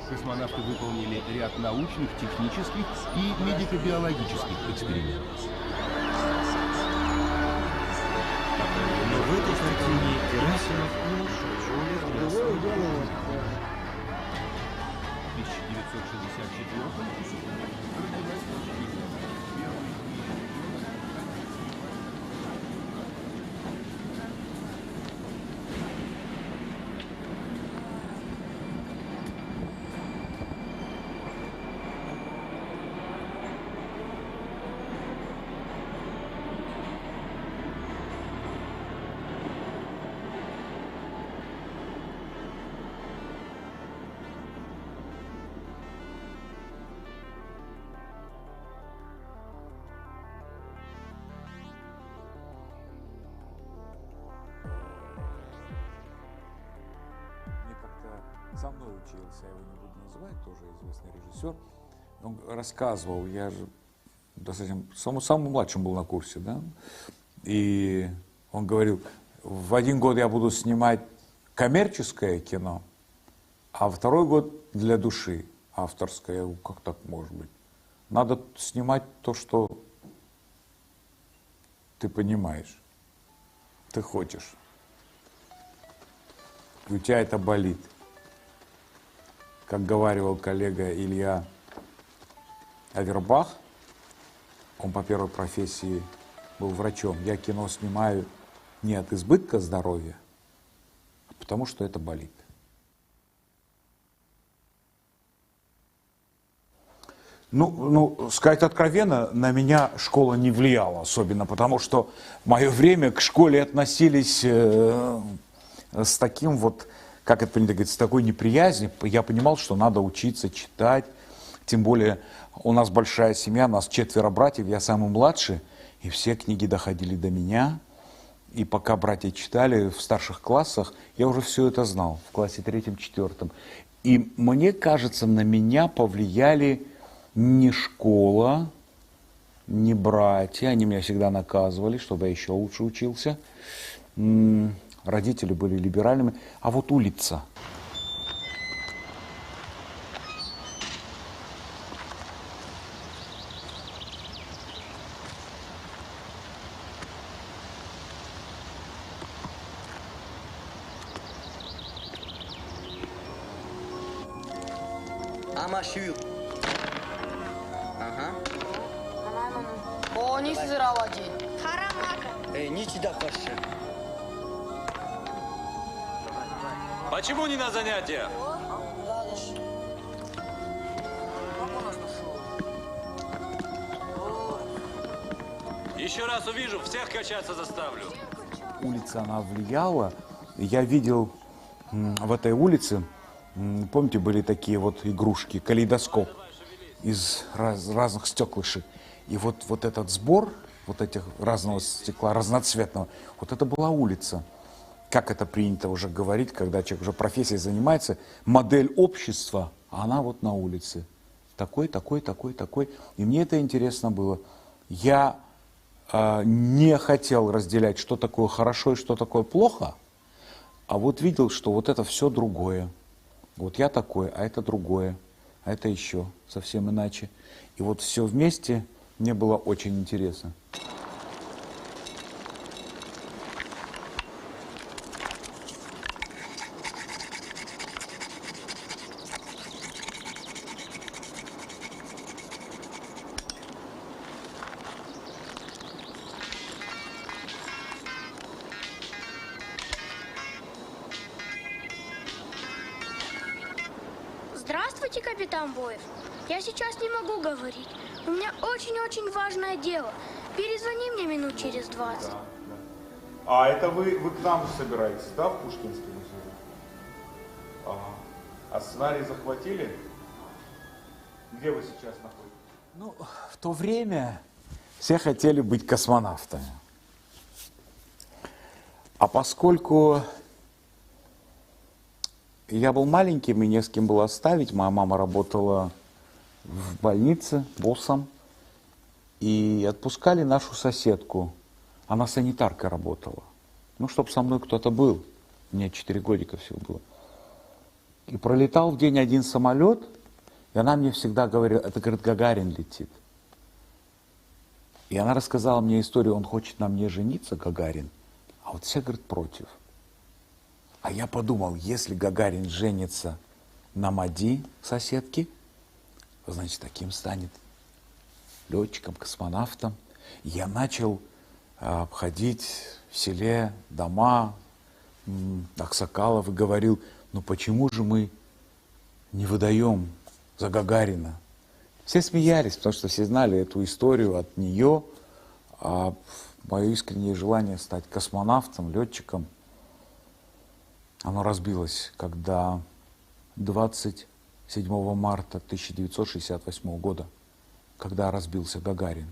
Космонавты выполнили ряд научных, технических и медико-биологических экспериментов. Но в этой картине Герасимов не ушел. 1964 Со мной учился, я его не буду называть, тоже известный режиссер. Он рассказывал, я же достаточно, самым младшим был на курсе, да, и он говорил, в один год я буду снимать коммерческое кино, а второй год для души авторское. Я говорю, как так может быть? Надо снимать то, что ты понимаешь, ты хочешь, и у тебя это болит. Как говаривал коллега Илья Авербах, он по первой профессии был врачом. Я кино снимаю не от избытка здоровья, а потому что это болит. Ну, сказать откровенно, на меня школа не влияла особенно, потому что в мое время к школе относились с таким вот, как это принято говорить, с такой неприязнью. Я понимал, что надо учиться читать, тем более у нас большая семья, нас 4 братьев, я самый младший, и все книги доходили до меня. И пока братья читали в старших классах, я уже все это знал, в классе 3-4. И мне кажется, на меня повлияли не школа, не братья, они меня всегда наказывали, чтобы я еще лучше учился. Родители были либеральными, а вот улица. Амашью. Ага. О, не сыровати. Харамака. Ничего хорошо. Почему не на занятия? Еще раз увижу, всех качаться заставлю. Улица, она влияла. Я видел в этой улице, помните, были такие вот игрушки, калейдоскоп из разных стеклышек. И вот этот сбор, вот этих разного стекла, разноцветного, вот это была улица. Как это принято уже говорить, когда человек уже профессией занимается, модель общества, а она вот на улице. Такой, такой, такой, такой. И мне это интересно было. Я не хотел разделять, что такое хорошо и что такое плохо, а вот видел, что вот это все другое. Вот я такой, а это другое, а это еще совсем иначе. И вот все вместе мне было очень интересно. Здравствуйте, капитан Боев. Я сейчас не могу говорить. У меня очень-очень важное дело. Перезвони мне минут через 20. Да. А это вы к нам собираетесь, да, в Пушкинский музей? Ага. А сценарий захватили? Где вы сейчас находитесь? Ну, в то время все хотели быть космонавтами. А поскольку я был маленьким и не с кем было оставить, моя мама работала в больнице боссом, и отпускали нашу соседку. Она санитаркой работала. Ну, чтобы со мной кто-то был. Мне 4 годика всего было. И пролетал в день один самолет, и она мне всегда говорила, это, говорит, Гагарин летит. И она рассказала мне историю, он хочет на мне жениться, Гагарин, а вот все, говорит, против. А я подумал, если Гагарин женится на Мади, соседке, значит, таким станет летчиком, космонавтом. И я начал обходить в селе дома Аксакалов и говорил, ну почему же мы не выдаем за Гагарина? Все смеялись, потому что все знали эту историю от нее, а мое искреннее желание стать космонавтом, летчиком, оно разбилось, когда 27 марта 1968 года, когда разбился Гагарин.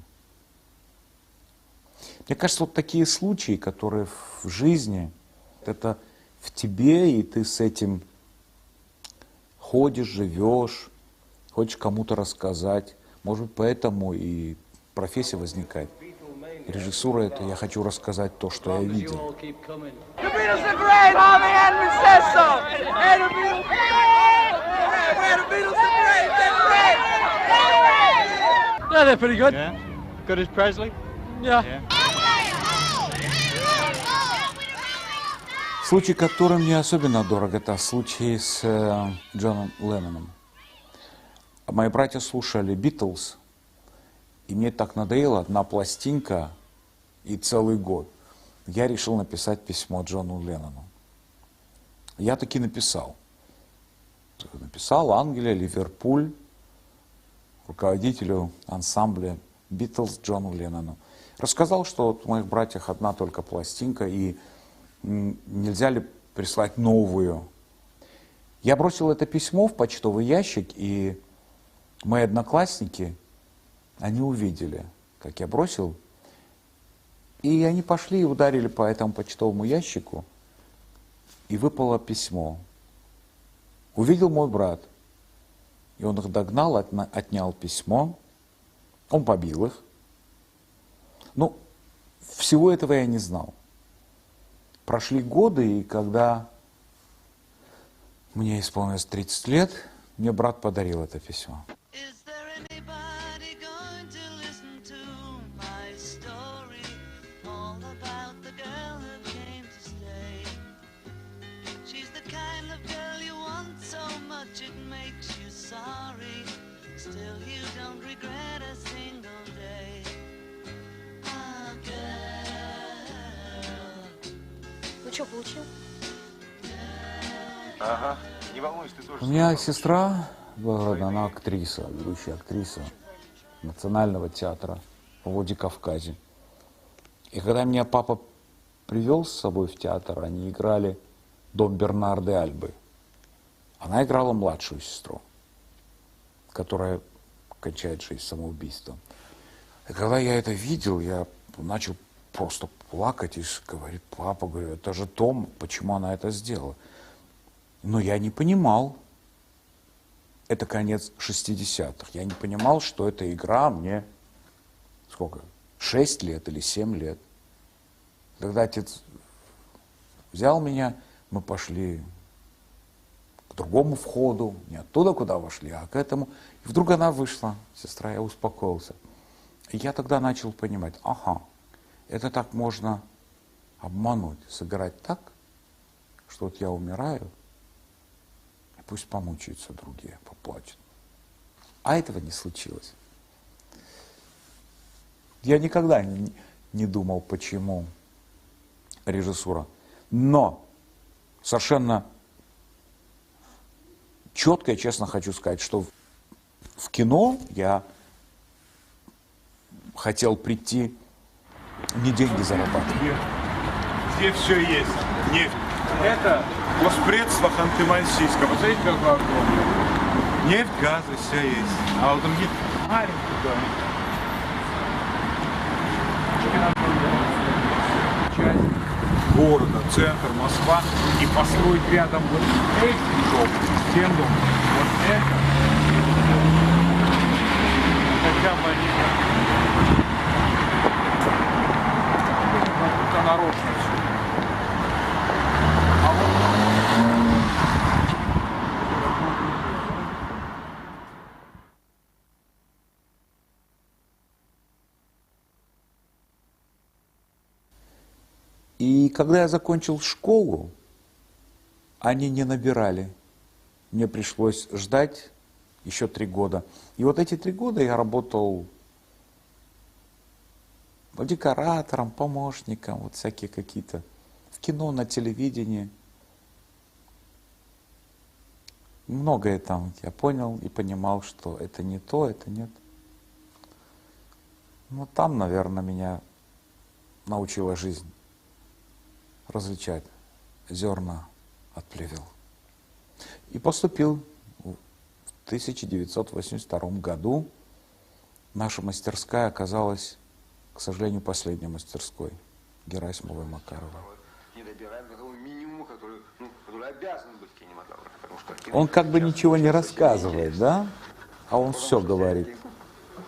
Мне кажется, вот такие случаи, которые в жизни, это в тебе, и ты с этим ходишь, живешь, хочешь кому-то рассказать. Может быть, поэтому и профессия возникает. Режиссура — это я хочу рассказать то, что я видел. Yeah, they're pretty good. Yeah. Good as Presley? Yeah. Случай, который мне особенно дорог, это случай с Джоном Ленноном. Мои братья слушали Битлз, и мне так надоела одна пластинка и целый год. Я решил написать письмо Джону Леннону. Я таки написал. Написал Англия, Ливерпуль, руководителю ансамбля Битлз Джону Леннону. Рассказал, что вот у моих братьев одна только пластинка, и нельзя ли прислать новую. Я бросил это письмо в почтовый ящик, и мои одноклассники, они увидели, как я бросил, и они пошли и ударили по этому почтовому ящику, и выпало письмо. Увидел мой брат, и он их догнал, отнял письмо, он побил их. Ну, всего этого я не знал. Прошли годы, и когда мне исполнилось 30 лет, мне брат подарил это письмо. Ну что, получил? Ага, не волнуйся, ты тоже. У меня сестра, она актриса, ведущая актриса Национального театра в Владикавказе. И когда меня папа привел с собой в театр, они играли «Дом Бернарда и Альбы». Она играла младшую сестру, которая кончает жизнь самоубийством. И когда я это видел, я начал просто плакать и говорит, папа, говорю, это же Том, почему она это сделала? Но я не понимал. Это конец 60-х. Я не понимал, что эта игра мне, сколько, 6 лет или 7 лет. Когда отец взял меня, мы пошли к другому входу, не оттуда, куда вошли, а к этому. И вдруг она вышла, сестра, я успокоился. И я тогда начал понимать, ага, это так можно обмануть, сыграть так, что вот я умираю, и пусть помучаются другие, поплачут. А этого не случилось. Я никогда не думал, почему режиссура. Но совершенно четко и честно хочу сказать, что в кино я хотел прийти не деньги зарабатывать. Здесь все есть. Нефть. Это госпредство Ханты-Мансийска. Вот смотрите, какой огромный. Нефть, газы, все есть. А вот там где маленький домик. Часть города, центр, Москва. И построить рядом вот эти дом, с тем домом. Вот это. Хотя бы они... Это нарочно все. А вот И когда я закончил школу, они не набирали. Мне пришлось ждать еще 3 года. И вот эти 3 года я работал декоратором, помощником, вот всякие какие-то. В кино, на телевидении. Многое там я понял и понимал, что это не то, это нет. Но там, наверное, меня научила жизнь различать зерна от плевел. И поступил в 1982 году. Наша мастерская оказалась, к сожалению, последней мастерской Герасимова и Макарова. Не добираем до того минимума, который обязан быть кинематограф. Потому что Он как бы ничего не рассказывает, да? А он все говорит.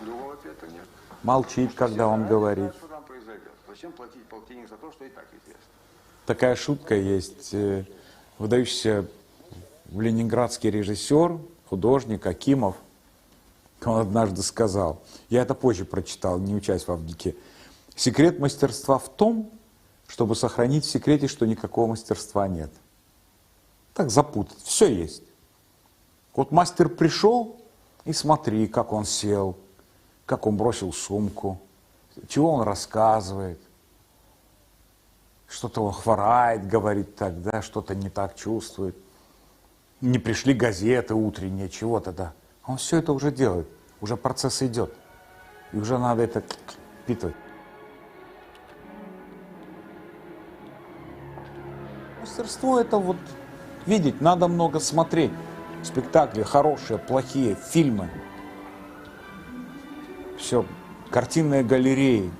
другого ответа нет. Молчит, когда он говорит. Что там произойдет? Зачем платить полтинник за то, что и так известно? Такая шутка есть. Выдающийся ленинградский режиссер, художник Акимов, он однажды сказал, я это позже прочитал, не учась в Авгике, секрет мастерства в том, чтобы сохранить в секрете, что никакого мастерства нет. Так запутать, все есть. Вот мастер пришел, и смотри, как он сел, как он бросил сумку, чего он рассказывает. Что-то он хворает, говорит так, да, что-то не так чувствует. Не пришли газеты утренние, чего-то, да. Он все это уже делает, уже процесс идет. И уже надо это впитывать. Мастерство это вот видеть, надо много смотреть. Спектакли хорошие, плохие, фильмы. Все, картинные галереи.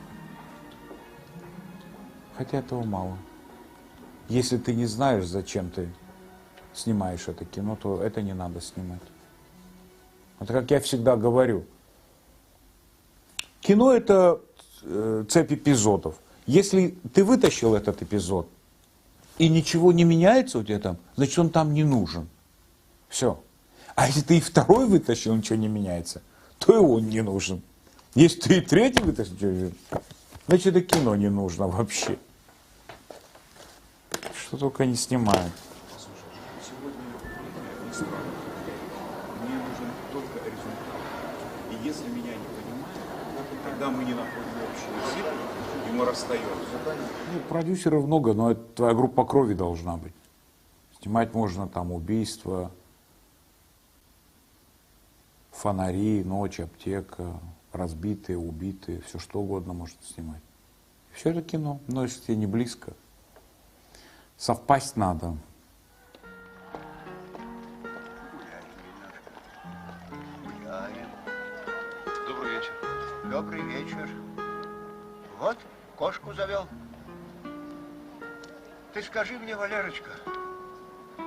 Хотя этого мало. Если ты не знаешь, зачем ты снимаешь это кино, то это не надо снимать. Это как я всегда говорю. Кино это цепь эпизодов. Если ты вытащил этот эпизод, и ничего не меняется у тебя там, значит он там не нужен. Все. А если ты и второй вытащил, ничего не меняется, то и он не нужен. Если ты и третий вытащил, значит это кино не нужно вообще. Что только не снимают. Мне нужен только результат. И если меня не понимают, тогда мы не находим общий язык, и мы расстаемся. Ну, продюсеров много, но это твоя группа крови должна быть. Снимать можно там убийства, фонари, ночь, аптека, разбитые, убитые, все что угодно можно снимать. Все это кино, но если тебе не близко, совпасть надо. Гуляем. Добрый вечер. Добрый вечер. Вот, кошку завел. Ты скажи мне, Валерочка,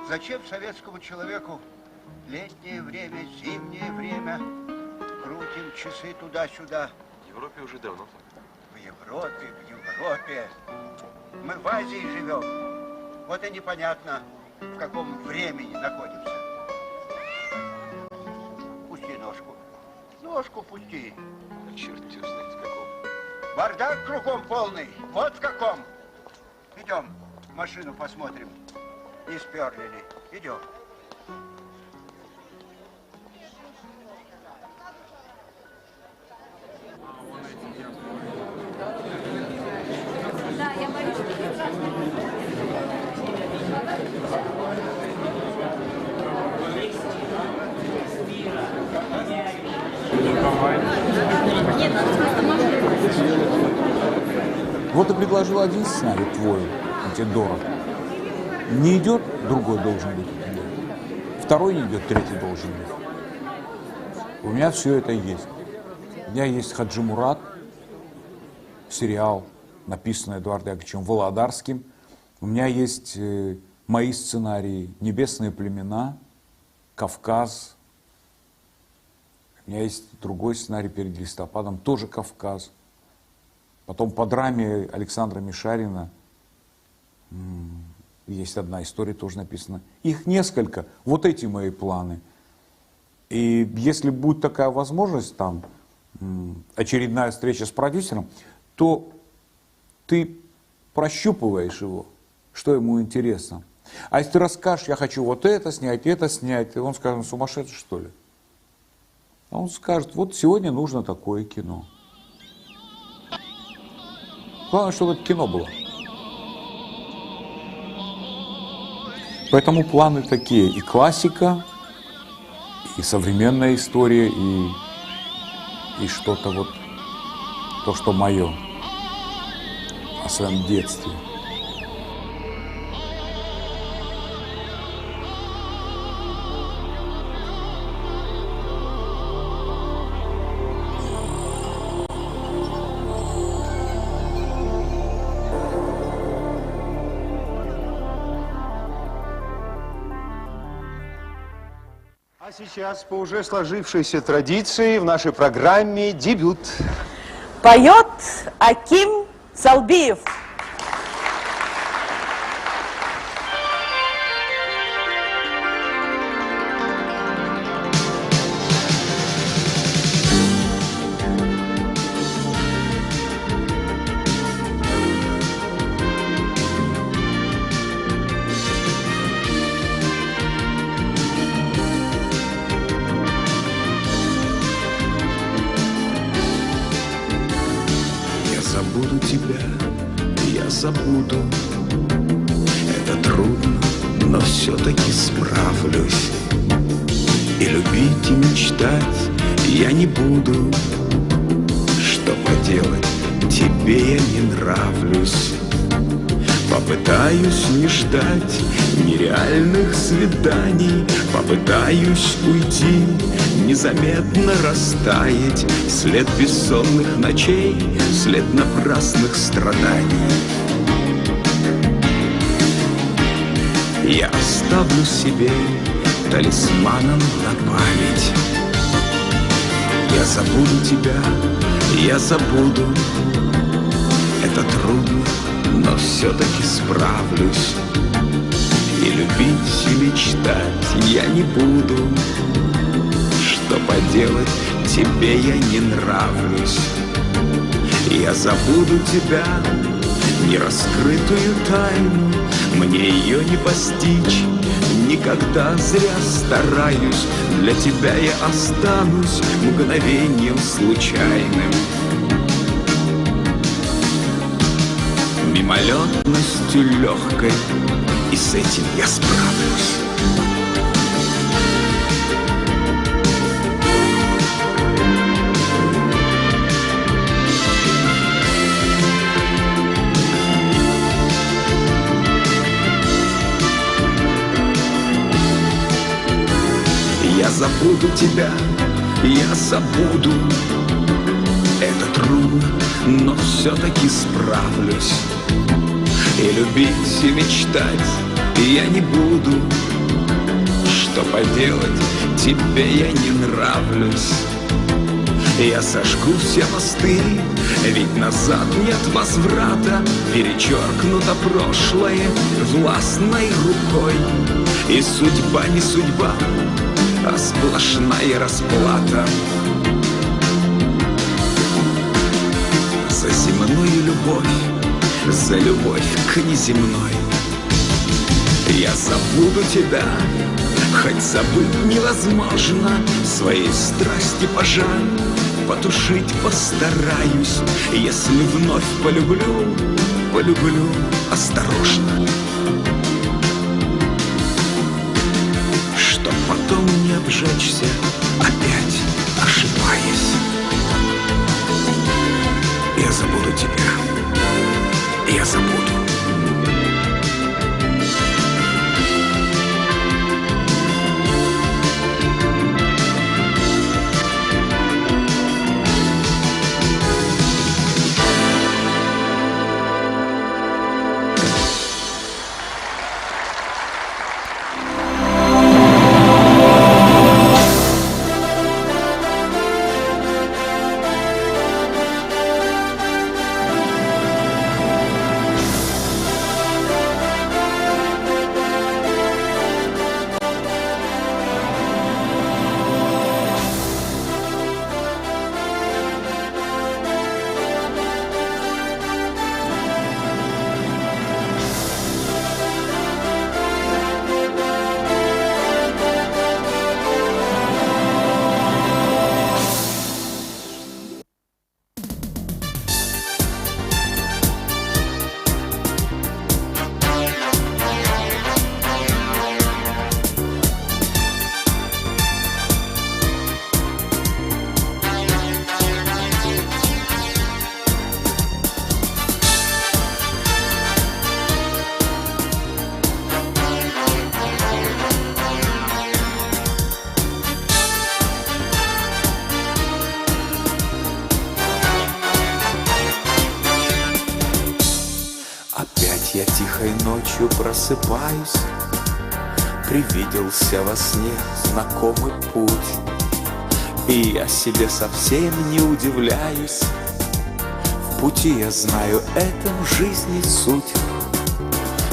зачем советскому человеку летнее время, зимнее время, крутим часы туда-сюда? В Европе уже давно так. В Европе. Мы в Азии живем. Вот и непонятно, в каком времени находимся. Пусти ножку. Ножку пусти. Черт его знает в каком. Бардак кругом полный. Вот в каком. Идем, машину посмотрим. Не сперли ли. Идем. Да, я боюсь, что Вот ты предложил один сценарий твой, он тебе дорог. Не идет, другой должен быть. Второй не идет, третий должен быть. У меня все это есть. У меня есть Хаджи Мурат, сериал, написанный Эдуардом Яковлевичем Володарским. У меня есть мои сценарии «Небесные племена», «Кавказ». У меня есть другой сценарий перед листопадом, тоже «Кавказ». Потом по драме Александра Мишарина есть одна история, тоже написана. Их несколько. Вот эти мои планы. И если будет такая возможность, там, очередная встреча с продюсером, то ты прощупываешь его, что ему интересно. А если ты расскажешь, я хочу вот это снять, и он скажет, ну, сумасшедший, что ли? А он скажет, вот сегодня нужно такое кино. Главное, чтобы это кино было. Поэтому планы такие: и классика, и современная история, и что-то вот, то, что мое, о своем детстве. А сейчас, по уже сложившейся традиции, в нашей программе дебют. Поет Аким Салбиев. Забуду тебя, я забуду. Это трудно, но все-таки справлюсь. И любить, и мечтать я не буду. Что поделать, тебе я не нравлюсь. Попытаюсь не ждать нереальных свиданий. Попытаюсь уйти, незаметно растаять. След бессонных ночей, след напрасных страданий. Я оставлю себе талисманом на память. Я забуду тебя, я забуду. Это трудно, но все-таки справлюсь. И любить, и мечтать я не буду. Что поделать, тебе я не нравлюсь. Я забуду тебя, нераскрытую тайну. Мне ее не постичь, никогда зря стараюсь. Для тебя я останусь мгновением случайным. Мимолетностью легкой, и с этим я справлюсь. Я забуду тебя, я забуду. Это трудно, но все-таки справлюсь. И любить, и мечтать я не буду. Что поделать, тебе я не нравлюсь. Я сожгу все мосты, ведь назад нет возврата. Перечеркнуто прошлое властной рукой. И судьба не судьба, а сплошная расплата. За земную любовь, за любовь к неземной. Я забуду тебя, хоть забыть невозможно. Своей страсти пожар потушить постараюсь. Если вновь полюблю, полюблю осторожно. Чтоб потом не обжечься, опять ошибаясь. Я забуду тебя, я забуду. Жаркой ночью просыпаюсь, привиделся во сне знакомый путь, и я себе совсем не удивляюсь. В пути я знаю, это в жизни суть.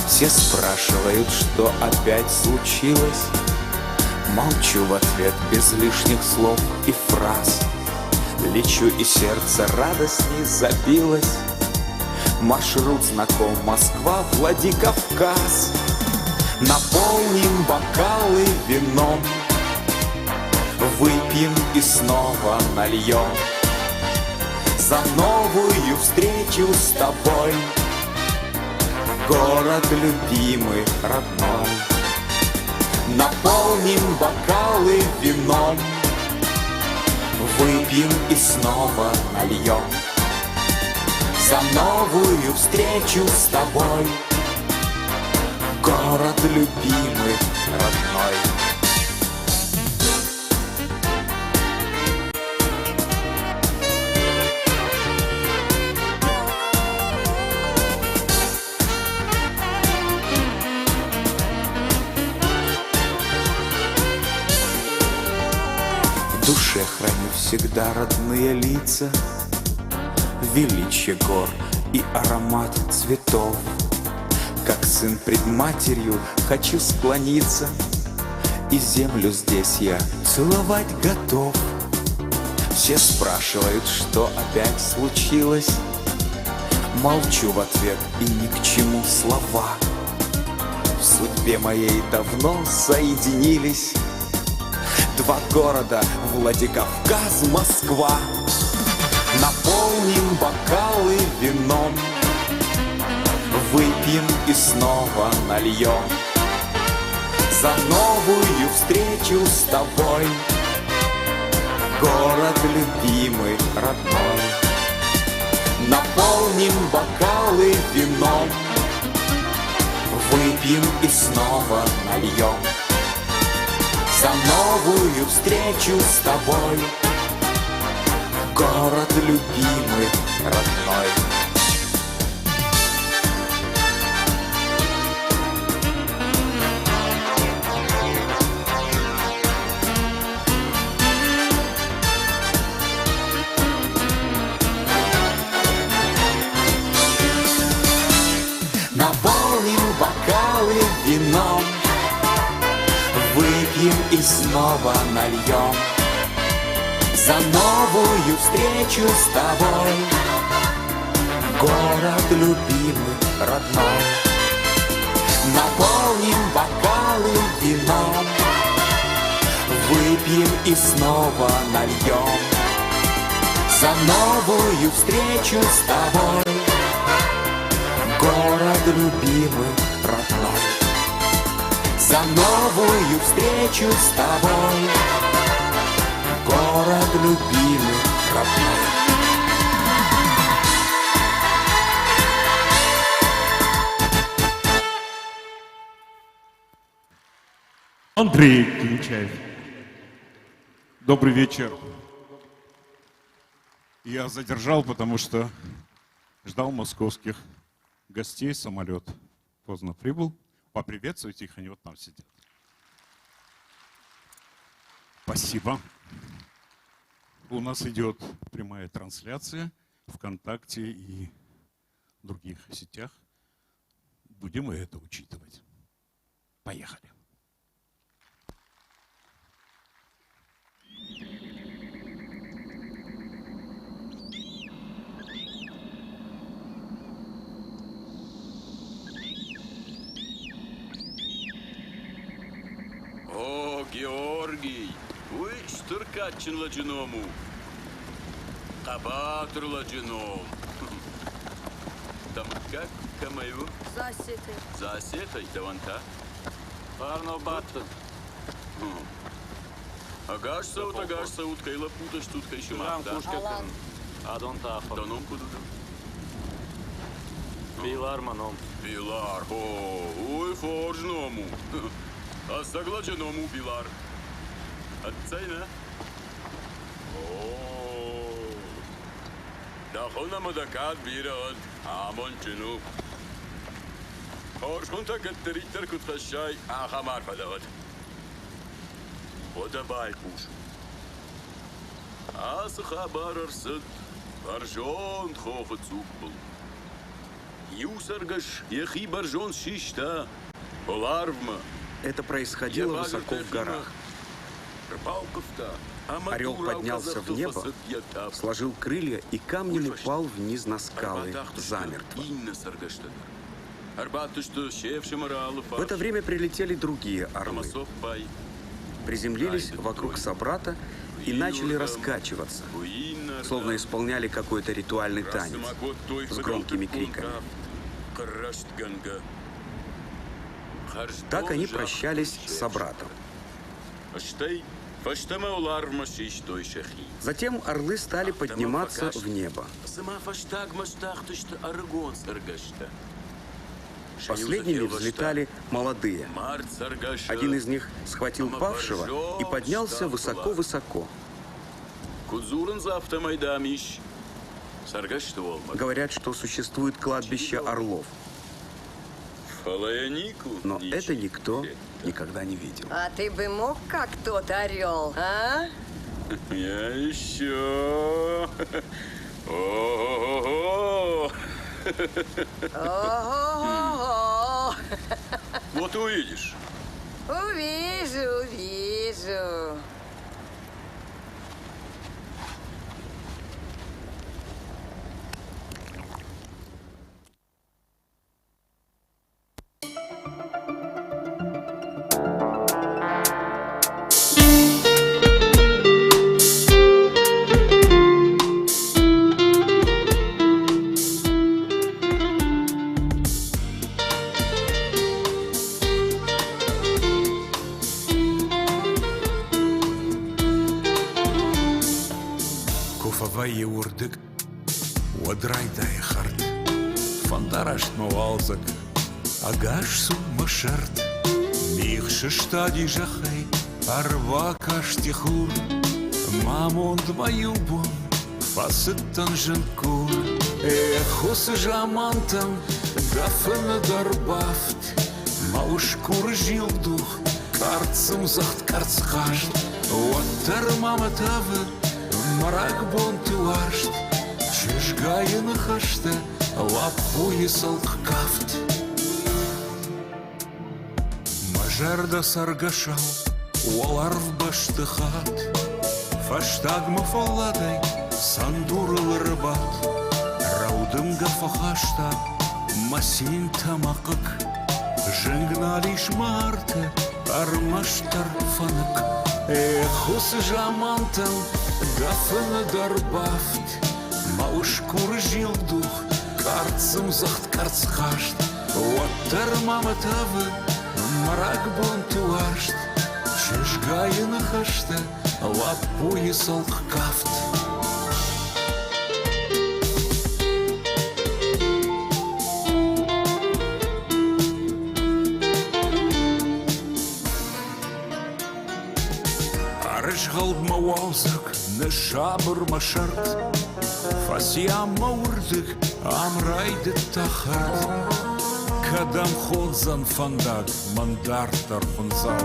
Все спрашивают, что опять случилось. Молчу в ответ без лишних слов и фраз. Лечу, и сердце радостней забилось. Маршрут знаком: Москва, Владикавказ. Наполним бокалы вином, выпьем и снова нальем за новую встречу с тобой, город любимый, родной. Наполним бокалы вином, выпьем и снова нальем за новую встречу с тобой, город любимый, родной. В душе храню всегда родные лица, величие гор и аромат цветов. Как сын пред матерью хочу склониться, и землю здесь я целовать готов. Все спрашивают, что опять случилось. Молчу в ответ, и ни к чему слова. В судьбе моей давно соединились два города: Владикавказ, Москва. Наполним бокалы вином, выпьем и снова нальем за новую встречу с тобой, город любимый, родной. Наполним бокалы вином, выпьем и снова нальем за новую встречу с тобой, город любимый, родной. Наполним бокалы вином, выпьем и снова нальем за новую встречу с тобой, город любимый, родной. Наполним бокалы вином, выпьем и снова нальем за новую встречу с тобой, город любимый, родной. За новую встречу с тобой, город любимый, родной. Андрей Кинчаев. Добрый вечер. Я задержал, потому что ждал московских гостей, самолет поздно прибыл. Поприветствуйте их, они вот там сидят. Спасибо. У нас идет прямая трансляция ВКонтакте и других сетях. Будем и это учитывать. Поехали. О, Георгий, вы штыркатчын лачиному. Кабатыр лачином. Там как камаю? Засеты. Засетай, даванта. Парно баттын. Агаш саут, кайла путаш тут кайшимак, да? Алан. Адон тафа. Доном кудуду. Билар маном. Билар, ой, форжному. А соглаченому Билар. Отцайна. О, да хона мадакат бират, амон чину. Оршунта гаттериттер кутхашай ахамар фадават. Одабай пуш. Ас хабарарсыт баржон хофы цукбул. Юсаргаш ехи баржон шишта. Поларвма. Это происходило высоко в горах. Орел поднялся в небо, сложил крылья и камнем упал вниз на скалы, замертво. В это время прилетели другие орлы. Приземлились вокруг собрата и начали раскачиваться, словно исполняли какой-то ритуальный танец с громкими криками. Так они прощались с собратом. Затем орлы стали подниматься в небо. Последними взлетали молодые. Один из них схватил павшего и поднялся высоко-высоко. Говорят, что существует кладбище орлов. Но это никто никогда не видел. А ты бы мог, как тот орел, а? Я еще. Ого-го! Ого-го! Вот увидишь. Увижу. Вайе урдык, уадрайдай харт, фандарашт мавалзак, агаш суммашарт, мих шештади жахай, арва каштихур, мамонд маюбун, фасыттан жанкур, эхусы жамантам, гафына дарбафт, маушкур жилдух, карцым захт карцхашт, уаттар маматавы, Марак бонтуашт, чешгайын хашты, лапуи салк кафт. Мажарда саргашал, уаларв баштыхат, фаштагма фалладай, сандурыл рыбат, раудымга фахашта, масин тамакык, жынгналиш марты, армаштар фанык. Эхус жамантам, гафына дарбафт, маушкур жилдух, карцым захт карцхашт, уаттар маматавы, марак бонтуашт, чешгайын хашты, лапуи салк кафт. Галбма валзак, не шабыр машарт, фасиам маурдык, амрайды тахарт. Кадам ходзан фандак, мандартар фунзал.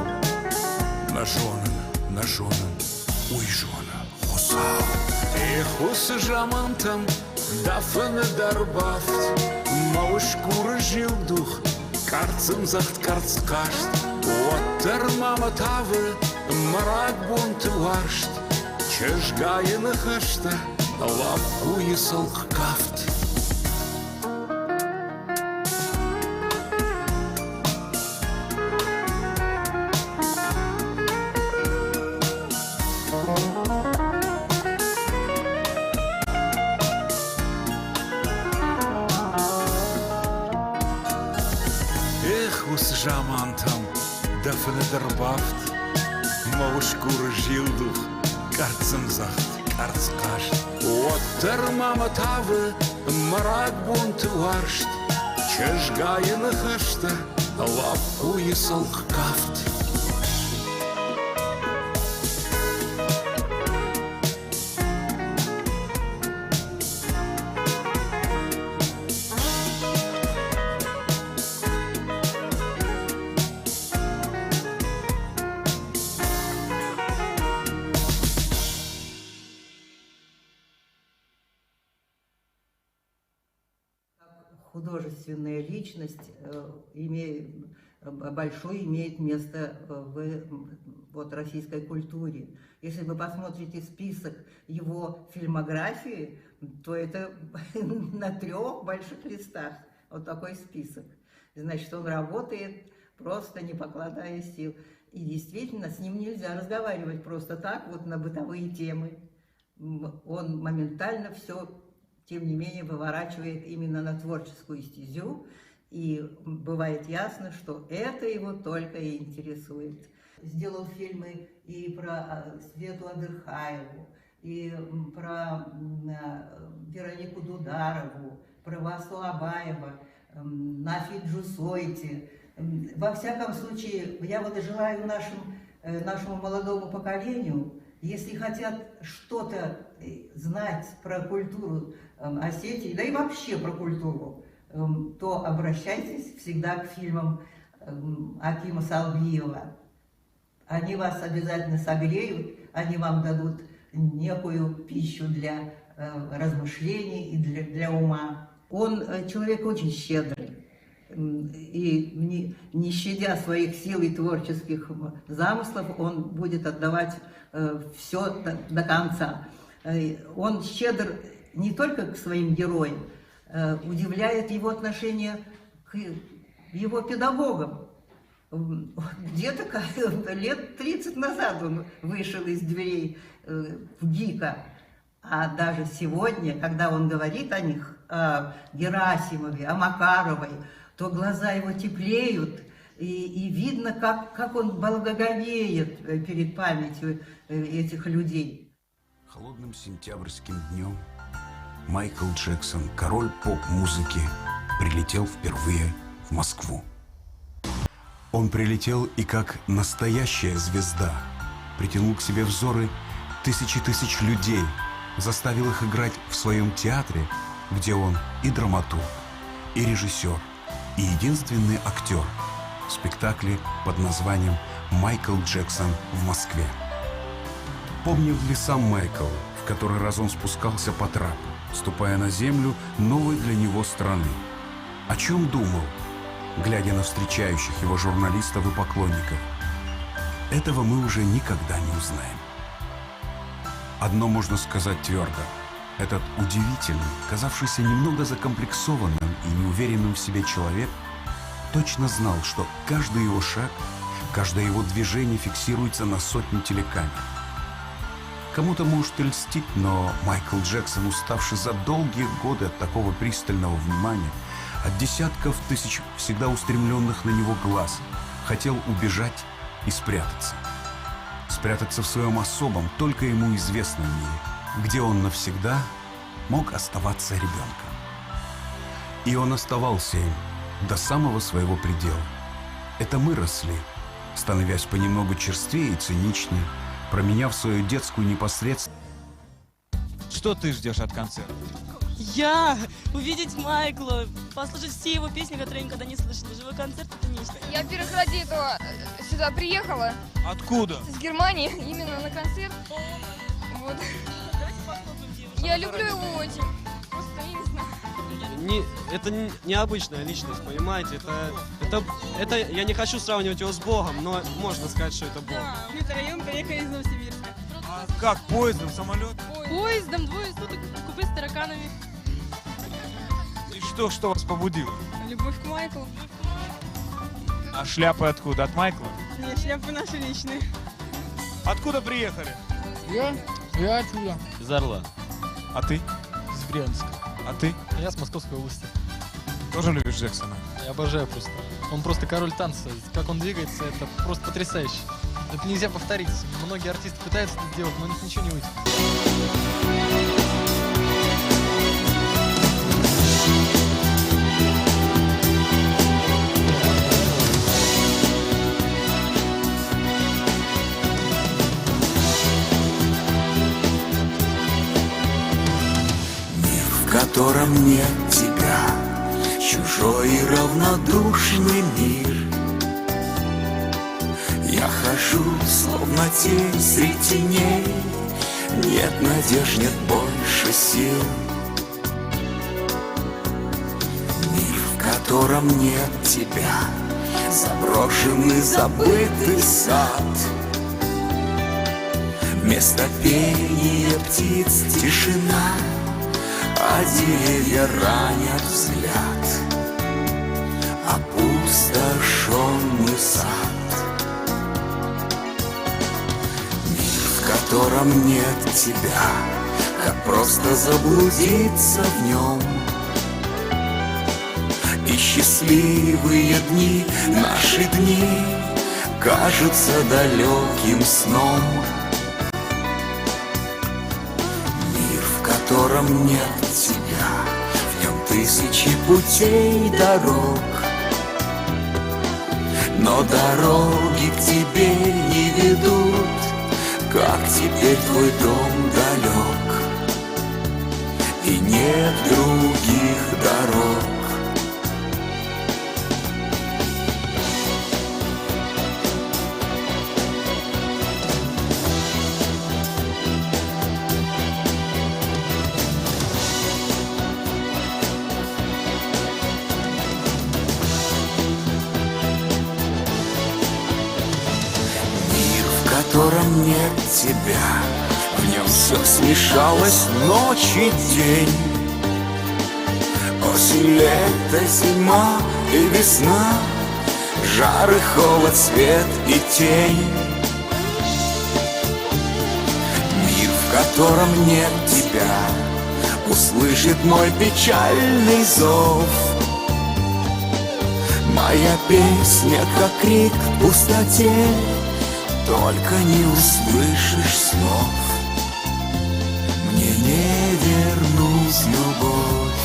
Нажонын, уй жона, хусал. Эхусы жамантам, дафыны дарбафт, маушкуры жилдух, карцым захт карцкашт, уаттар маматавы, Марак бонтуашт, чешгайын хашта, лапуи салк кафт. Эх, ус жамантам, дафыны дарбафт, Маушкуры жилдух, карцым захт, карцкашт. Уаттар маматавы, марак бонтуашт, чешгайын хашта, лапуи салк кафт. художественная личность большое имеет место в вот, российской культуре. Если вы посмотрите список его фильмографии, то это на 3 больших листах вот такой список. Значит, он работает просто не покладая сил. И действительно, с ним нельзя разговаривать просто так, вот на бытовые темы. Он моментально все, тем не менее, выворачивает именно на творческую стезю. И бывает ясно, что это его только и интересует. Сделал фильмы и про Свету Адырхаеву, и про Веронику Дударову, про Васу Абаева, Нафи Джусойти. Во всяком случае, я вот желаю нашему молодому поколению, если хотят что-то знать про культуру Осетии, да и вообще про культуру, то обращайтесь всегда к фильмам Акима Салбиева. Они вас обязательно согреют, они вам дадут некую пищу для размышлений и для ума. Он человек очень щедрый. И не щадя своих сил и творческих замыслов, он будет отдавать все до конца. Он щедр не только к своим героям, удивляет его отношение к его педагогам. Где-то лет 30 назад он вышел из дверей в ГИКа, а даже сегодня, когда он говорит о них, о Герасимове, о Макаровой, то глаза его теплеют, и видно, как он благоговеет перед памятью этих людей. Холодным сентябрьским днем Майкл Джексон, король поп-музыки, прилетел впервые в Москву. Он прилетел и как настоящая звезда притянул к себе взоры тысяч людей, заставил их играть в своем театре, где он и драматург, и режиссер, и единственный актер в спектакле под названием «Майкл Джексон в Москве». Помнит ли сам Майкл, в который раз он спускался по трапу, ступая на землю новой для него страны? О чем думал, глядя на встречающих его журналистов и поклонников? Этого мы уже никогда не узнаем. Одно можно сказать твердо. Этот удивительный, казавшийся немного закомплексованным и неуверенным в себе человек точно знал, что каждый его шаг, каждое его движение фиксируется на сотни телекамер. Кому-то может и льстить, но Майкл Джексон, уставший за долгие годы от такого пристального внимания, от десятков тысяч всегда устремленных на него глаз, хотел убежать и спрятаться. Спрятаться в своем особом, только ему известном мире, где он навсегда мог оставаться ребенком. И он оставался им до самого своего предела. Это мы росли, становясь понемногу черствее и циничнее, променяв свою детскую непосредственность. Что ты ждешь от концерта? Я увидеть Майкла, послушать все его песни, которые я никогда не слышала. Живой концерт — это нечто. Я, во-первых, ради этого сюда приехала. Откуда? С Германии, именно на концерт. Вот. Я люблю его очень. Просто я не знаю. Это необычная личность, понимаете? Это я не хочу сравнивать его с Богом, но можно сказать, что это Бог. Да, мы втроем приехали из Новосибирска. А как, поездом, самолет? Поездом, 2 суток, купе с тараканами. И что вас побудило? Любовь к Майклу. А шляпы откуда? От Майкла? Нет, шляпы наши личные. Откуда приехали? Я отсюда. Из Орла. А ты? Из Брянска. А ты? Я с Московской области. Тоже любишь Джексона? Я обожаю просто. Он просто король танца. Как он двигается, это просто потрясающе. Это нельзя повторить. Многие артисты пытаются это сделать, но у них ничего не выйдет. В котором нет тебя, чужой и равнодушный мир. Я хожу, словно тень среди теней, нет надежд, нет больше сил. Мир, котором нет тебя, заброшенный, забытый сад. Вместо пения птиц тишина, а деревья ранят взгляд. Опустошенный сад, мир, в котором нет тебя, как просто заблудиться в нем. И счастливые дни, наши дни, кажутся далеким сном. Мир, в котором нет тебя, в нем тысячи путей, дорог. Но дороги к тебе не ведут, как теперь твой дом далек, и нет других дорог. В котором нет тебя, в нем все смешалось, ночь и день. Осень, лето, зима и весна, жар и холод, свет и тень. Мир, в котором нет тебя, услышит мой печальный зов. Моя песня, как крик в пустоте, только не услышишь слов. Мне не вернуть любовь.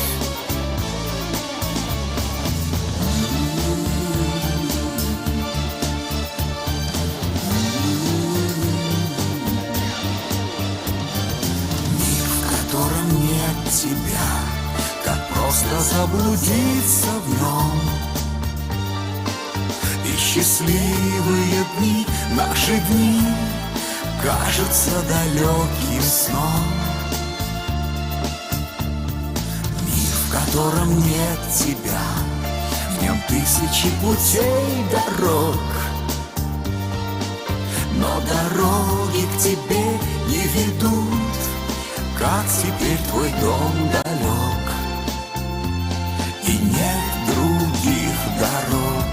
Мир, в котором нет тебя, как просто заблудиться в нем. И счастливые дни, наши дни, кажутся далеким сном. Мир, в котором нет тебя, в нем тысячи путей, дорог. Но дороги к тебе не ведут, как теперь твой дом далек, и нет других дорог.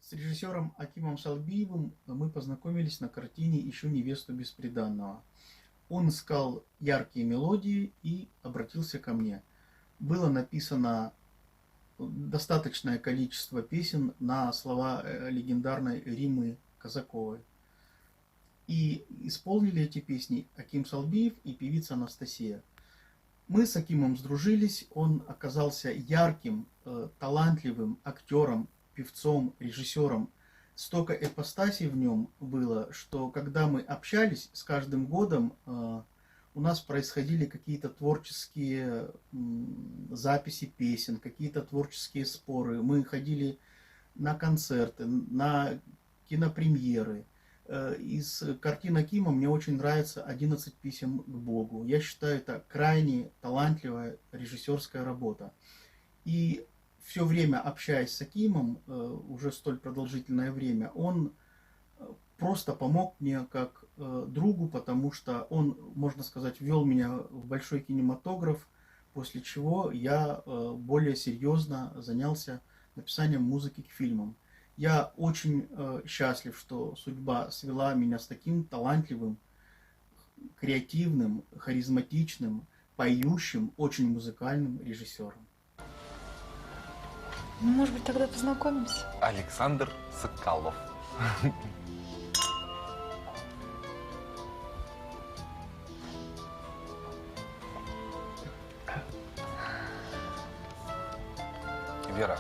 С режиссером Акимом Салбиевым мы познакомились на картине «Ищу невесту бесприданного». Он искал яркие мелодии и обратился ко мне. Было написано достаточное количество песен на слова легендарной Риммы Казаковой. И исполнили эти песни Аким Салбиев и певица Анастасия. Мы с Акимом сдружились, он оказался ярким, талантливым актером, певцом, режиссером. Столько ипостасей в нем было, что когда мы общались, с каждым годом у нас происходили какие-то творческие записи песен, какие-то творческие споры. Мы ходили на концерты, на кинопремьеры. Из картин Акима мне очень нравится «11 писем к Богу». Я считаю, это крайне талантливая режиссерская работа. И все время общаясь с Акимом, уже столь продолжительное время, он просто помог мне как другу, потому что он, можно сказать, ввел меня в большой кинематограф, после чего я более серьезно занялся написанием музыки к фильмам. Я очень счастлив, что судьба свела меня с таким талантливым, креативным, харизматичным, поющим, очень музыкальным режиссером. Ну, может быть, тогда познакомимся? Александр Соколов. Вера,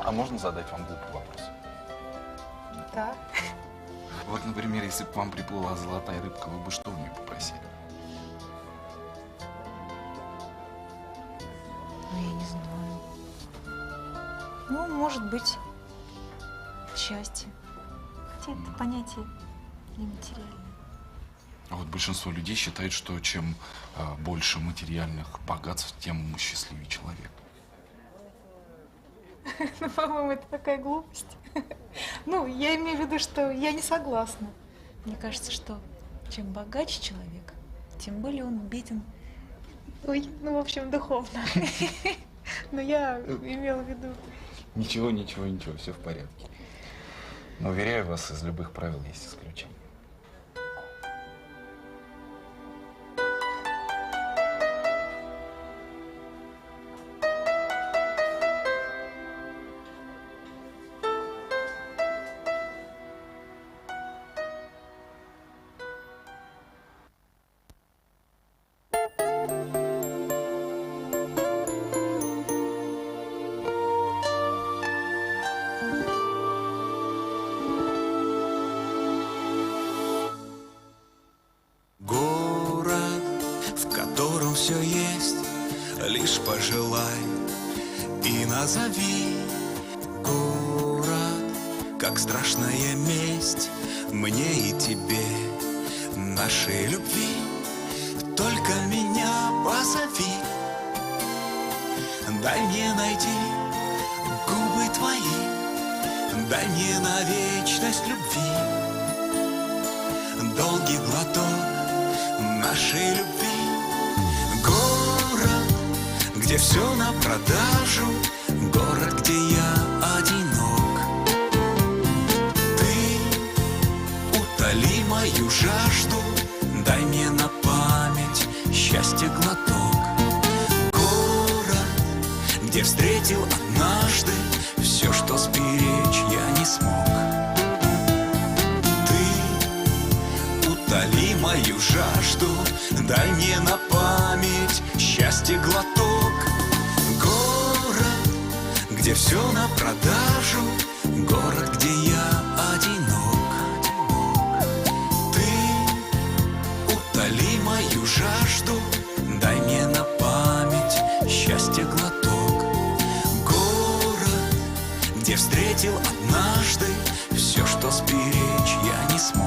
а можно задать вам глупый вопрос? Да. Вот, например, если бы к вам приплыла золотая рыбка, вы бы что у нее попросили? Ну, я не знаю. Ну, может быть, счастье. Хотя это понятие нематериальное. А вот большинство людей считает, что чем больше материальных богатств, тем счастливее человек. Ну, по-моему, это такая глупость. Ну, я имею в виду, что я не согласна. Мне кажется, что чем богаче человек, тем более он беден. Ой, ну, в общем, духовно. Но я имела в виду... Ничего, все в порядке. Но, уверяю вас, из любых правил есть исключения. Все есть, лишь пожелай и назови. Город, как страшная месть мне и тебе, нашей любви. Только меня позови, дай мне найти губы твои, дай мне на вечность любви. Долгий глоток нашей любви. Город, где все на продажу, город, где я одинок. Ты утоли мою жажду, дай мне на память счастье глоток. Город, где встретил однажды все, что сберечь я не смог. Ты утоли мою жажду, дай мне на память счастье глоток. Город, где все на продажу, город, где я одинок. Ты утоли мою жажду, дай мне на память счастье глоток. Город, где встретил однажды все, что сберечь я не смог.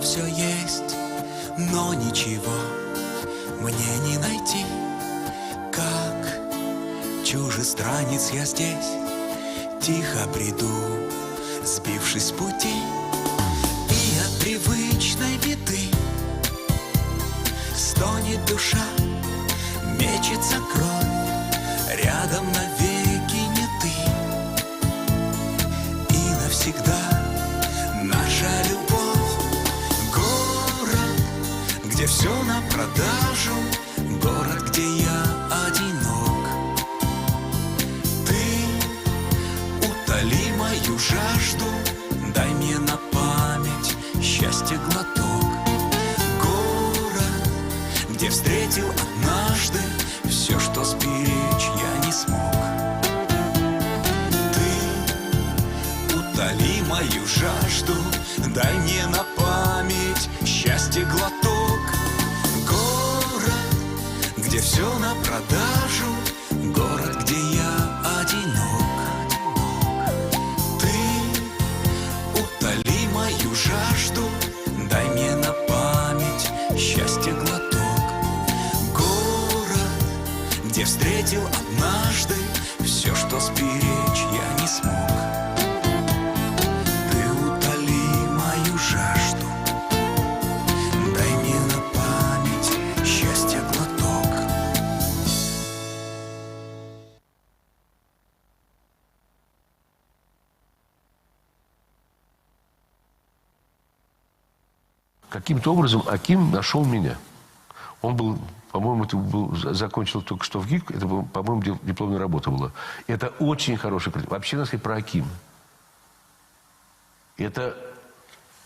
Все есть, но ничего мне не найти. Как чужестранец я здесь тихо бреду, сбившись с пути. И от привычной беды стонет душа, мечется кровь, рядом навеки не ты. И навсегда наша любовь. Где все на продажу, город, где я одинок. Ты утоли мою жажду, дай мне на память счастье глоток. Город, где встретил однажды все, что сберечь я не смог. Ты утоли мою жажду, дай мне на память счастье глоток. Где все на продажу, город, где я одинок. Ты утоли мою жажду, дай мне на память счастье глоток. Город, где встретил однажды все, что сберечь я не смог. Ты утоли мою жажду, дай мне на память счастье глоток. Каким-то образом Аким нашел меня. Он был, по-моему, закончил только что в ГИК, это, по-моему, дипломная работа была. Это очень хороший проект. Вообще, надо сказать про Акима. Это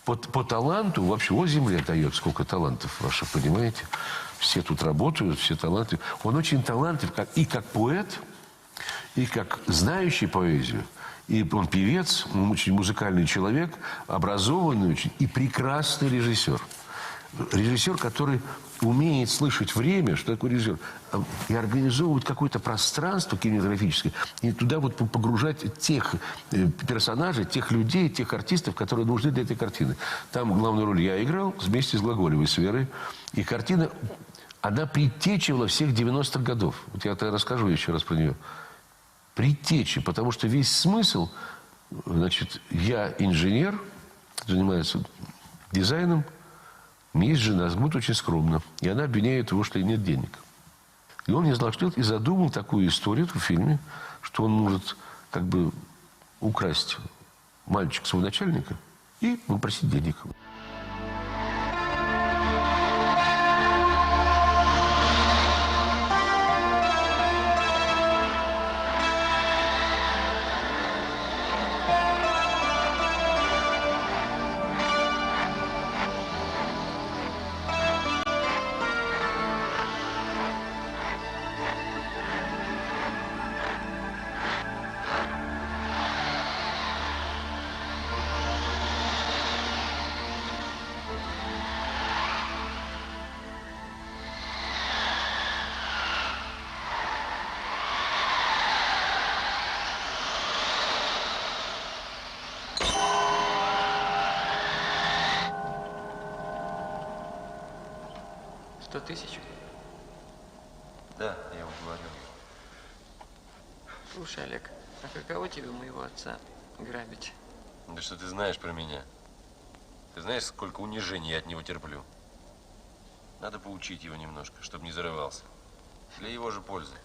по таланту, вообще, о земле дает, сколько талантов ваших, понимаете? Все тут работают, все таланты. Он очень талантлив и как поэт, и как знающий поэзию. И он певец, он очень музыкальный человек, образованный очень и прекрасный режиссер. Режиссер, который умеет слышать время, что такое режиссер, и организовывать какое-то пространство кинематографическое, и туда вот погружать тех персонажей, тех людей, тех артистов, которые нужны для этой картины. Там главную роль я играл вместе с Глаголевой, с Верой. И картина, она предтеча всех 90-х годов. Вот я тогда расскажу еще раз про нее. Предтеча, потому что весь смысл, значит, я инженер, занимается дизайном, у меня есть жена, живут очень скромно. И она обвиняет его, что нет денег. И он не знал, что делать, и задумал такую историю в фильме, что он может как бы украсть мальчика своего начальника и попросить денег. Тысяч? Да, я его говорю. Слушай, Олег, а каково тебе моего отца грабить? Да что ты знаешь про меня? Ты знаешь, сколько унижений я от него терплю? Надо поучить его немножко, чтобы не зарывался. Для его же пользы.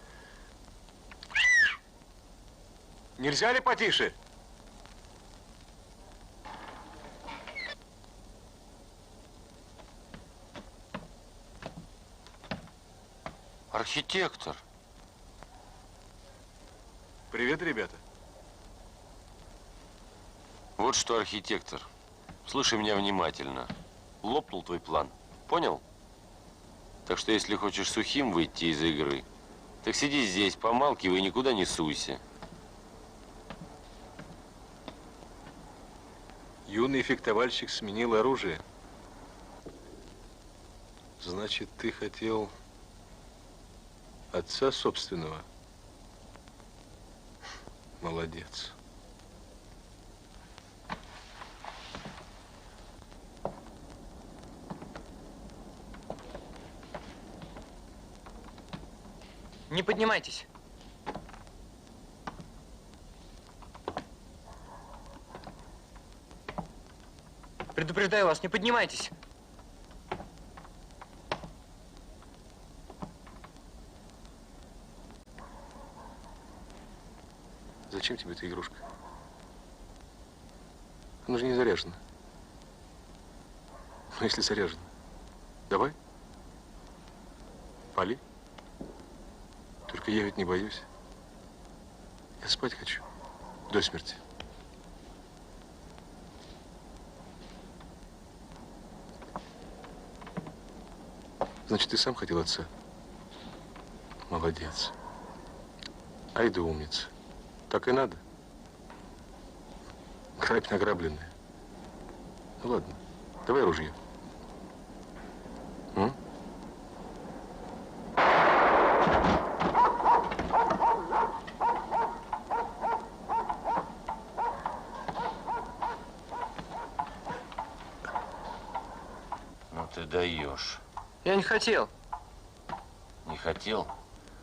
Нельзя ли потише? Архитектор. Привет, ребята. Вот что, архитектор. Слушай меня внимательно. Лопнул твой план. Понял? Так что, если хочешь сухим выйти из игры, так сиди здесь, помалкивай и никуда не суйся. Юный фехтовальщик сменил оружие. Значит, ты хотел отца собственного? Молодец. Не поднимайтесь. Предупреждаю вас, не поднимайтесь. Зачем тебе эта игрушка? Она же не заряжена. Но если заряжена, давай. Пали. Только я ведь не боюсь. Я спать хочу. До смерти. Значит, ты сам хотел отца? Молодец. Ай да умница. Так и надо. Грабь награбленное. Ну ладно, давай ружье. М? Ну ты даешь. Я не хотел. Не хотел?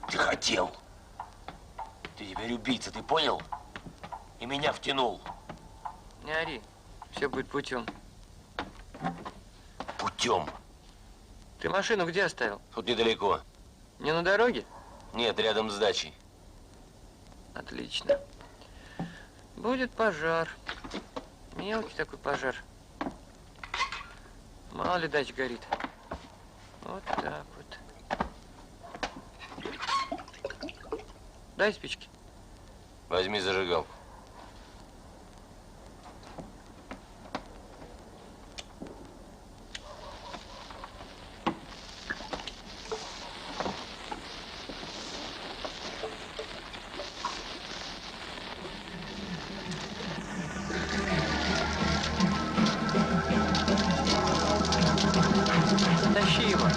Ты хотел. Ты теперь убийца, ты понял? И меня втянул. Не ори. Все будет путем. Путем? Ты машину где оставил? Тут недалеко. Не на дороге? Нет, рядом с дачей. Отлично. Будет пожар. Мелкий такой пожар. Мало ли дача горит. Вот так вот. Дай спички. Возьми зажигалку. Тащи его.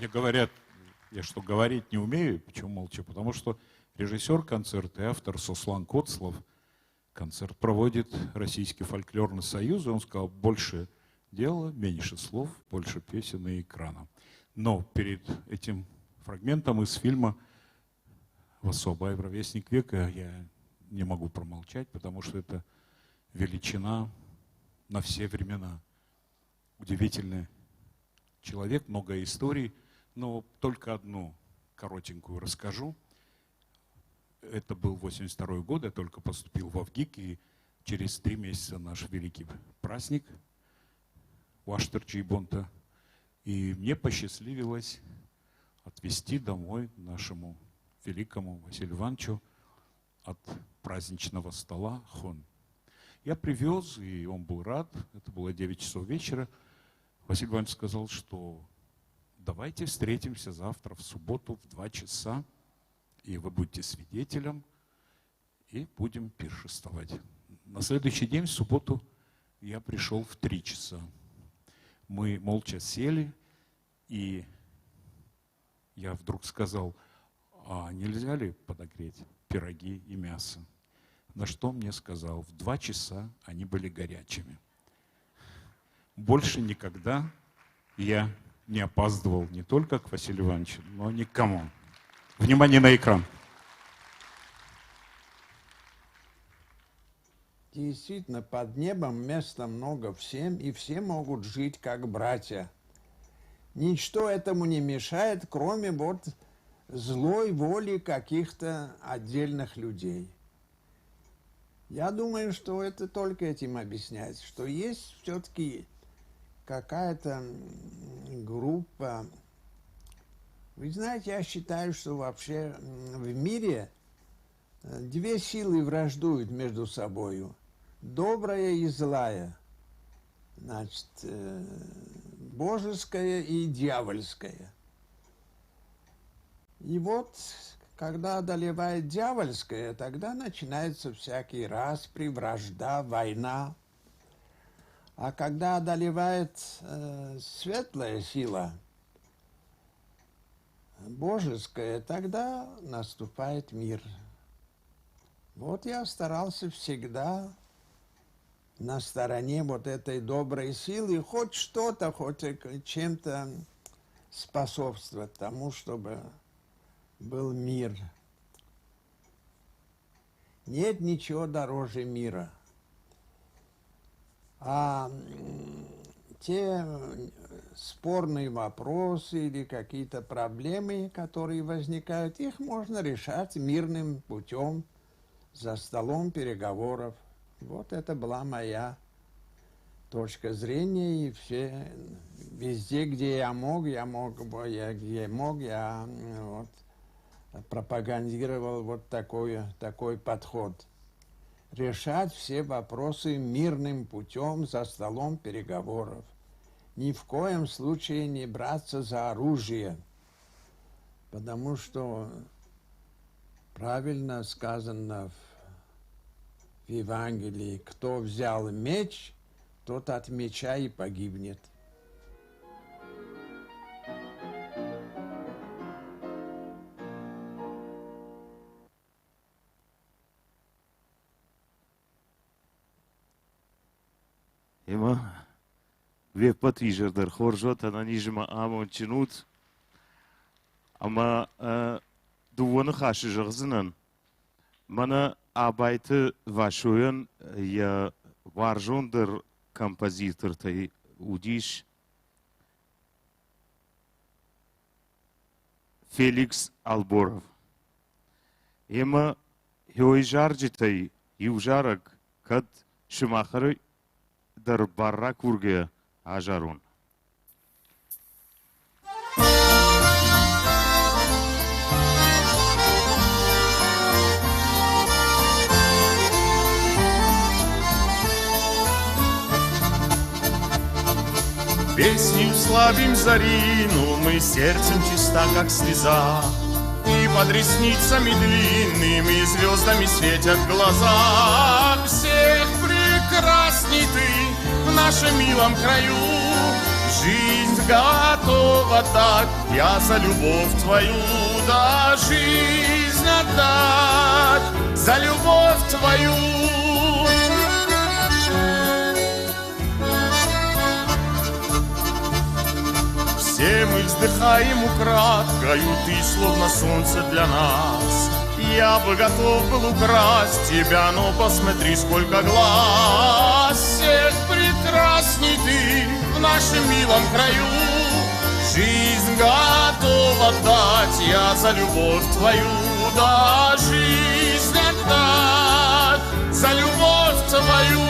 мне говорят, я что, говорить не умею? Почему молчу? Потому что режиссер концерта и автор Суслан Коцлов концерт проводит Российский фольклорный союз. И он сказал, больше дела, меньше слов, больше песен и экрана. Но перед этим фрагментом из фильма «Васобай, ровесник века» я не могу промолчать, потому что это величина на все времена. Удивительный человек, много историй, но только одну коротенькую расскажу. Это был 82 год, я только поступил в ВГИК, и через 3 месяца наш великий праздник Уаштар Чайбонта. И мне посчастливилось отвезти домой нашему великому Василию Ивановичу от праздничного стола хон. Я привез, и он был рад. Это было 9 часов вечера. Василий Иванович сказал, что давайте встретимся завтра в субботу в 2 часа, и вы будете свидетелем, и будем пиршествовать. На следующий день, в субботу, я пришел в 3 часа. Мы молча сели, и я вдруг сказал, а нельзя ли подогреть пироги и мясо? На что мне сказал, в 2 часа они были горячими. Больше никогда я не опаздывал не только к Василию Ивановичу, но ни к кому. Внимание на экран. Действительно, под небом места много всем, и все могут жить как братья. Ничто этому не мешает, кроме вот злой воли каких-то отдельных людей. Я думаю, что это только этим объясняется, что есть все-таки какая-то группа. Вы знаете, я считаю, что вообще в мире 2 силы враждуют между собой. Добрая и злая. Значит, божеская и дьявольская. И вот, когда одолевает дьявольская, тогда начинается всякий распри, вражда, война. А когда одолевает светлая сила, божеская, тогда наступает мир. Вот я старался всегда на стороне вот этой доброй силы, хоть что-то, хоть чем-то способствовать тому, чтобы был мир. Нет ничего дороже мира. А те спорные вопросы или какие-то проблемы, которые возникают, их можно решать мирным путем, за столом переговоров. Вот это была моя точка зрения, и все, везде, где я вот, пропагандировал вот такой подход. Решать все вопросы мирным путем, за столом переговоров. Ни в коем случае не браться за оружие, потому что правильно сказано в Евангелии, кто взял меч, тот от меча и погибнет. Ема, век патвижердер хоржот, она нижма амончинут, ама дувоны хаши жығзынан. Мана абайты вашуен я варжондер композитор тай удиш Феликс Алборов. Ема хойжарджитай южарак кад шумахары дар барра курге ажарун. Песню славим Зарину, мы сердцем чиста, как слеза, и под ресницами длинными звездами светят глаза. Всех прекрасней ты в нашем милом краю, Жизнь готова так, я за любовь твою, да жизнь отдать за любовь твою. Все мы вздыхаем украдкою, ты словно солнце для нас. Я бы готов был украсть тебя, но посмотри, сколько глаз. Всех прекрасней ты в нашем милом краю. Жизнь готова дать я за любовь твою, да жизнь отдать за любовь твою.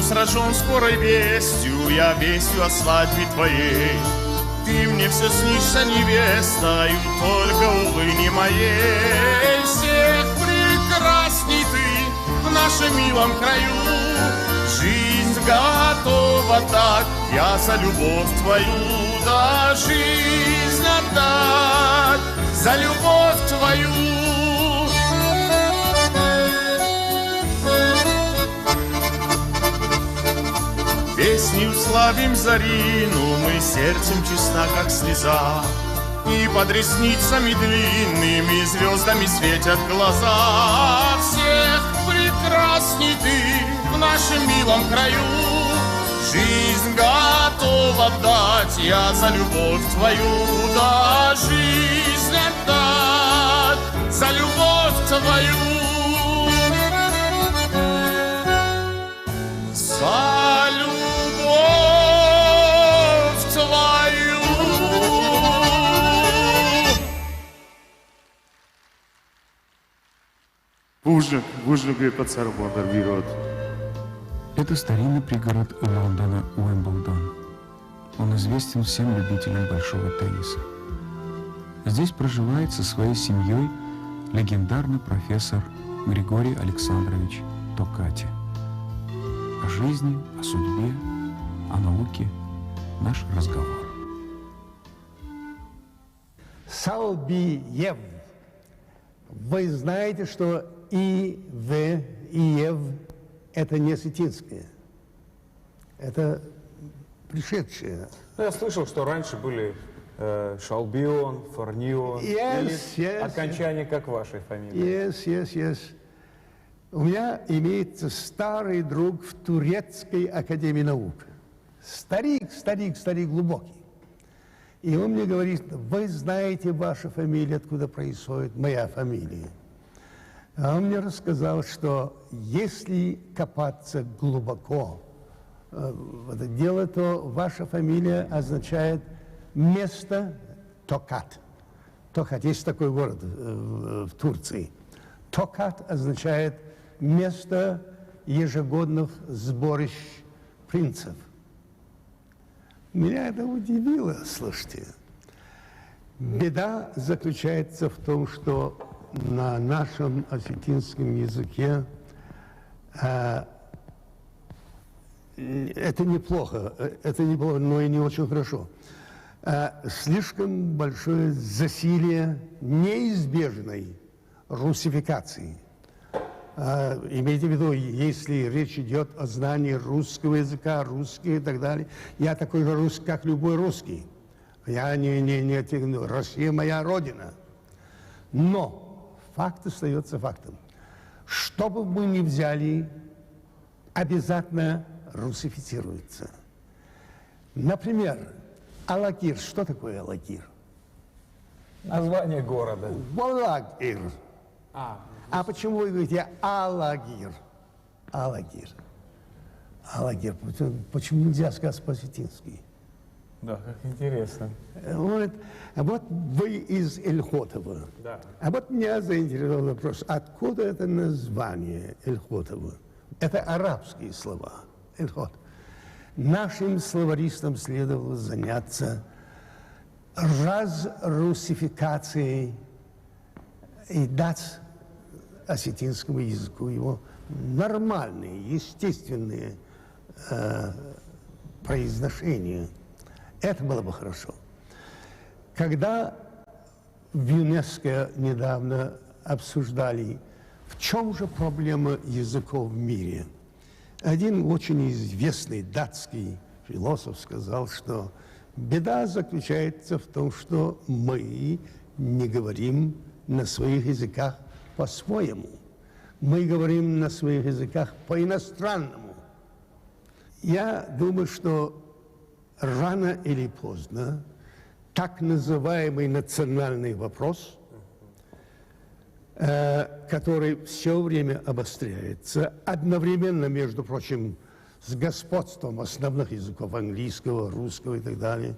Сражен скорой вестью, я вестью о свадьбе твоей. Ты мне все снишься невестою, только, увы, не моей. Всех прекрасней ты в нашем милом краю. Жизнь готова так, я за любовь твою, да жизнь отдать за любовь твою. Песню славим Зарину, мы сердцем чиста, как слеза. И под ресницами длинными звездами светят глаза. Всех прекрасней ты в нашем милом краю. Жизнь готова дать я за любовь твою, да жизнь отдать за любовь твою. За любовь твою. Бужник пацарбондар берет. Это старинный пригород Лондона Уимблдон. Он известен всем любителям большого тенниса. Здесь проживает со своей семьей легендарный профессор Григорий Александрович Токати. О жизни, о судьбе, о науке наш разговор. Салбиев. Вы знаете, что И, В, Иев – это не осетинское. Это пришедшее. Ну, я слышал, что раньше были Шалбион, Фарнион. Окончание, как вашей фамилии. Yes. У меня имеется старый друг в Турецкой академии наук. Старик глубокий. И он мне говорит: вы знаете, ваша фамилия, откуда происходит моя фамилия. А он мне рассказал, что если копаться глубоко в это дело, то ваша фамилия означает место Токат. Токат, есть такой город в Турции. Токат означает место ежегодных сборищ принцев. Меня это удивило, слушайте. Беда заключается в том, что на нашем осетинском языке это неплохо, но и не очень хорошо. Слишком большое засилие неизбежной русификации. Имейте в виду, если речь идет о знании русского языка, русский и так далее, я такой же русский, как любой русский. Я не Россия моя родина. Но факт остается фактом. Что бы мы ни взяли, обязательно русифицируется. Например, Алагир. Что такое Алагир? Название города. Алагир. А почему вы говорите Алагир? Алагир. Алла Германовна, почему нельзя сказать по-осетински? Да, как интересно. Вот вы из Эльхотова. Да. А вот меня заинтересовал вопрос, откуда это название Эльхотова? Это арабские слова. Эльхот. Нашим словаристам следовало заняться разрусификацией и дать осетинскому языку его нормальные, естественные произношения. Это было бы хорошо. Когда в ЮНЕСКО недавно обсуждали, в чем же проблема языков в мире, один очень известный датский философ сказал, что беда заключается в том, что мы не говорим на своих языках по-своему. Мы говорим на своих языках по-иностранному. Я думаю, что рано или поздно так называемый национальный вопрос, который все время обостряется, одновременно, между прочим, с господством основных языков английского, русского и так далее.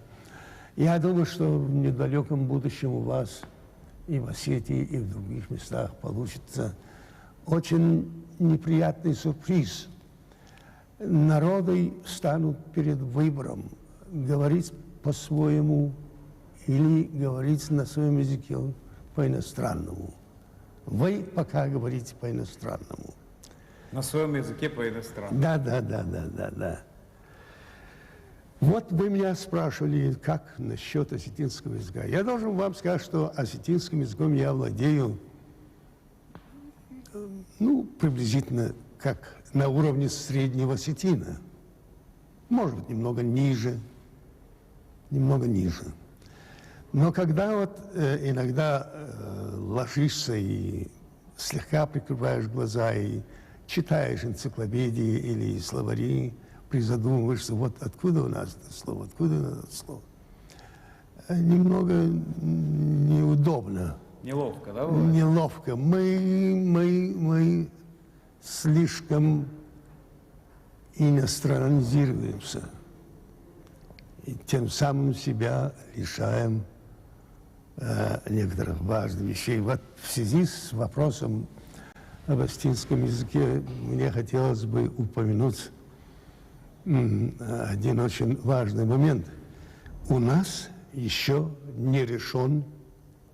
Я думаю, что в недалеком будущем у вас и в Осетии, и в других местах получится очень неприятный сюрприз. Народы станут перед выбором говорить по-своему или говорить на своем языке по-иностранному. Вы пока говорите по-иностранному. На своем языке по-иностранному. Да. Вот вы меня спрашивали, как насчет осетинского языка. Я должен вам сказать, что осетинским языком я владею, приблизительно как на уровне среднего осетина. Может быть, немного ниже. Но когда вот иногда ложишься и слегка прикрываешь глаза и читаешь энциклопедии или словари, призадумываешься, вот откуда у нас это слово, немного неудобно. Неловко, да? Неловко. Мы слишком иностранизируемся. И тем самым себя лишаем некоторых важных вещей. Вот в связи с вопросом об осетинском языке мне хотелось бы упомянуть один очень важный момент. У нас еще не решен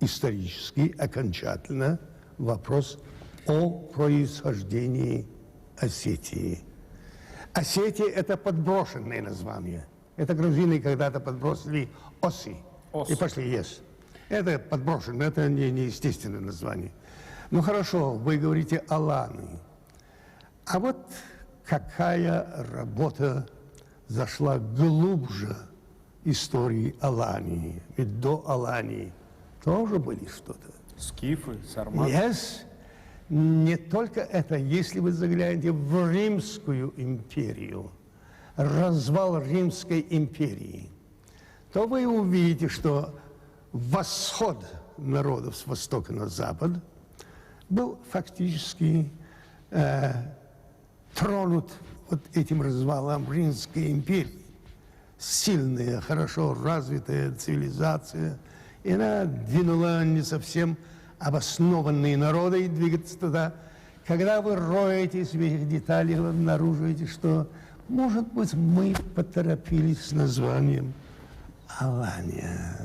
исторически, окончательно вопрос о происхождении Осетии. Осетия – это подброшенное название. Это грузины когда-то подбросили оси и пошли есть. Это подброшено, это не естественное название. Ну хорошо, вы говорите Аланы. А вот какая работа зашла глубже истории Алании? Ведь до Алании тоже были что-то. Скифы, сарматы. Yes. Не только это, если вы заглянете в Римскую империю, развал Римской империи, то вы увидите, что восход народов с востока на запад был фактически тронут вот этим развалом Римской империи. Сильная, хорошо развитая цивилизация, и она двинула не совсем обоснованные народы двигаться туда. Когда вы роетесь в этих деталях, вы обнаруживаете, что, может быть, мы поторопились с названием Алания.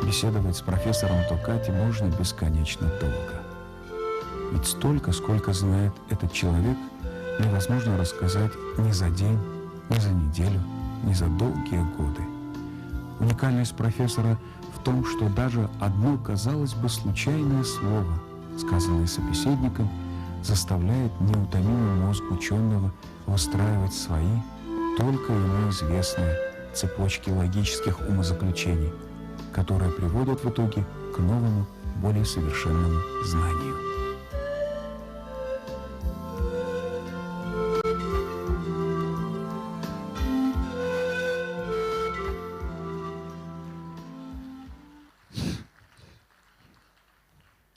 Беседовать с профессором Токати можно бесконечно долго. Ведь столько, сколько знает этот человек, невозможно рассказать ни за день, ни за неделю, ни за долгие годы. Уникальность профессора в том, что даже одно, казалось бы, случайное слово, сказанное собеседником, заставляет неутомимый мозг ученого выстраивать свои, только ему известные цепочки логических умозаключений, которые приводят в итоге к новому, более совершенному знанию.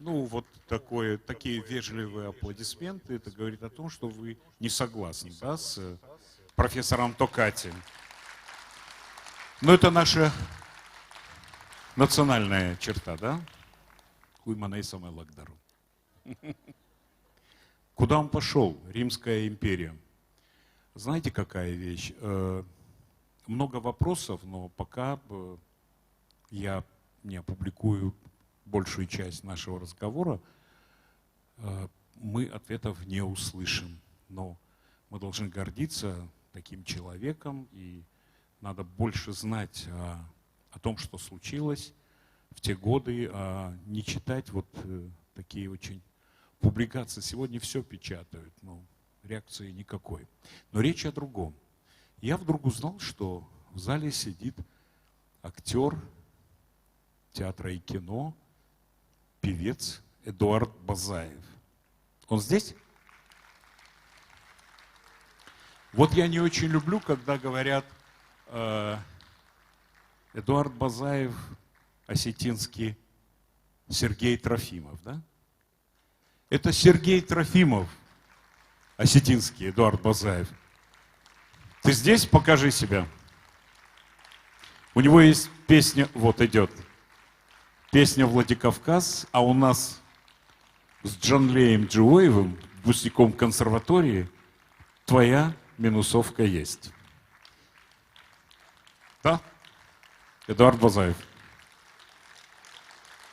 Ну, вот такие вежливые аплодисменты, это говорит о том, что вы не согласны, да, с профессором Токати. Но это наша национальная черта, да? Хуйманей самой Лагдару. Куда он пошел? Римская империя. Знаете, какая вещь? Много вопросов, но пока я не опубликую большую часть нашего разговора, мы ответов не услышим. Но мы должны гордиться таким человеком, и надо больше знать о том, что случилось в те годы, а не читать вот такие очень публикации. Сегодня все печатают, но реакции никакой. Но речь о другом. Я вдруг узнал, что в зале сидит актер театра и кино, певец Эдуард Базаев. Он здесь? Вот я не очень люблю, когда говорят Эдуард Базаев, осетинский Сергей Трофимов, да? Это Сергей Трофимов, осетинский Эдуард Базаев. Ты здесь? Покажи себя. У него есть песня, вот идет, песня «Владикавказ», а у нас с Джанлеем Джуоевым, выпускником консерватории, твоя минусовка есть. Да? Эдуард Базаев.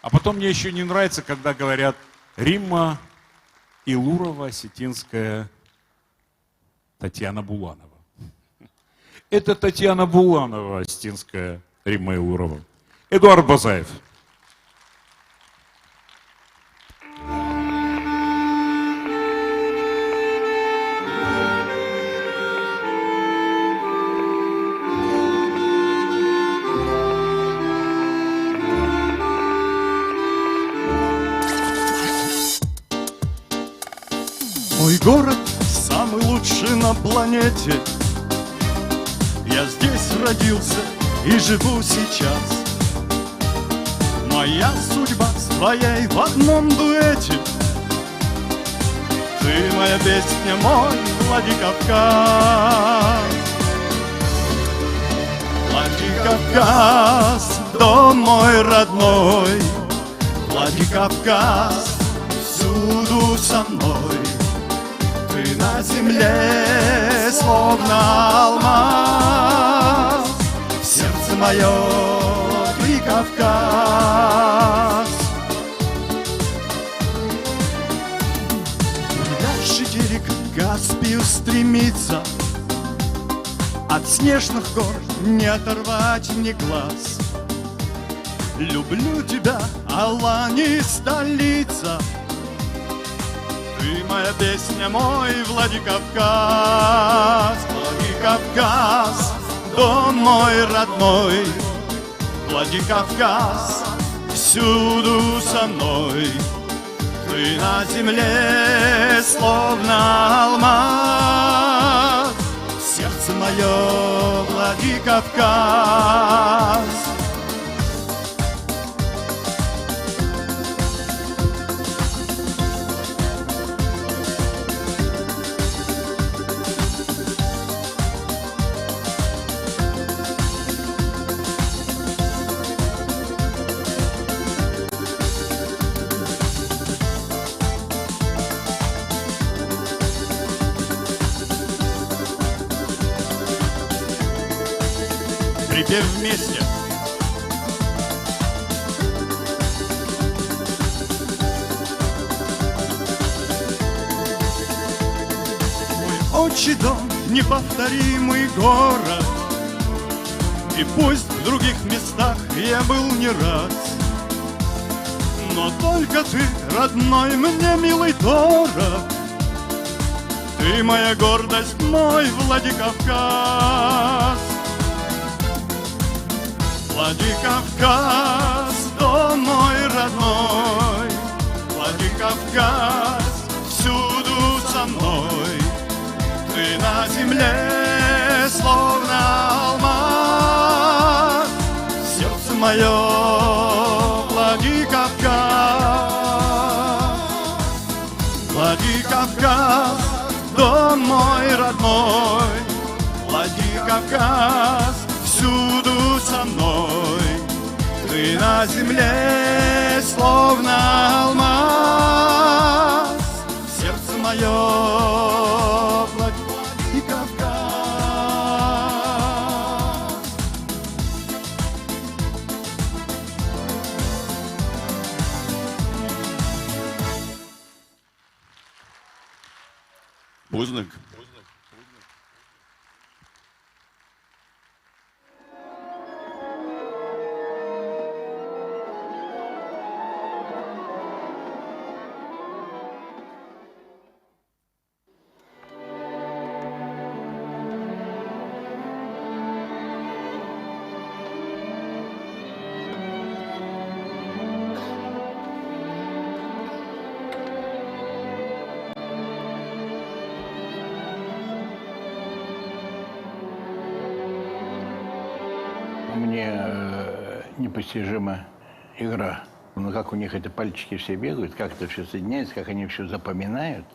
А потом мне еще не нравится, когда говорят Римма Илурова, осетинская Татьяна Буланова. Это Татьяна Буланова, осетинская Римма Илурова. Эдуард Базаев. Мой город самый лучший на планете. Я здесь родился и живу сейчас. Моя судьба с твоей в одном дуэте. Ты моя песня, мой Владикавказ. Владикавказ, дом мой родной. Владикавказ, всюду со мной. Ты на земле, словно алмаз, сердце мое, ты Кавказ. Дальше берег Каспию стремится, от снежных гор не оторвать мне глаз. Люблю тебя, Алани, столица. Ты моя песня, мой Владикавказ. Владикавказ, дом мой родной. Владикавказ, всюду со мной. Ты на земле, словно алмаз. Сердце мое, Владикавказ. Припев вместе. Мой отчий дом, неповторимый город, и пусть в других местах я был не раз, но только ты, родной, мне милый дорог. Ты моя гордость, мой Владикавказ. Владикавказ, дом мой родной. Владикавказ, всюду со мной. Ты на земле, словно алмаз. Сердце мое, Владикавказ. Владикавказ, дом мой родной, Владикавказ, всюду со мной. Ты на земле, словно алмаз, сердце мое, Владикавказ. Бузник. Мне непостижима игра. Ну, как у них это пальчики все бегают, как это все соединяется, как они все запоминают.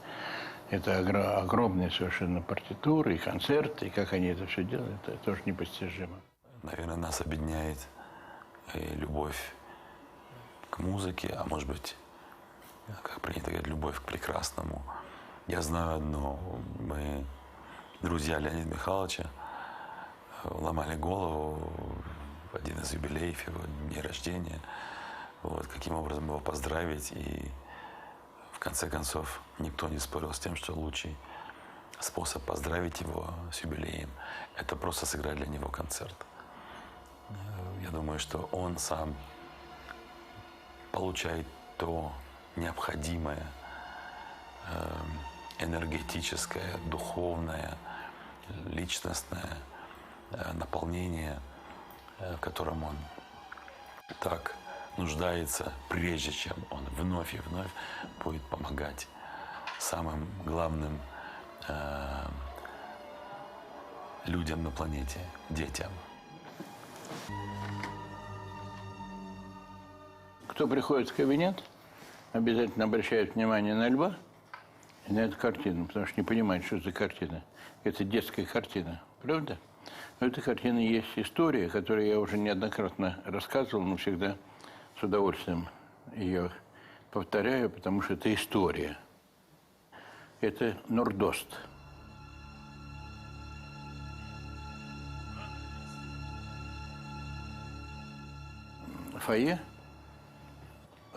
Это огромные совершенно партитуры и концерты, и как они это все делают, это тоже непостижимо. Наверное, нас объединяет любовь к музыке, а может быть, как принято говорить, любовь к прекрасному. Я знаю одно, мы, друзья Леонида Михайловича, ломали голову в один из юбилеев его дня рождения, вот, каким образом его поздравить. И в конце концов никто не спорил с тем, что лучший способ поздравить его с юбилеем – это просто сыграть для него концерт. Я думаю, что он сам получает то необходимое, энергетическое, духовное, личностное наполнение, в котором он так нуждается, прежде чем он вновь и вновь будет помогать самым главным людям на планете, детям. Кто приходит в кабинет, обязательно обращает внимание на льва и на эту картину, потому что не понимает, что это за картина. Это детская картина, правда? У этой картины есть история, которую я уже неоднократно рассказывал, но всегда с удовольствием ее повторяю, потому что это история. Это Нордост. В фойе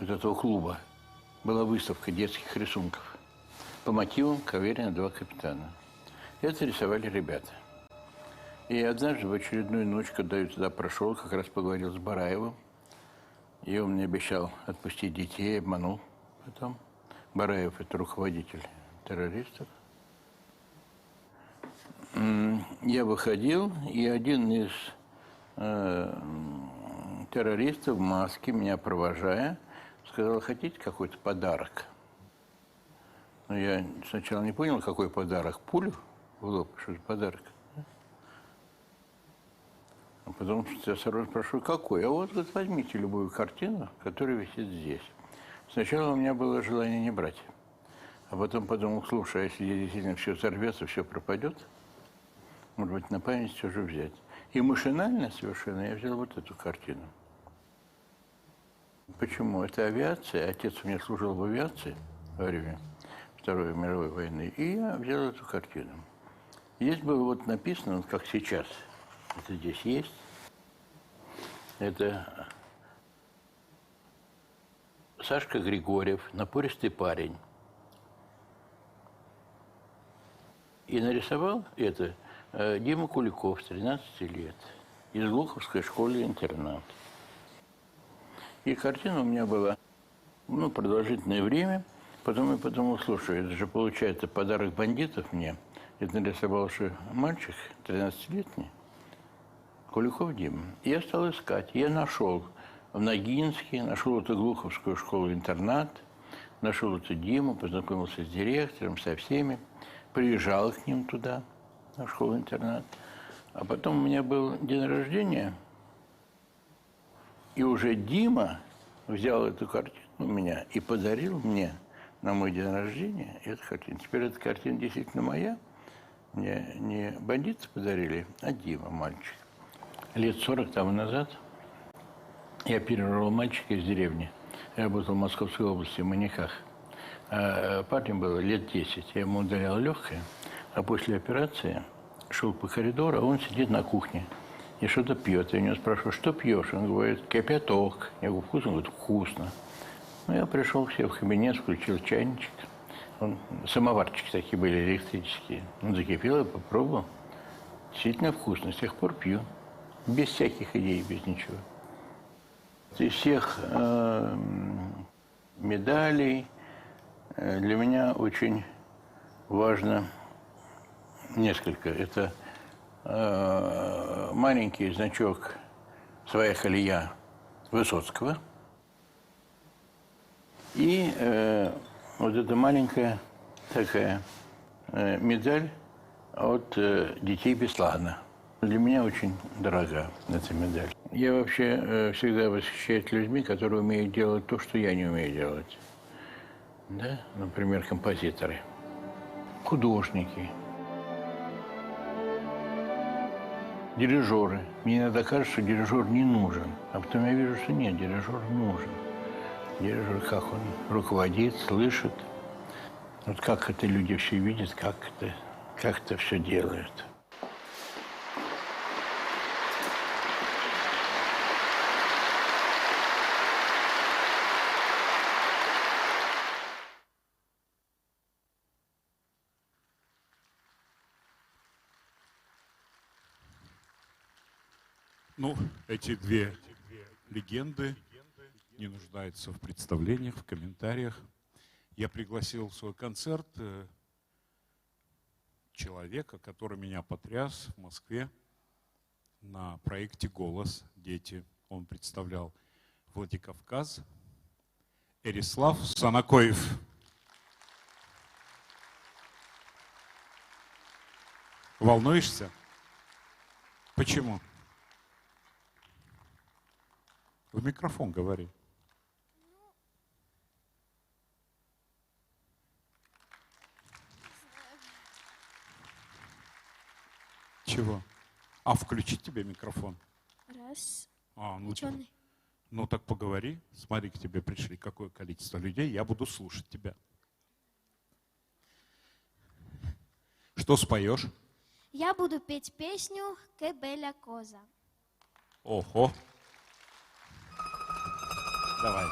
вот этого клуба была выставка детских рисунков по мотивам «Каверина. Два капитана». Это рисовали ребята. И однажды в очередную ночь, когда я туда прошел, как раз поговорил с Бараевым, и он мне обещал отпустить детей, обманул потом. Бараев – это руководитель террористов. Я выходил, и один из террористов в маске, меня провожая, сказал: хотите какой-то подарок? Но я сначала не понял, какой подарок. Пулю в лоб, что это подарок. А потом я сразу спрашиваю, какой? А вот возьмите любую картину, которая висит здесь. Сначала у меня было желание не брать. А потом подумал, слушай, а если действительно все сорвется, все пропадет, может быть, на память все же взять. И машинально совершенно я взял вот эту картину. Почему? Это авиация. Отец у меня служил в авиации во время Второй мировой войны. И я взял эту картину. Здесь было вот написано, вот как сейчас. Это здесь есть. Это Сашка Григорьев, напористый парень. И нарисовал это Дима Куликов с 13 лет из Глуховской школы-интернат. И картина у меня была продолжительное время. Потом я подумал, слушай, это же получается подарок бандитов мне. Это нарисовал же мальчик 13-летний. Куликов Дима. Я стал искать. Я нашел в Ногинске, нашел эту Глуховскую школу-интернат, нашел эту Диму, познакомился с директором, со всеми, приезжал к ним туда, на школу-интернат. А потом у меня был день рождения, и уже Дима взял эту картину у меня и подарил мне на мой день рождения эту картину. Теперь эта картина действительно моя. Мне не бандиты подарили, а Дима, мальчик. Лет 40 тому назад я перевернул мальчика из деревни. Я работал в Московской области, в Маняках. А парню было лет 10. Я ему удалял легкое, а после операции шел по коридору, а он сидит на кухне и что-то пьет. Я у него спрашиваю, что пьешь? Он говорит, кипяток. Я говорю, вкусно? Он говорит, вкусно. Ну, я пришел к себе в кабинет, включил чайничек. Самоварчики такие были электрические. Он закипел, я попробовал. Действительно вкусно. С тех пор пью. Без всяких идей, без ничего. Из всех медалей для меня очень важно несколько. Это маленький значок «Своя колея» Высоцкого. И вот эта маленькая такая медаль от детей Беслана. Для меня очень дорога эта медаль. Я вообще всегда восхищаюсь людьми, которые умеют делать то, что я не умею делать. Да? Например, композиторы, художники, дирижеры. Мне иногда кажется, что дирижер не нужен. А потом я вижу, что нет, дирижер нужен. Дирижер, как он руководит, слышит. Вот как это люди все видят, как это все делают. Ну, эти две легенды не нуждаются в представлениях, в комментариях. Я пригласил в свой концерт человека, который меня потряс в Москве на проекте «Голос. Дети». Он представлял Владикавказ. Эрислав Санакоев. Волнуешься? Почему? В микрофон говори. Чего? А включить тебе микрофон? Раз. Ну, ну так поговори. Смотри, к тебе пришли какое количество людей. Я буду слушать тебя. Что споешь? Я буду петь песню «Che bella cosa». Ого. Давай.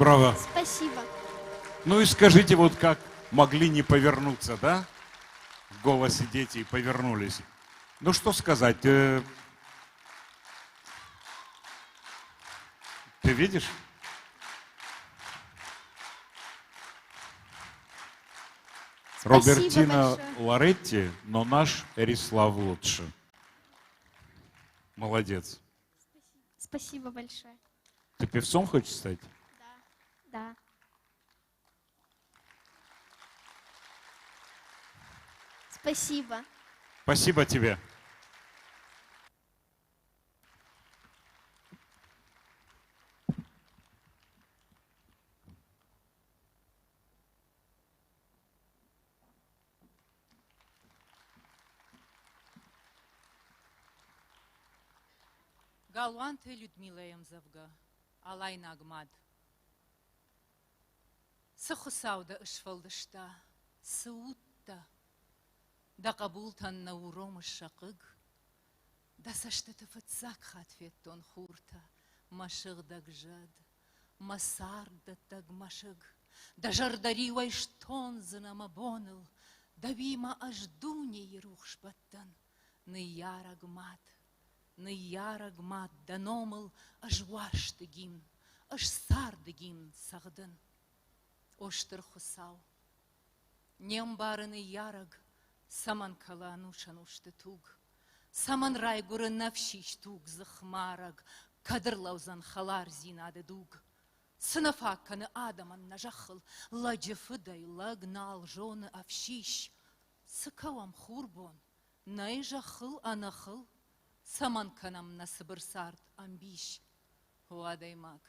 Браво. Спасибо. Ну и скажите, вот как могли не повернуться, да? В голосе дети повернулись. Ну что сказать? Ты видишь? Робертино Лоретти, но наш Эрислав лучше. Молодец. Спасибо большое. Ты певцом хочешь стать? Да. Спасибо. Спасибо тебе. Галванте Людмила Ямзавга, Алай Нагмад. Сахусауда Ишфалдышта, Саутта, да Кабултан Науром Шакыг, да Саштата Фатсак Хатфеттон Хурта, Машыг Дагжад, Масар да Тагмашыг, да Жардари Вайштон Занамабоныл, да Вима Аждуни Ерухшбаттан, Ныярагмад. Ныярагмад да номыл аж ваштыгим, аж сардыгим сағдын. Оштыр хусау. Нем барыны яраг, саман калану шанушты туг. Саман райгуры навшиш туг захмараг, кадырлаузан халар зинады дуг. Сынафакканы адаман нажахыл, ладжефыдай лагнал жоны авшиш. Сыкавам хурбон, найжахыл анахыл, Саман канам насыбыр сарт амбиш, хуадаймак,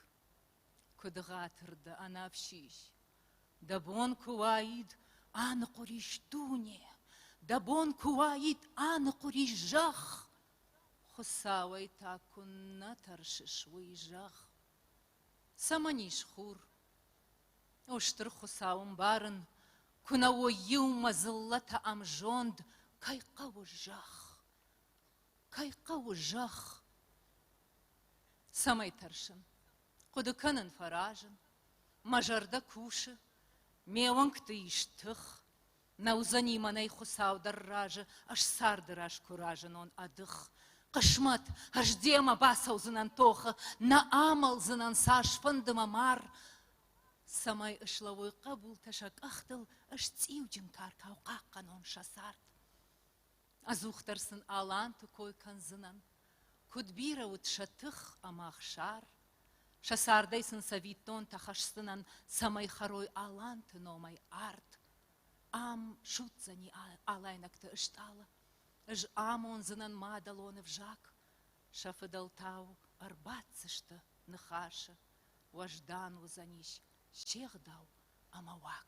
кудгатырды анавшиш. Дабон куаид аны куриш туне, дабон куаид аны куриш жах. Хусавай такунна таршиш жах. Саманиш хур, оштыр хусавым барын, кунао юма зыллата амжонд, кайқаву жах. Кайқау жах. Самай таршын, кудыканын фаражын, мажарда кушы, меванкты иштых, наузани манай хусаудар ражы, аш сардыр аш куражын он адых. Кашмат, аш дема басаузынан тоха, на амалзынан сашфандыма мар. Самай ышлавой кабул ташак ахтыл, аш цивджин каркау қаққан он шасарт. Азухтарсын аланты койкан зынан, кудбира ут шатых амахшар, шасардайсын савиттон тахашсынан самай харой аланты номай арт, ам шутзани алайнакты ышталы, ыж амон зынан мадалоны вжак, шафыдалтау арбатсышты нахаша, важдану заниш, щехдау амавак.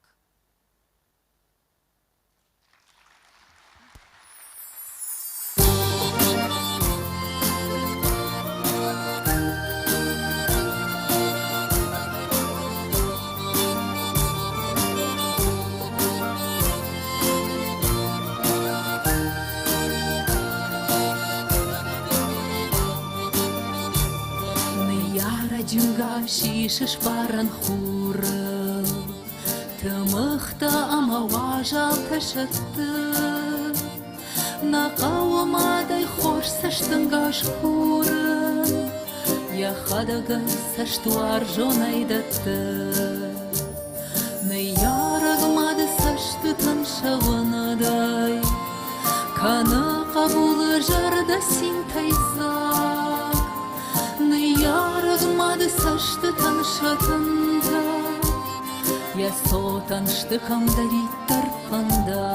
Джунга шишиш паран хуры, тымыхта амаважал ташатты, нақауамадай хош саштынгаш хуры, яхадага саштуар жонайдатты, ныярагмады сашты таншаванадай, каны қабулы жарда син тайзак. Ярагмады сашты танышатында, я сотаншты хамдарит тарпанда.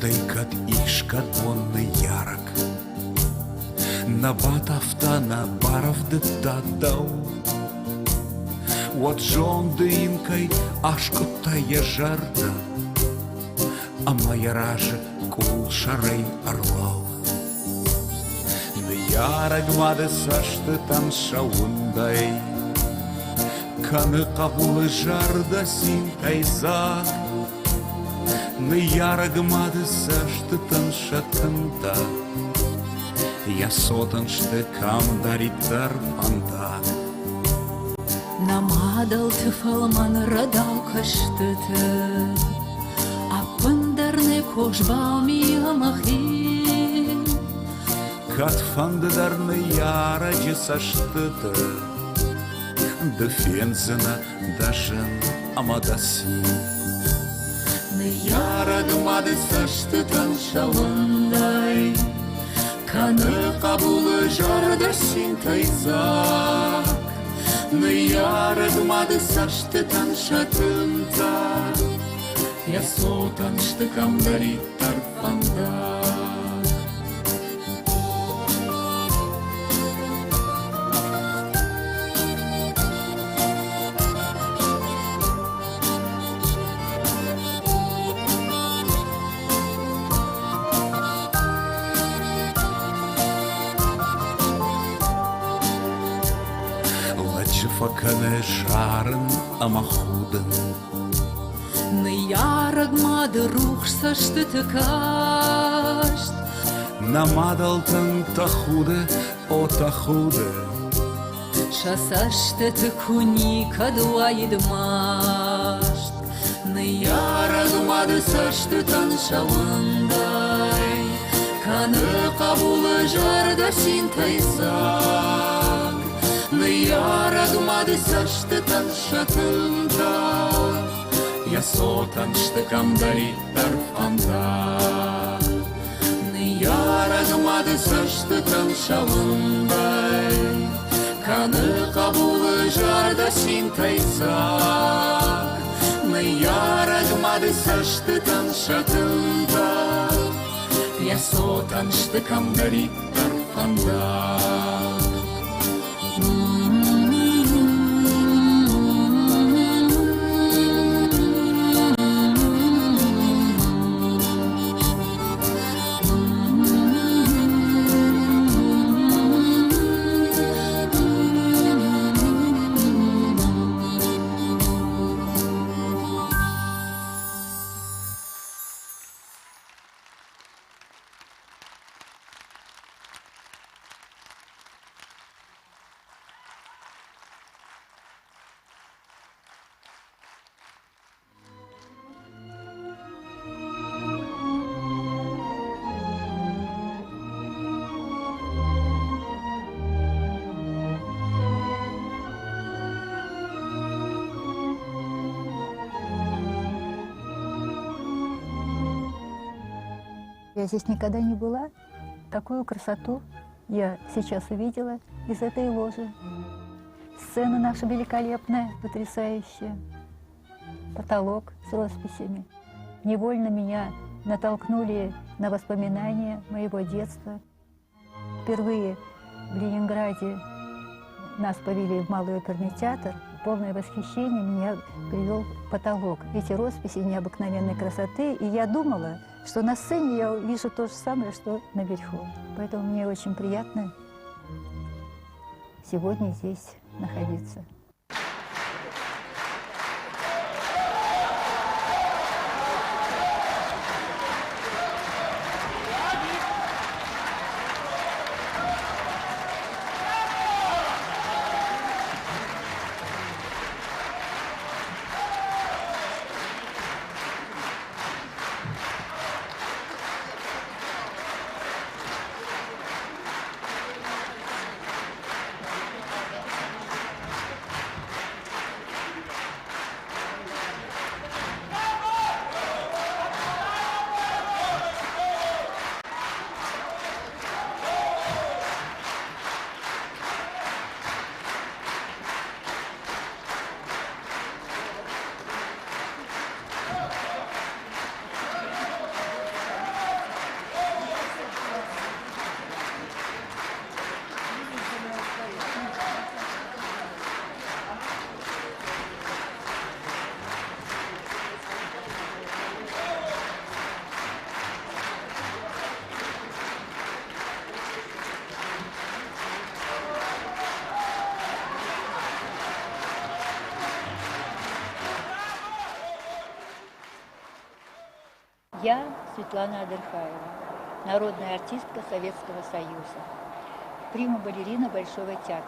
Дайкат ишкат бонны ярак, набат автана баравды дадау, вот жон дыинкай ашкутта ежарда, а моя ража кул шарей орлау. Ярагмады сашты таншауындай, Каны қабулы жарды син тайзақ. Ярагмады сашты таншатында, Я сотаншты камдаритар пандақ. Намадал ты фалман радал каштыты, Апындарны кожбалми амахи. Катфандыдарны яраджы саштыты, Дефензена дажын амадаси. Ярагмады сашты таншауындай, Каны қабулы жарды син тайзақ. Ярагмады сашты таншатында, Я сотаншты камдаритар пандақ. Факаны жарын амахудын, Ярагмады рух сашты тыкашт. Намадалтын тахуды, о тахуды. Шасашты тыкуни кадуайдмашт. Ярагмады сашты таншауындай, Каны қабулы жарды син тайзақ. Ярагмады сашты таншатында, Я сотаншты камдаритар пандақ. Ярагмады сашты таншауындай, Каны қабулы жарды син тайзақ. Ярагмады сашты таншатында, Я сотаншты камдаритар пандақ. Я здесь никогда не была. Такую красоту я сейчас увидела из этой ложи. Сцена наша великолепная, потрясающая. Потолок с росписями. Невольно меня натолкнули на воспоминания моего детства. Впервые в Ленинграде нас повели в Малый оперный театр. Полное восхищение меня привел потолок. Эти росписи необыкновенной красоты. И я думала, что на сцене я вижу то же самое, что наверху. Поэтому мне очень приятно сегодня здесь находиться. Я Светлана Адырхаева, народная артистка Советского Союза, прима-балерина Большого театра.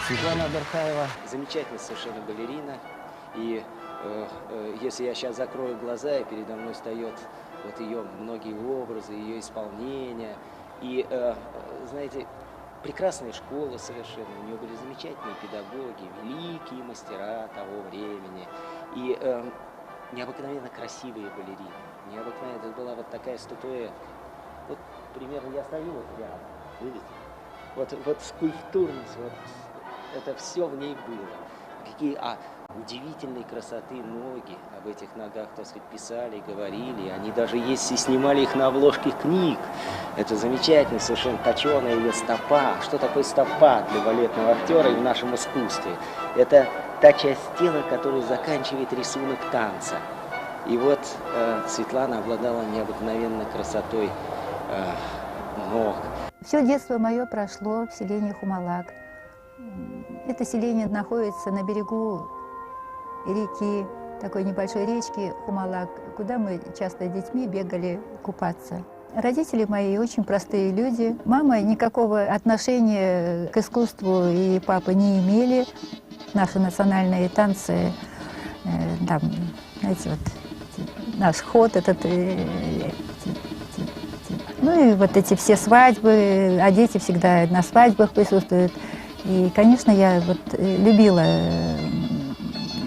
Светлана Адырхаева замечательная совершенно балерина. И если я сейчас закрою глаза, и передо мной встает вот ее многие образы, ее исполнение. И, знаете, прекрасная школа совершенно. У нее были замечательные педагоги, великие мастера того времени. И необыкновенно красивые балерины. Необыкновенно. Это была вот такая статуя. Вот примерно я стою вот рядом. Видите? Вот скульптурность, вот это все в ней было. Какие удивительной красоты ноги. Об этих ногах, так сказать, писали, говорили. Они даже есть и снимали их на обложке книг. Это замечательно, совершенно точеная ее стопа. Что такое стопа для балетного актера и в нашем искусстве? Это та часть тела, которая заканчивает рисунок танца. И вот Светлана обладала необыкновенной красотой ног. Все детство мое прошло в селении Хумалак. Это селение находится на берегу реки, такой небольшой речки Хумалак, куда мы часто с детьми бегали купаться. Родители мои очень простые люди. Мама никакого отношения к искусству и папа не имели. Наши национальные танцы, там, знаете, вот наш ход этот, ну и вот эти все свадьбы, а дети всегда на свадьбах присутствуют. И, конечно, я вот любила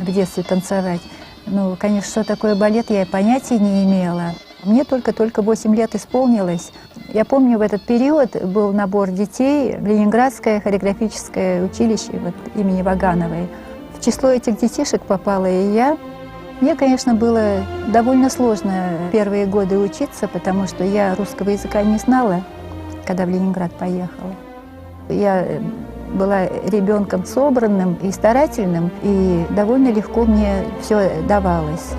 в детстве танцевать. Ну, конечно, что такое балет, я и понятия не имела. Мне только 8 лет исполнилось. Я помню, в этот период был набор детей в Ленинградское хореографическое училище вот, имени Вагановой. В число этих детишек попала и я. Мне, конечно, было довольно сложно первые годы учиться, потому что я русского языка не знала, когда в Ленинград поехала. Я была ребенком собранным и старательным, и довольно легко мне все давалось.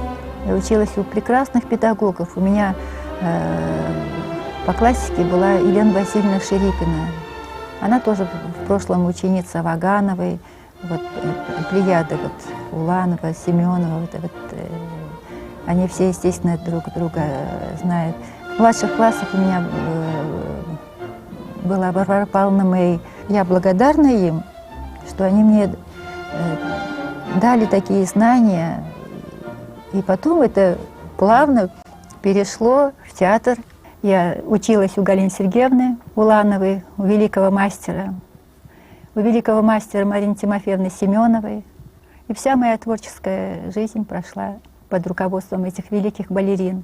Я училась у прекрасных педагогов. У меня по классике была Елена Васильевна Шерипина. Она тоже в прошлом ученица Вагановой, вот, плеяда, вот, Уланова, Семенова. Они все, естественно, друг друга знают. В младших классах у меня была Варвара Павловна Мэй. Я благодарна им, что они мне дали такие знания. И потом это плавно перешло в театр. Я училась у Галины Сергеевны Улановой, у великого мастера Марины Тимофеевны Семеновой. И вся моя творческая жизнь прошла под руководством этих великих балерин.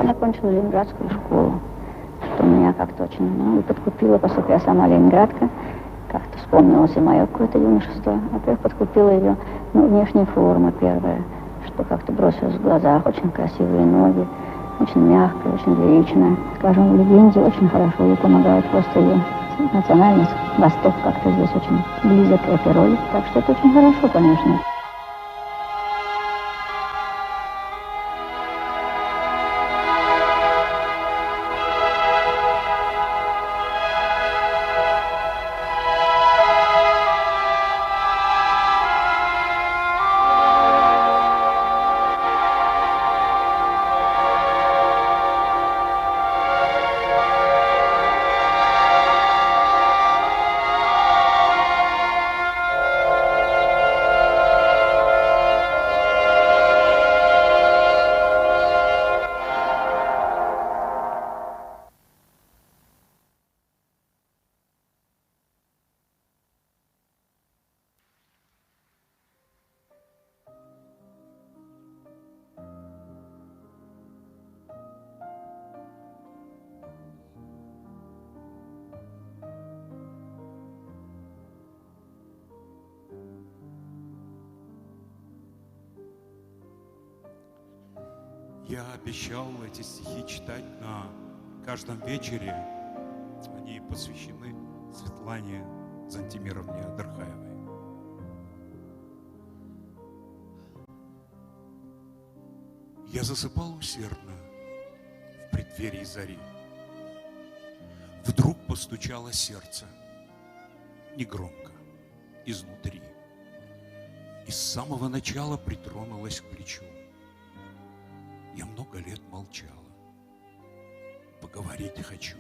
Я окончила Ленинградскую школу, что меня как-то очень подкупило, поскольку я сама ленинградка, как-то вспомнилось и мое какое-то юношество. Во-первых, подкупила ее внешняя форма первая, что как-то бросилось в глазах, очень красивые ноги, очень мягкая, очень лиричная. Скажем, в легенде очень хорошо ей помогает просто ее национальность, Восток как-то здесь очень близок к этой роли. Так что это очень хорошо, конечно. Я обещал эти стихи читать на каждом вечере. Они посвящены Светлане Зантимировне Адырхаевой. Я засыпал усердно в преддверии зари. Вдруг постучало сердце, негромко, изнутри. И с самого начала притронулось к плечу. Я много лет молчала. Поговорить хочу.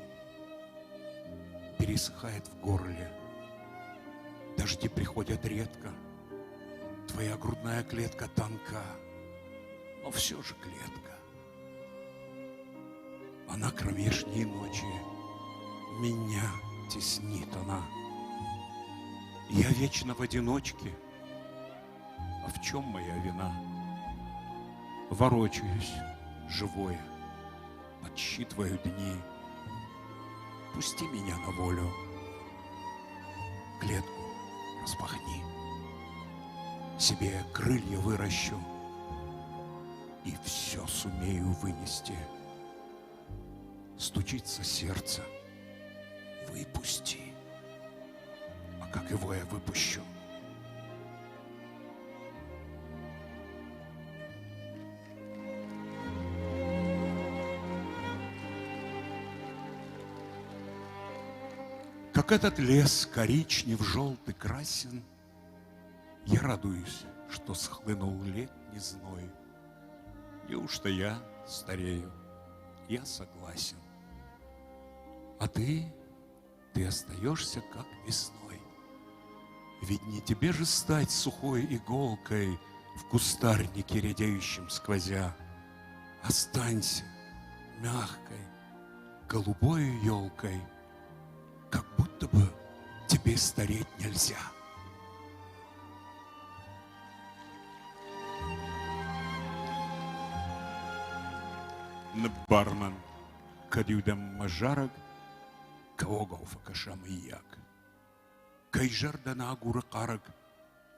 Пересыхает в горле. Дожди приходят редко. Твоя грудная клетка тонка, но все же клетка. А на кромешней ночи меня теснит она. Я вечно в одиночке. А в чем моя вина? Ворочаюсь, живое, подсчитываю дни. Пусти меня на волю, клетку распахни. Себе крылья выращу и все сумею вынести. Стучится сердце, выпусти. А как его я выпущу? Как этот лес коричнев, желтый, красен, я радуюсь, что схлынул летний зной. Неужто я старею? Я согласен. А ты остаешься как весной. Ведь не тебе же стать сухой иголкой в кустарнике, редеющем сквозя. Останься мягкой, голубой елкой, как будто бы тебе стареть нельзя. Бармен кадюдам мажарак, каогауфа кашам ияк. Кайжардана агура карак,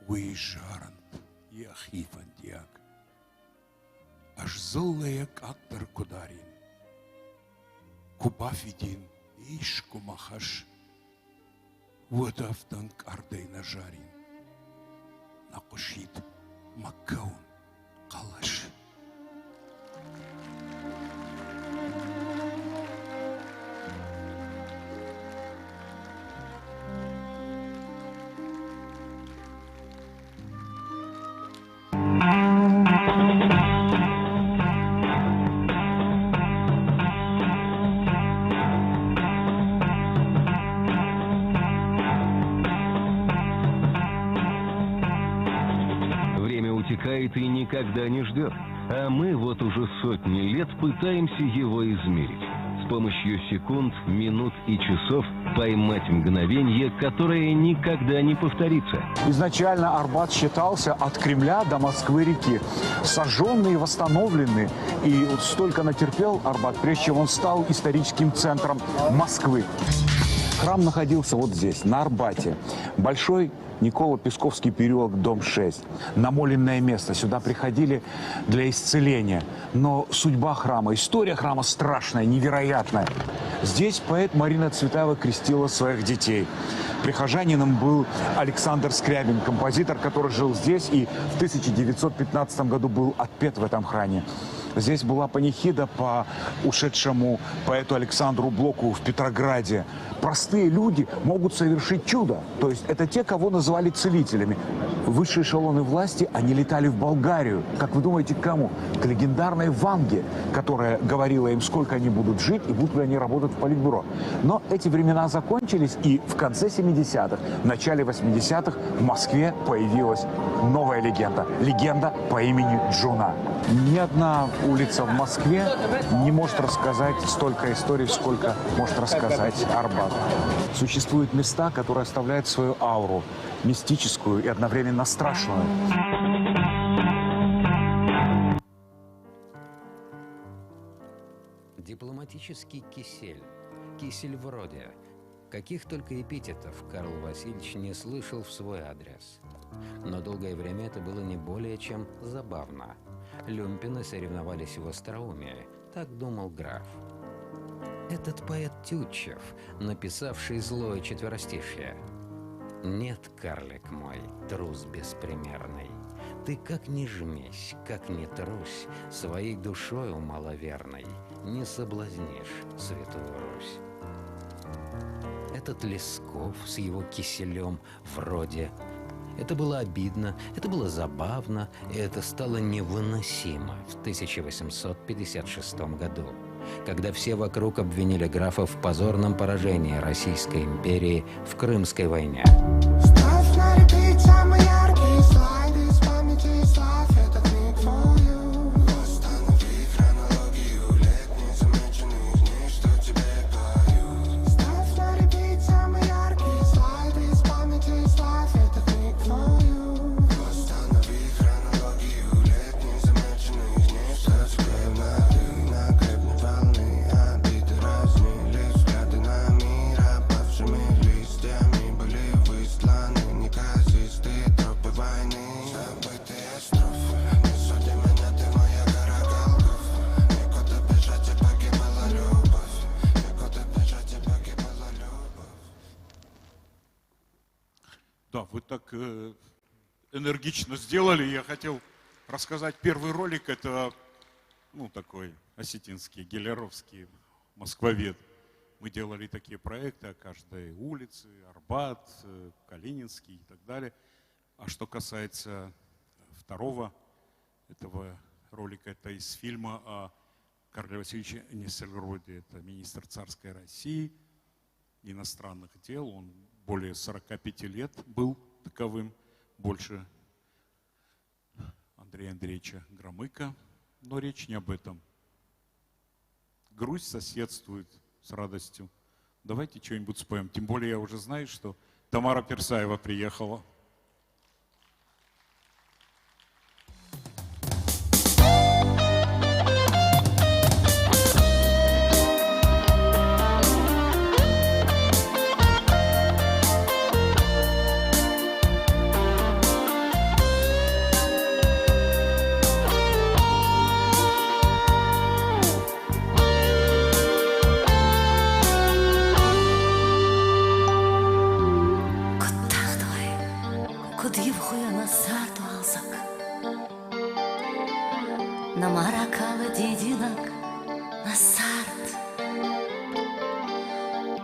уижарант, яхифан дияк. Аж золлаяк актар кударин. Кубафидин, ишку махаш. Вот автан кардей нажарин. Накушит маккаун калаш. И никогда не ждет. А мы вот уже сотни лет пытаемся его измерить. С помощью секунд, минут и часов поймать мгновение, которое никогда не повторится. Изначально Арбат считался от Кремля до Москвы-реки. Сожженный и восстановленный. И вот столько натерпел Арбат, прежде чем он стал историческим центром Москвы. Храм находился вот здесь, на Арбате. Большой Николо-Песковский переулок, дом 6. Намоленное место. Сюда приходили для исцеления. Но судьба храма, история храма страшная, невероятная. Здесь поэт Марина Цветаева крестила своих детей. Прихожанином был Александр Скрябин, композитор, который жил здесь и в 1915 году был отпет в этом храме. Здесь была панихида по ушедшему поэту Александру Блоку в Петрограде. Простые люди могут совершить чудо. То есть это те, кого называли целителями. Высшие эшелоны власти, они летали в Болгарию. Как вы думаете, к кому? К легендарной Ванге, которая говорила им, сколько они будут жить и будут ли они работать в политбюро. Но эти времена закончились, и в конце 70-х, в начале 80-х в Москве появилась новая легенда. Легенда по имени Джуна. Ни одна улица в Москве не может рассказать столько историй, сколько может рассказать Арбат. Существуют места, которые оставляют свою ауру, мистическую и одновременно страшную. Дипломатический кисель, кисель вроде. Каких только эпитетов Карл Васильевич не слышал в свой адрес. Но долгое время это было не более чем забавно. люмпины соревновались в остроумии, так думал граф. Этот поэт Тютчев, написавший злое четверостишье. «Нет, карлик мой, трус беспримерный, ты как ни жмись, как ни трусь, своей душою маловерной не соблазнишь святую Русь». Этот Лесков с его киселем вроде. Это было обидно, это было забавно, и это стало невыносимо в 1856 году, когда все вокруг обвинили графа в позорном поражении Российской империи в Крымской войне. Ставь на репит самые яркие слайды из памяти и слав этот миг for you. Восстанови хронологию лет незамеченных дней, что тебе пою. Ставь на репит самые яркие слайды из памяти и слав этот миг for you. Восстанови хронологию лет незамеченных дней, что тебе пою. На гребне волны обиды разнили взгляды на мир опавшими листьями были высланы неказистые тропы войны. Забытые строфы, не суди меня, ты моя гора Голгофа. Некуда бежать, и погибала любовь. Некуда бежать, и погибала любовь. Да, вы так энергично сделали. Я хотел рассказать первый ролик. Это, ну, такой осетинский, гелеровский москвовед. Мы делали такие проекты о каждой улице, Арбат, Калининский и так далее. А что касается второго этого ролика, это из фильма о Карле Васильевиче Нессельроде. Это министр царской России, иностранных дел. Он более 45 лет был таковым, больше Андрея Андреевича Громыка. Но речь не об этом. Грусть соседствует с радостью. Давайте что-нибудь споем. Тем более я уже знаю, что Тамара Персаева приехала. Намаракала дидинак на сарт.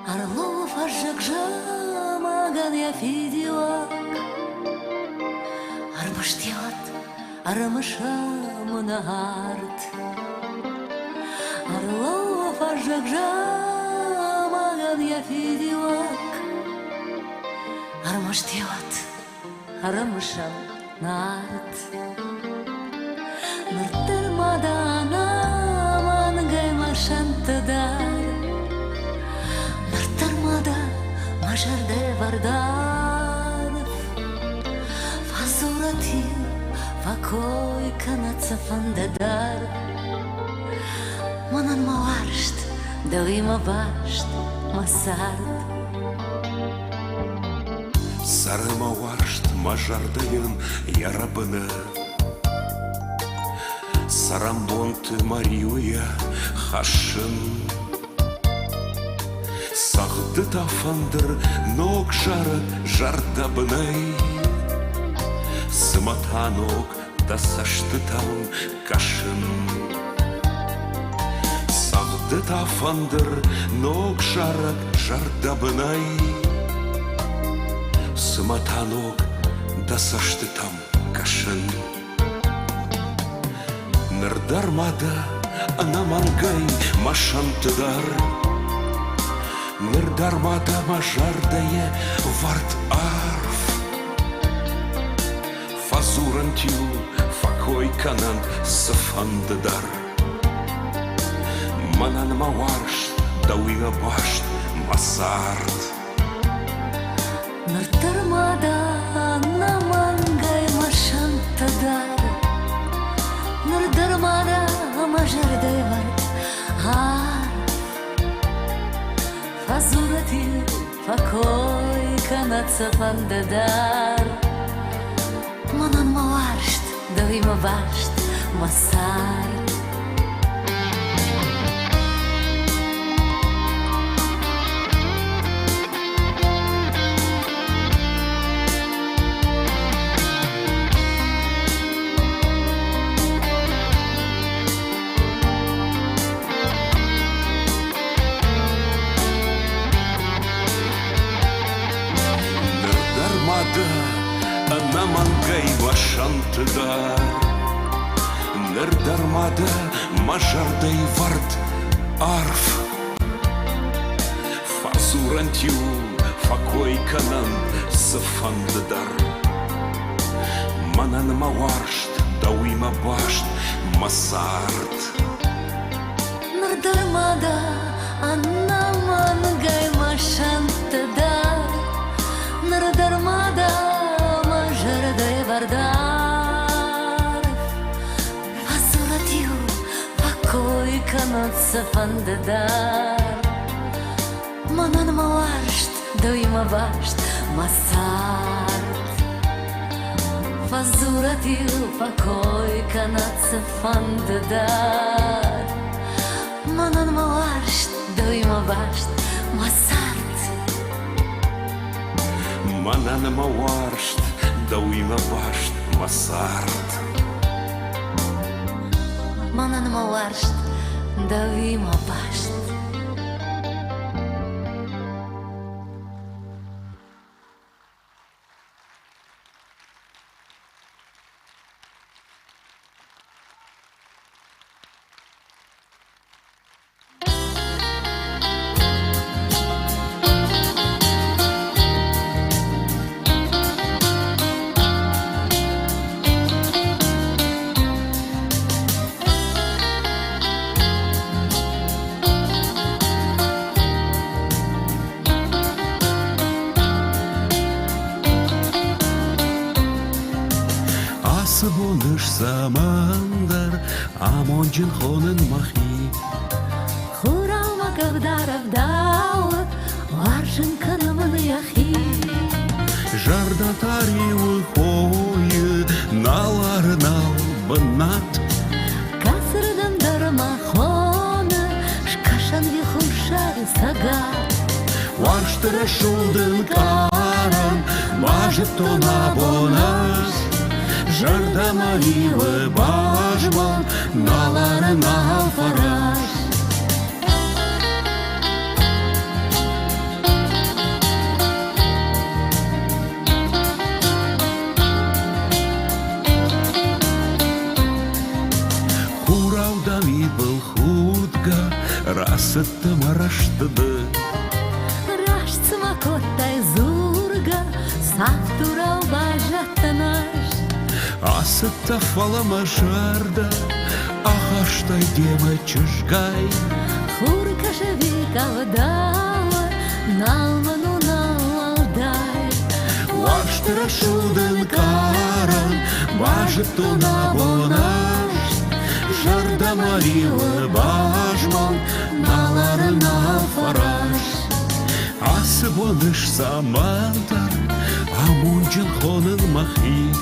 Орлов ажакжа маган я фидиак. Арбаштиат арамаша мунаарт. Орлов ажакжа маган я фидиак. Арбаштиат арамаша наарт. Нартармадана мангай машантадар. Нартармада мажарде вардар. Фазурати вакой канаца фандадар. Манан маваршт, далима башт масард. Сарыма варшт мажардайын ярабыны. Сарамбонты Мариуя хашын. Сағды тафандыр ног жарык жардабынай. Сыматанок да сашты там кашын. Сағды тафандыр ног жарык жардабынай. Сыматанок да сашты там кашын. Нырдармада анамангай машантыдар. Нырдармада мажардае варт арф. Фазурантил факой канан сафандыдар. Манан маварш дауига башт масард. Нырдармада анамангай машантыдар. Нырдармада мажардай варт арф. Фазурати факой канат сафандадар. Манан маваршт, далима башт масар. Ана маңгай вашантыда Нырдармада мажардай вард арф Фазурантю факойканан сафандыдар Манан маваршт дауима башт масарт Нырдармада ана маңгай вашантыда Нырдармада мажардай вардар Фазуратью покой канатса фандыдар Манан маваршт дойма башт масарт Фазуратью покой канатса фандыдар Манан маваршт дойма башт масарт Манан маваршт дауима башт масарт Манан маваршт дойма башт. Боныш самандар, амонжин хонын махи. Хурама кавдаров дауы, варжын канымын яхи. Жарда таривы хойы, наларынал бынат. Касырдан дармахона, шкашан вихушары сагат. Варштыра шудын каран, мажет тона бонаш. Жарда маривы бажман, наларынал фараш. Хураудави был худга, расытты мараштыды. Рашцы макоттай зурга, сафтурау бажаттанаш. Асытта фалама жарда, ахаштай дева чыжгай. Хурка живи кавдала, налману налалдай. Ваштыра шудын каран, бажыт туна бонаш. Жарда маривы бажман, наларына фараш. Асы боныш самантар, амунжын хонын махи.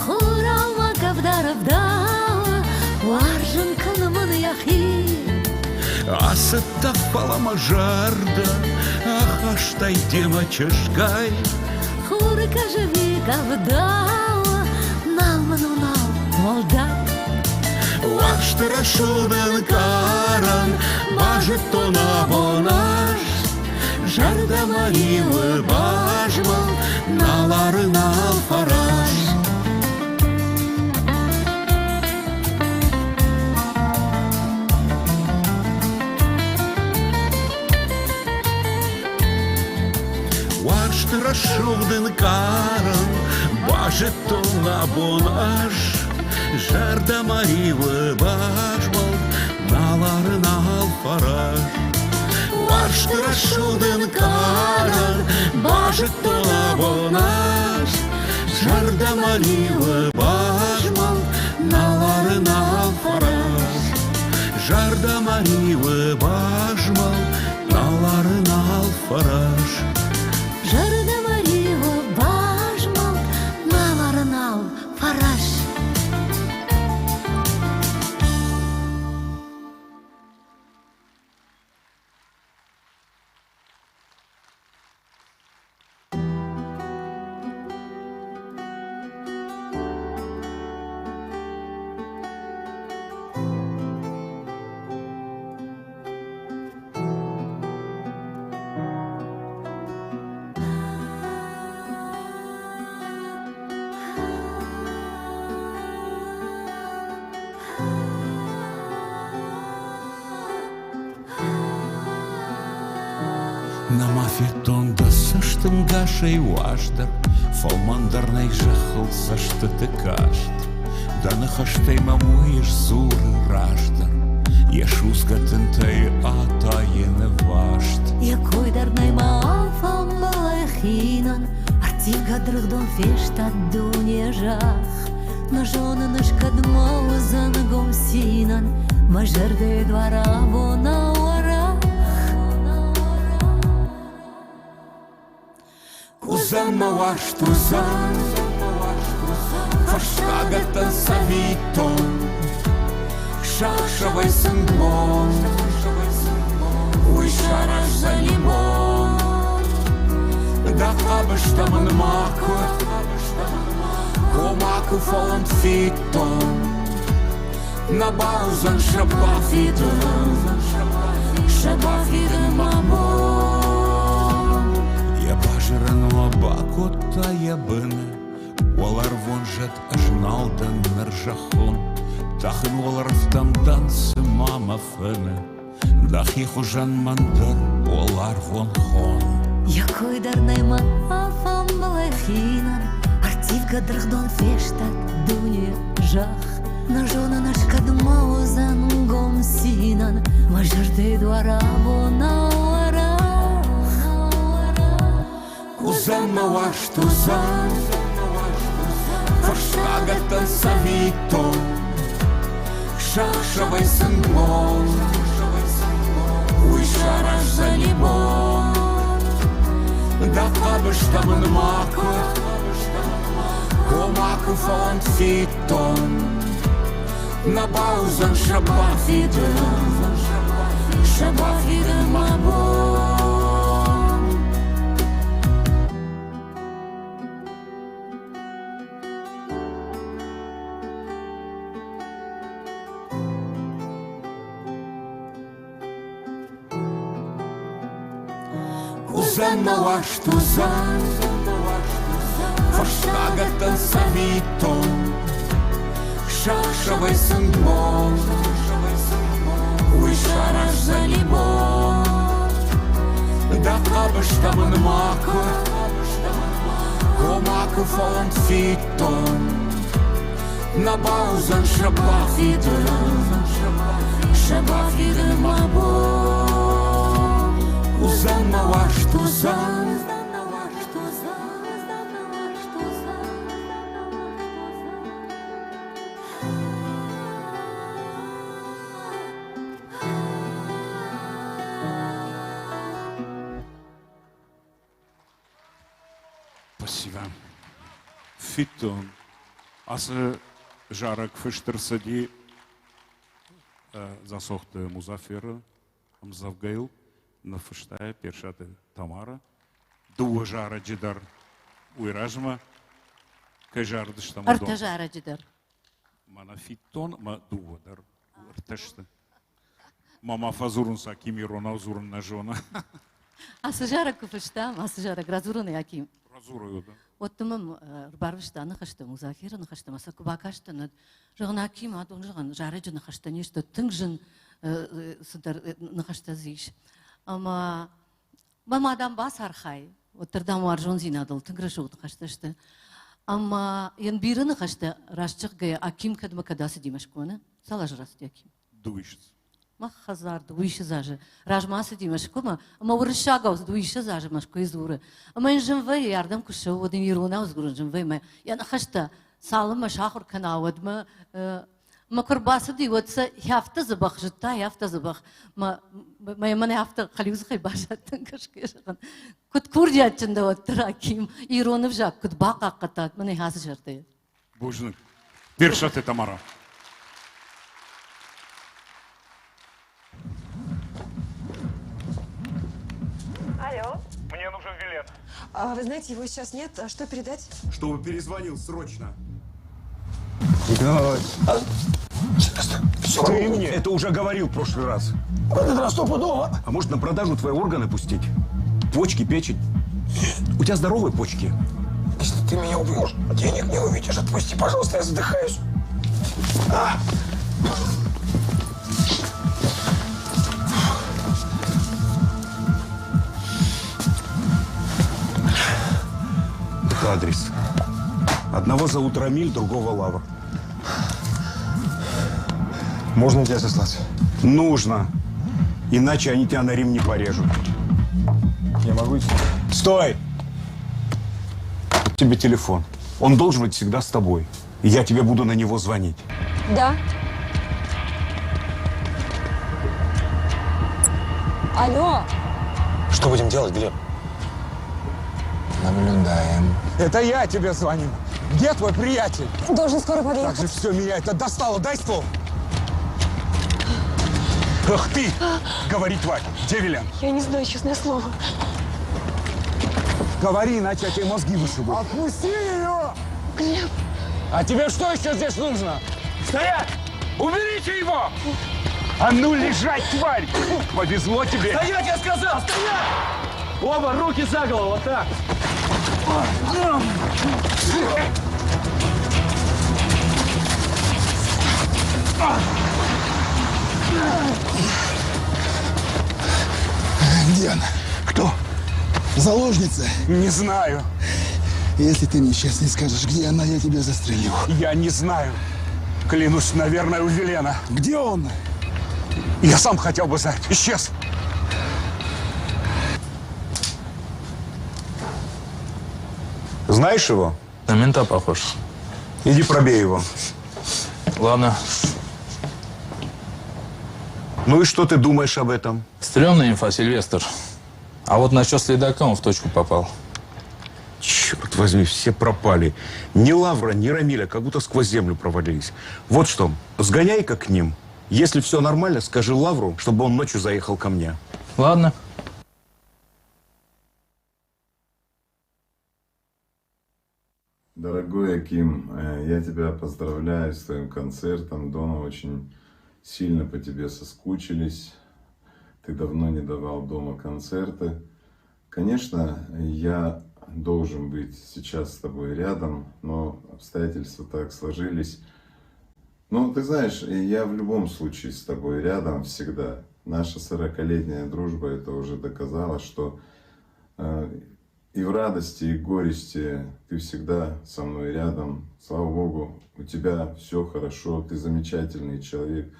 Хуралма кавдаров дала, варжын канымын яхи. Асытта фалама жарда, ахаштай дева чыжгай. Хурка живи кавдала, налману нал молдай. Ваштыра шудын каран, бажыт тона бонаш. Жарда маривы бажман, наларынал фараш. Ваштыра шудын каран, бажыт тона бонаш. Жарда маривы бажман, наларынал фараш. Ваштыра шудын каран, бажыт тона бонаш. Жарда маривы бажман, наларынал фараш. Жарда маривы бажман, наларынал фараш. Жарда маривы бажман, наларынал фараш. Намафетон да сыштым гашей уаждар, фалмандарнай жахылса штыты кашт. Да нахаштай мамуеш зуры раждар, Яшузгатынтай атайыны вашт. Якой дарнай маалфам балайхинан, Артив гадрыхдон фештат дуне жах. Но жона нышкадма узангом синан, Мажерде двора вона орах. Узанма вашт узан, Фаштагатан савитон, Шахшавай сангмон, Уй шараш за лимон. Да хабыштамын маку, Комаку фоланд фитон, На баузан шабафиден, Шабафиден мамон. Я бажырын вабакотта ябыны, Олар вонжат ажналдан наржахон, Тахын оларфтан дансы мама фыны, Дахи хужан мандар олар вон хон. Якой дарнай маалфам балайхинан, Артив гадрыхдон фештат дуне жах. Но жона нышкадма узангом синан, Мажерде двора вона орах. Узанма вашт узан, Фаштагатан савитон, Шахшавай сангмон, Уй шараш за лимон. Да хабыштамын маку, Комаку фоланд фитон, На баузан шабафиден, Шабафиден мамон. Узанма вашт узан, Фаштагатан савитон, Шахшавай сангмон, Уй шараш за лимон. Да хабыштамын маку, Комаку фоланд фитон, На баузан шабафиден, Шабафиден мамон. Узанма вашт узан, Спасибо. Фитон. Асы жарак фыштырсади засохты Музафера, Мзавгаил, на фыштая першаты Тамара. Дуа жара джидар уйражма, кайжарды штамадон. Арта жара джидар. Мана фитон, ма дуа дар арташты. Мама фазурунса кимирона узурун на жона. Асы жара куфыштам, асы жара гразурун яким. Разурую, да. Оттымым барвышта нахашты Музафера нахашты маса кубакашты над жогна ким адон жоган жарыжы нахашты нешто тыңжын сыдар нахашты зиш. Ама мамадан бас архай. Оттырдам аржон зинадыл тыңгрышы нахаштышты. Ама ян биры нахашты рашчық гая аким кадма кадасы димашконы. Салаж раз яким. Дуишь. Махазар, дуиша заже. Ражмасы димашкома, ама урышагав дуиша заже машко изуры. Ама инженвей ярдам кушау водим ирона узгурун женвей ма. Я нахашта салым машахур канавадма. Ма курбасы дивотса яфта забах житта, яфта забах. Ма ямане яфта халиуз хай башаттан кашкешан. Кут курдиятчында оттыр аким. Иронов жак, кут бака катат, мане хасы жарты. Божник. Першаты Тамара. Алло. Мне нужен Вилен. А вы знаете, его сейчас нет. А что передать? Чтобы перезвонил срочно. Все, ты мне это уже говорил в прошлый раз. В этот раз стопудово. А может, на продажу твои органы пустить? Почки, печень? У тебя здоровые почки? Если ты меня убьешь, денег не увидишь. Отпусти, пожалуйста, я задыхаюсь. адрес. Одного зовут Рамиль, другого Лавр. Можно тебя сослать? Нужно. Иначе они тебя на Рим не порежут. Я могу идти? Стой! Вот тебе телефон. Он должен быть всегда с тобой. И я тебе буду на него звонить. Да. Алло. Что будем делать, Глеб? Наблюдаем. Это я тебе звоню. Где твой приятель? Должен скоро подъехать. Как же все меня это достало. Дай ствол. Ах ты! Говори, тварь. Где Вилен? Я не знаю, честное слово. Говори, иначе я тебе мозги вышибу. Отпусти ее! Глеб! А тебе что еще здесь нужно? Стоять! Уберите его! А ну лежать, тварь! Повезло тебе! Стоять, я сказал! Стоять! Оба руки за голову, вот так! Где она? Кто? Заложница? Не знаю. Если ты мне сейчас не скажешь, где она, я тебя застрелю. Я не знаю. Клянусь, наверное, у Велена. Где он? Я сам хотел бы знать. Исчез. Знаешь его? На мента похож. Иди пробей его. Ладно. Ну и что ты думаешь об этом? Стрёмная инфа, Сильвестр. А вот насчет следака он в точку попал. Черт возьми, все пропали. Ни Лавра, ни Рамиля как будто сквозь землю провалились. Вот что, сгоняй-ка к ним. Если все нормально, скажи Лавру, чтобы он ночью заехал ко мне. Ладно. Дорогой Аким, я тебя поздравляю с твоим концертом. Дома очень сильно по тебе соскучились. Ты давно не давал дома концерты. Конечно, я должен быть сейчас с тобой рядом, но обстоятельства так сложились. Ну, ты знаешь, я в любом случае с тобой рядом всегда. Наша 40-летняя дружба это уже доказала, что и в радости, и в горести ты всегда со мной рядом. Слава Богу, у тебя все хорошо, ты замечательный человек.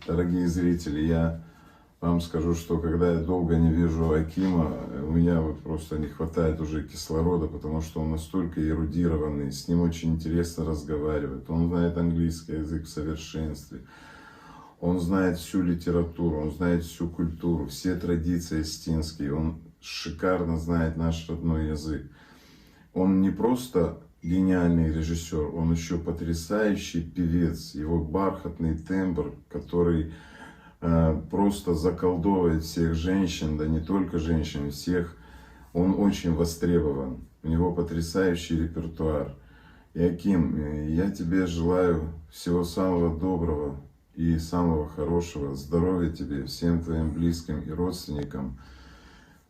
Дорогие зрители, я вам скажу, что когда я долго не вижу Акима, у меня вот просто не хватает уже кислорода, потому что он настолько эрудированный, с ним очень интересно разговаривать. Он знает английский язык в совершенстве. Он знает всю литературу, он знает всю культуру, все традиции остинские. Он шикарно знает наш родной язык. Он не просто гениальный режиссер, он еще потрясающий певец. Его бархатный тембр, который просто заколдовывает всех женщин, да не только женщин, всех. Он очень востребован. У него потрясающий репертуар. И, Аким, я тебе желаю всего самого доброго и самого хорошего. Здоровья тебе, всем твоим близким и родственникам.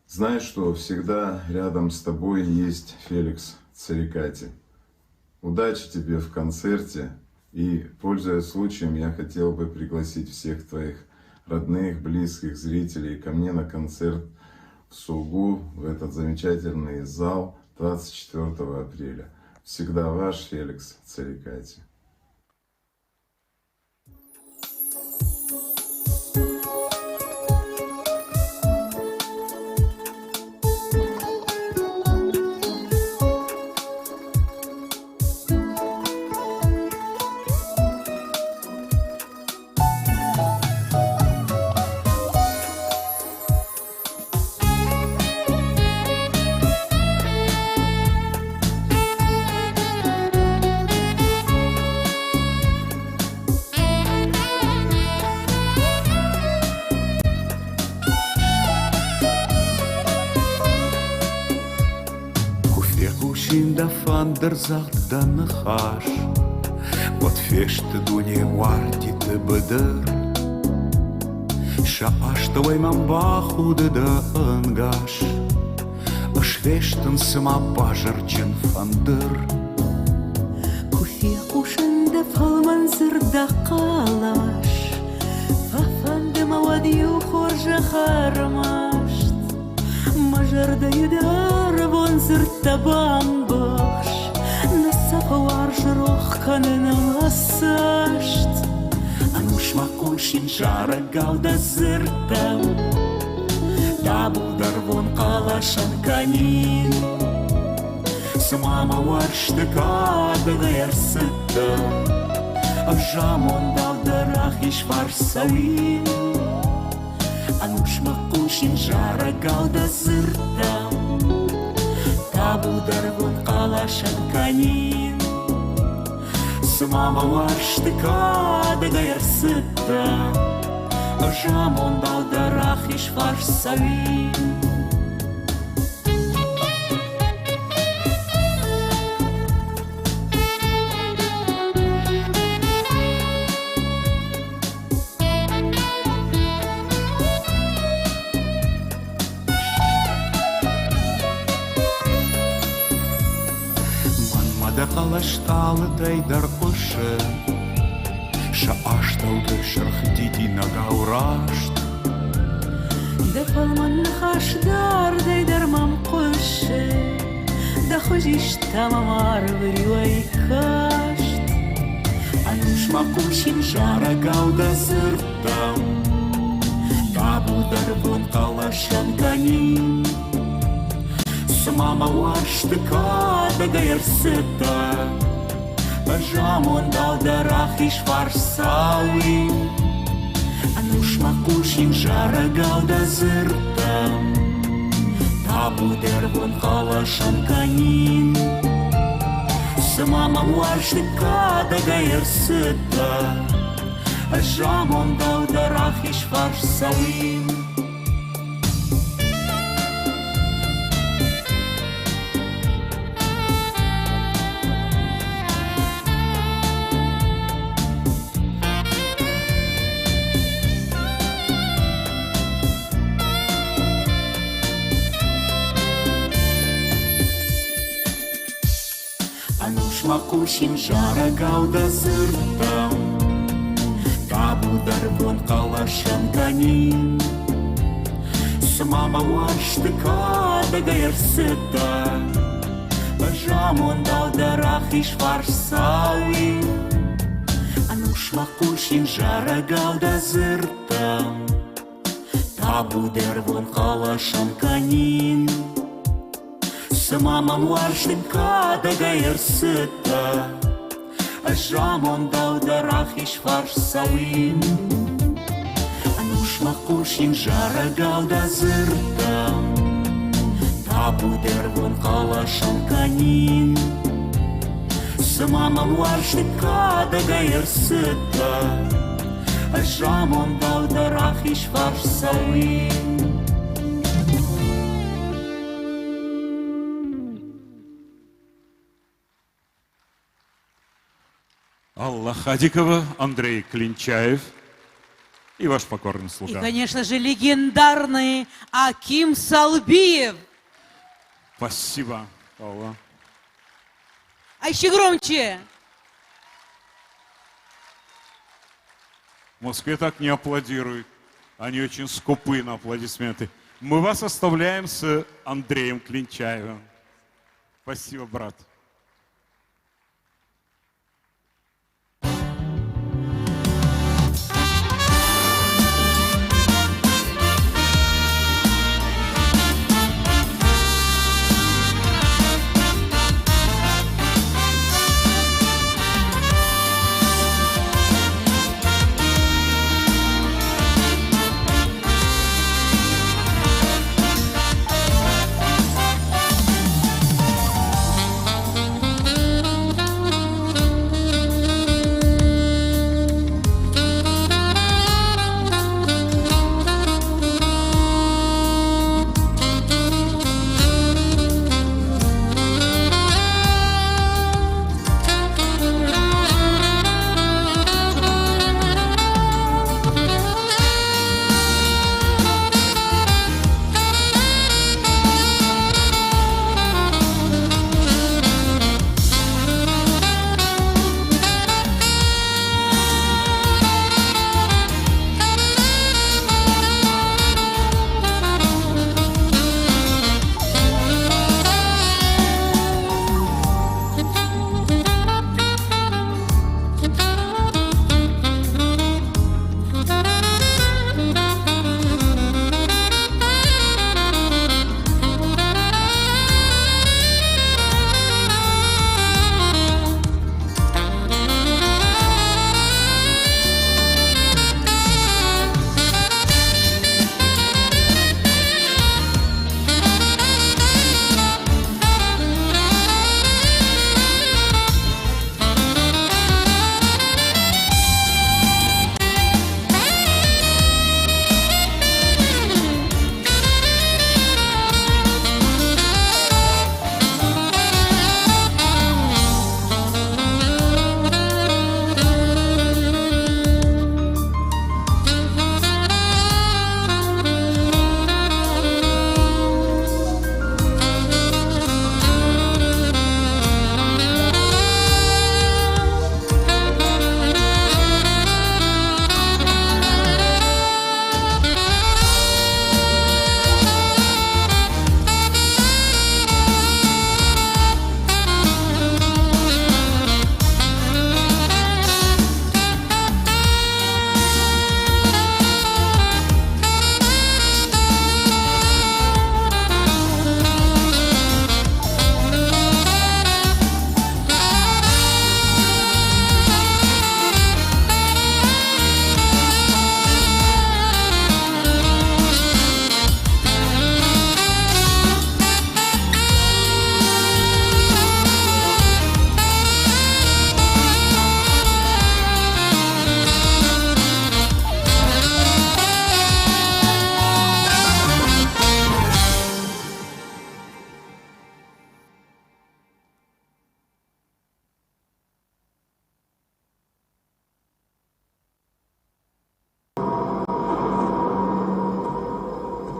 Знай, что всегда рядом с тобой есть Феликс Царикати. Удачи тебе в концерте. И, пользуясь случаем, я хотел бы пригласить всех твоих родных, близких, зрителей ко мне на концерт в Сугу, в этот замечательный зал 24 апреля. Всегда ваш Феликс Царикати. Der sagt dann Hasch, wat feste du ne warti te beder. Sha'ash tvoj mam bahu de angash, ashveshten sama bajarchen fander. كوشن دفع منظر دقالش ففند موادي وخرج خرمشت مجر دا يدار манзыр табан баш насапавар жрох канена массашт Ануш макушин жара гауда зыртам Табудар вон калашан канин Смама варштыка дагаяр сытта Ажамон далдарах иш варсавин Ануш макушин жара гауда зыртам Табудар вон калашан канин Смама варштыка дагаяр сытта Ажамон далдарах иш варсавин Қалашталы тайдар қошы Ша аштауды шырхдиди нага урашт Да палман хашдар дайдар мам қошы Да хожиш тамамар вырюай кашт Ануш макушин жара гауда зыртам Табудар вон қалашан канин Мама варштыка дагаяр сыта Ажамон далдарах иш варсауи Ануш макушин жара гауда зыртам Табудер вон калашан канин Мама варштыка дагаяр сыта Ажамон далдарах иш варсауи Макушин жара гауда зыртам Табудар вон калашан канин Смама варштыка дагаяр сыта Ажамон далдарах иш варсауи Ануш макушин жара гауда зыртам Табудар вон калашан канин Мамам варштыка дагаяр сыта Ажамон далдарах иш варсауин Ануш макушин жара гауда зыртам Табудер вон калашан канин Мамам варштыка дагаяр сыта Ажамон далдарах иш варсауин Алла Хадикова, Андрей Клинчаев и ваш покорный слуга. И, конечно же, легендарный Аким Салбиев. Спасибо, Алла. А еще громче. В Москве так не аплодируют. Они очень скупы на аплодисменты. Мы вас оставляем с Андреем Клинчаевым. Спасибо, брат.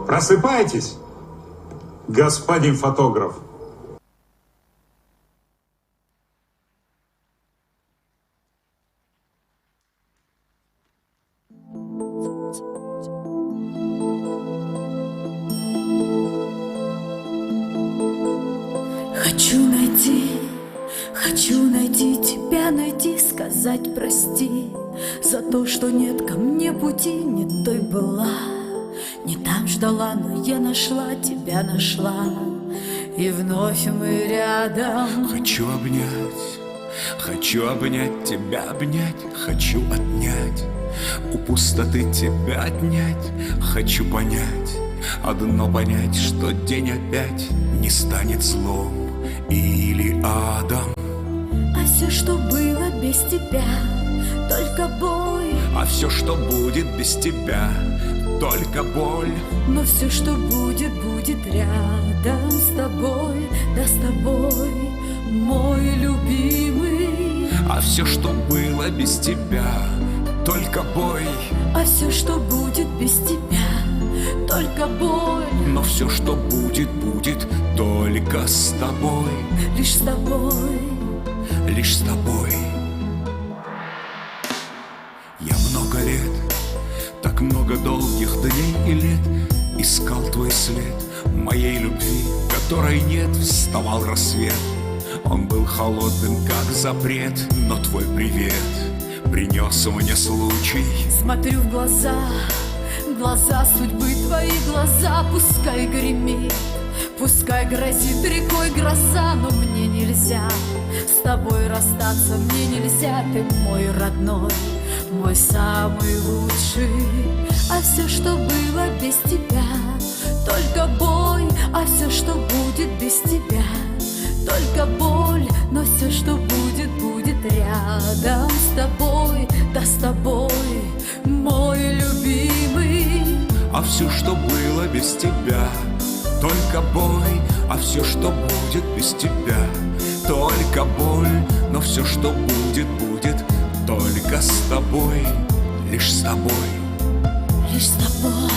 Просыпайтесь, господин фотограф. Хочу найти тебя, найти, сказать прости за то, что нет ко мне пути, не той была, не там ждала, но я нашла, тебя нашла, и вновь мы рядом. Хочу обнять тебя, обнять, хочу отнять, у пустоты тебя отнять, хочу понять, одно понять, что день опять не станет злом или адом. А все, что было без тебя, только боль. А все, что будет без тебя, только боль. Но все, что будет, будет рядом с тобой, да с тобой, мой любимый. А все, что было без тебя, только бой. А все, что будет без тебя, только боль. Но все, что будет, будет только с тобой. Лишь с тобой. Лишь с тобой. Я много лет, так много долгих дней и лет искал твой след, моей любви, которой нет. Вставал рассвет, он был холодным, как запрет, но твой привет принес мне случай. Смотрю в глаза судьбы, твои глаза, пускай гремит, пускай грозит рекой гроза, но мне нельзя с тобой расстаться, мне нельзя, ты мой родной, мой самый лучший. А все, что было без тебя, только бой. А все, что будет без тебя, только боль. Но все, что будет, будет рядом с тобой, да с тобой, мой любимый. А все, что было без тебя, только бой. А все, что будет без тебя, только боль. Но все, что будет, будет только с тобой. Лишь с тобой. Лишь с тобой.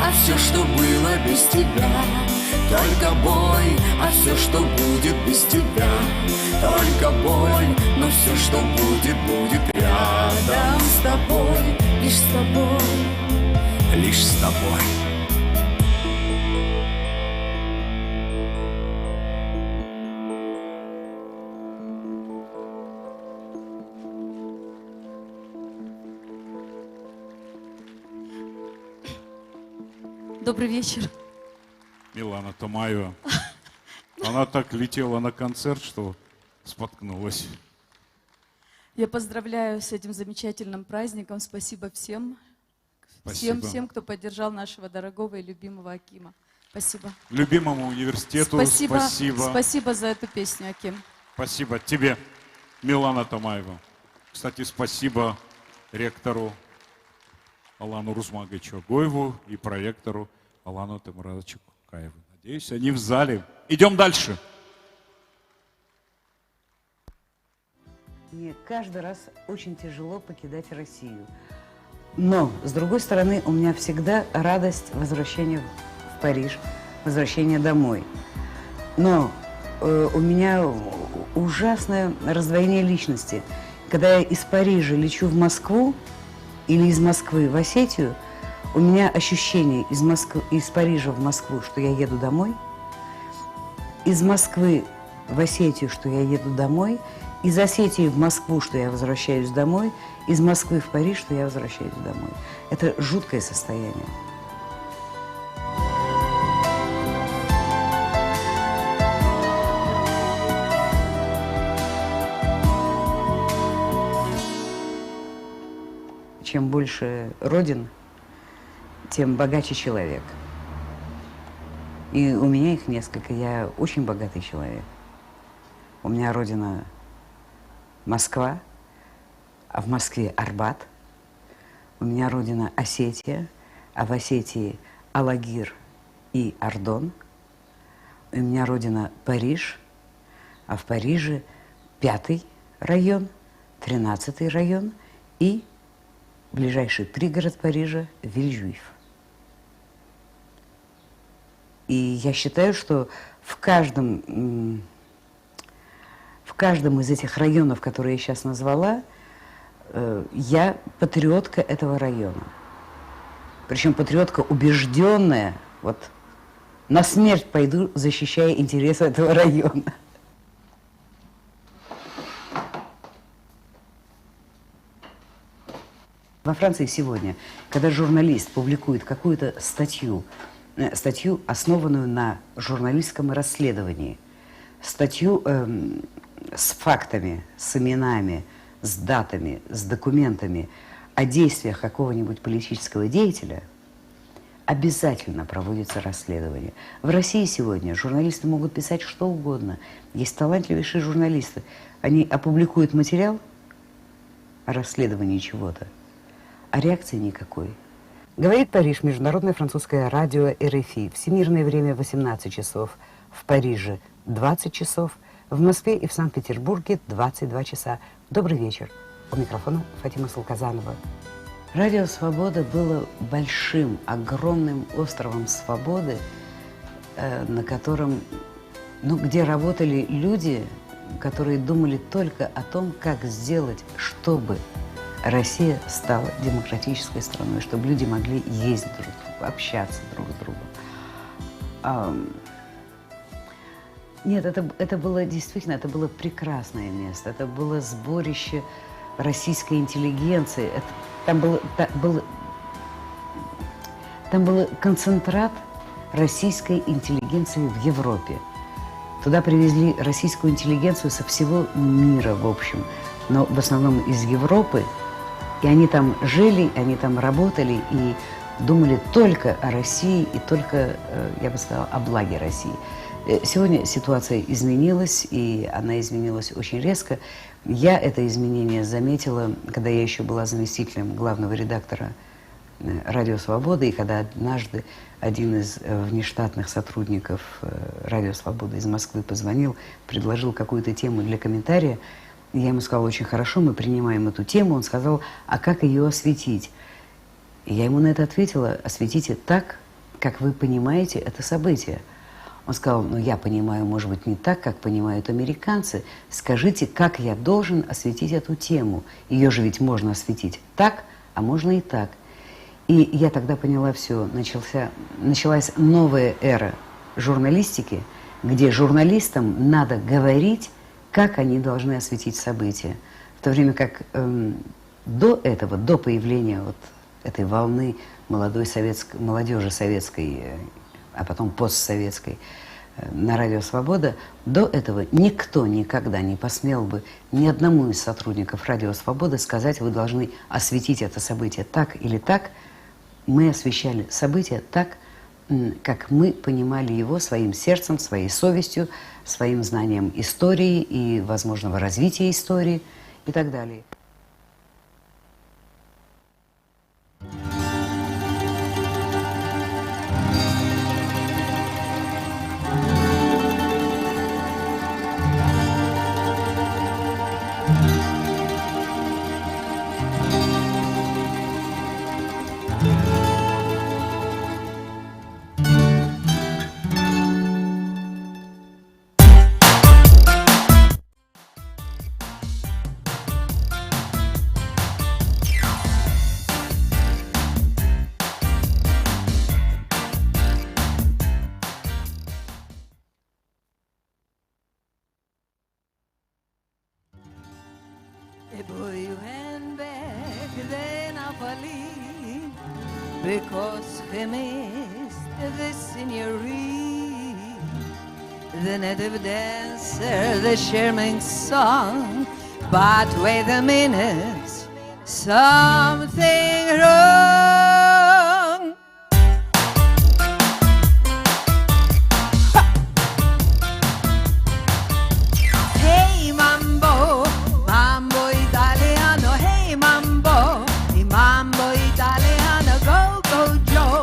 А все, что было без тебя, только бой. А все, что будет без тебя, только боль. Но все, что будет, будет рядом с тобой. Лишь с тобой. Лишь с тобой. Добрый вечер. Милана Томаева. Она так летела на концерт, что споткнулась. Я поздравляю с этим замечательным праздником. Спасибо всем. Спасибо. Всем, кто поддержал нашего дорогого и любимого Акима. Спасибо. Любимому университету спасибо. спасибо. Спасибо за эту песню, Аким. Спасибо тебе, Милана Томаева. Кстати, спасибо ректору Алану Рузмаговичу Агоеву и проректору Алану Темурадовичу Кукаеву. Надеюсь, они в зале. Идем дальше. Мне каждый раз очень тяжело покидать Россию. Но, с другой стороны, у меня всегда радость возвращения в Париж, возвращения домой. Но у меня ужасное раздвоение личности. Когда я из Парижа лечу в Москву или из Москвы в Осетию, у меня ощущение из Парижа в Москву, что я еду домой, из Москвы в Осетию, что я еду домой, из Осетии в Москву, что я возвращаюсь домой, из Москвы в Париж, что я возвращаюсь домой. Это жуткое состояние. Чем больше родин, тем богаче человек. И у меня их несколько. Я очень богатый человек. У меня родина Москва, а в Москве Арбат. У меня родина Осетия, а в Осетии Алагир и Ардон. У меня родина Париж, а в Париже 5-й район, 13-й район и ближайший пригород Парижа Вильжюйф. И я считаю, что в каждом из этих районов, которые я сейчас назвала, я патриотка этого района. Причем патриотка убежденная, вот на смерть пойду, защищая интересы этого района. Во Франции сегодня, когда журналист публикует какую-то статью, основанную на журналистском расследовании, статью с фактами, с именами, с датами, с документами о действиях какого-нибудь политического деятеля, обязательно проводится расследование. В России сегодня журналисты могут писать что угодно. Есть талантливейшие журналисты. Они опубликуют материал о расследовании чего-то, а реакции никакой. Говорит Париж, международное французское радио РФИ. Всемирное время 18 часов. В Париже 20 часов. В Москве и в Санкт-Петербурге 22 часа. Добрый вечер. У микрофона Фатима Сулказанова. Радио «Свобода» было большим, огромным островом свободы, на котором, где работали люди, которые думали только о том, как сделать, чтобы Россия стала демократической страной, чтобы люди могли ездить друг к другу, общаться друг с другом. Нет, это было действительно, это было прекрасное место, это было сборище российской интеллигенции. Там был концентрат российской интеллигенции в Европе. Туда привезли российскую интеллигенцию со всего мира, в общем, но в основном из Европы. И они там жили, они там работали и думали только о России и только, я бы сказала, о благе России. Сегодня ситуация изменилась, и она изменилась очень резко. Я это изменение заметила, когда я еще была заместителем главного редактора «Радио Свобода», и когда однажды один из внештатных сотрудников «Радио Свобода» из Москвы позвонил, предложил какую-то тему для комментария. Я ему сказала: очень хорошо, мы принимаем эту тему. Он сказал: а как ее осветить? И я ему на это ответила: осветите так, как вы понимаете это событие. Он сказал: ну, я понимаю, может быть, не так, как понимают американцы. Скажите, как я должен осветить эту тему? Ее же ведь можно осветить так, а можно и так. И я тогда поняла все. Началась новая эра журналистики, где журналистам надо говорить, как они должны осветить события. В то время как до этого, до появления вот этой волны молодежи советской, а потом постсоветской, на радио «Свобода», до этого никто никогда не посмел бы ни одному из сотрудников радио «Свобода» сказать: вы должны осветить это событие так или так. Мы освещали события так, как мы понимали его своим сердцем, своей совестью, своим знанием истории и возможного развития истории и так далее. Because him is the seigneurie, the native dancer, the charming song. But wait a minute, something wrong. Hey mambo, mambo italiano, hey mambo, mambo italiano, go go Joe.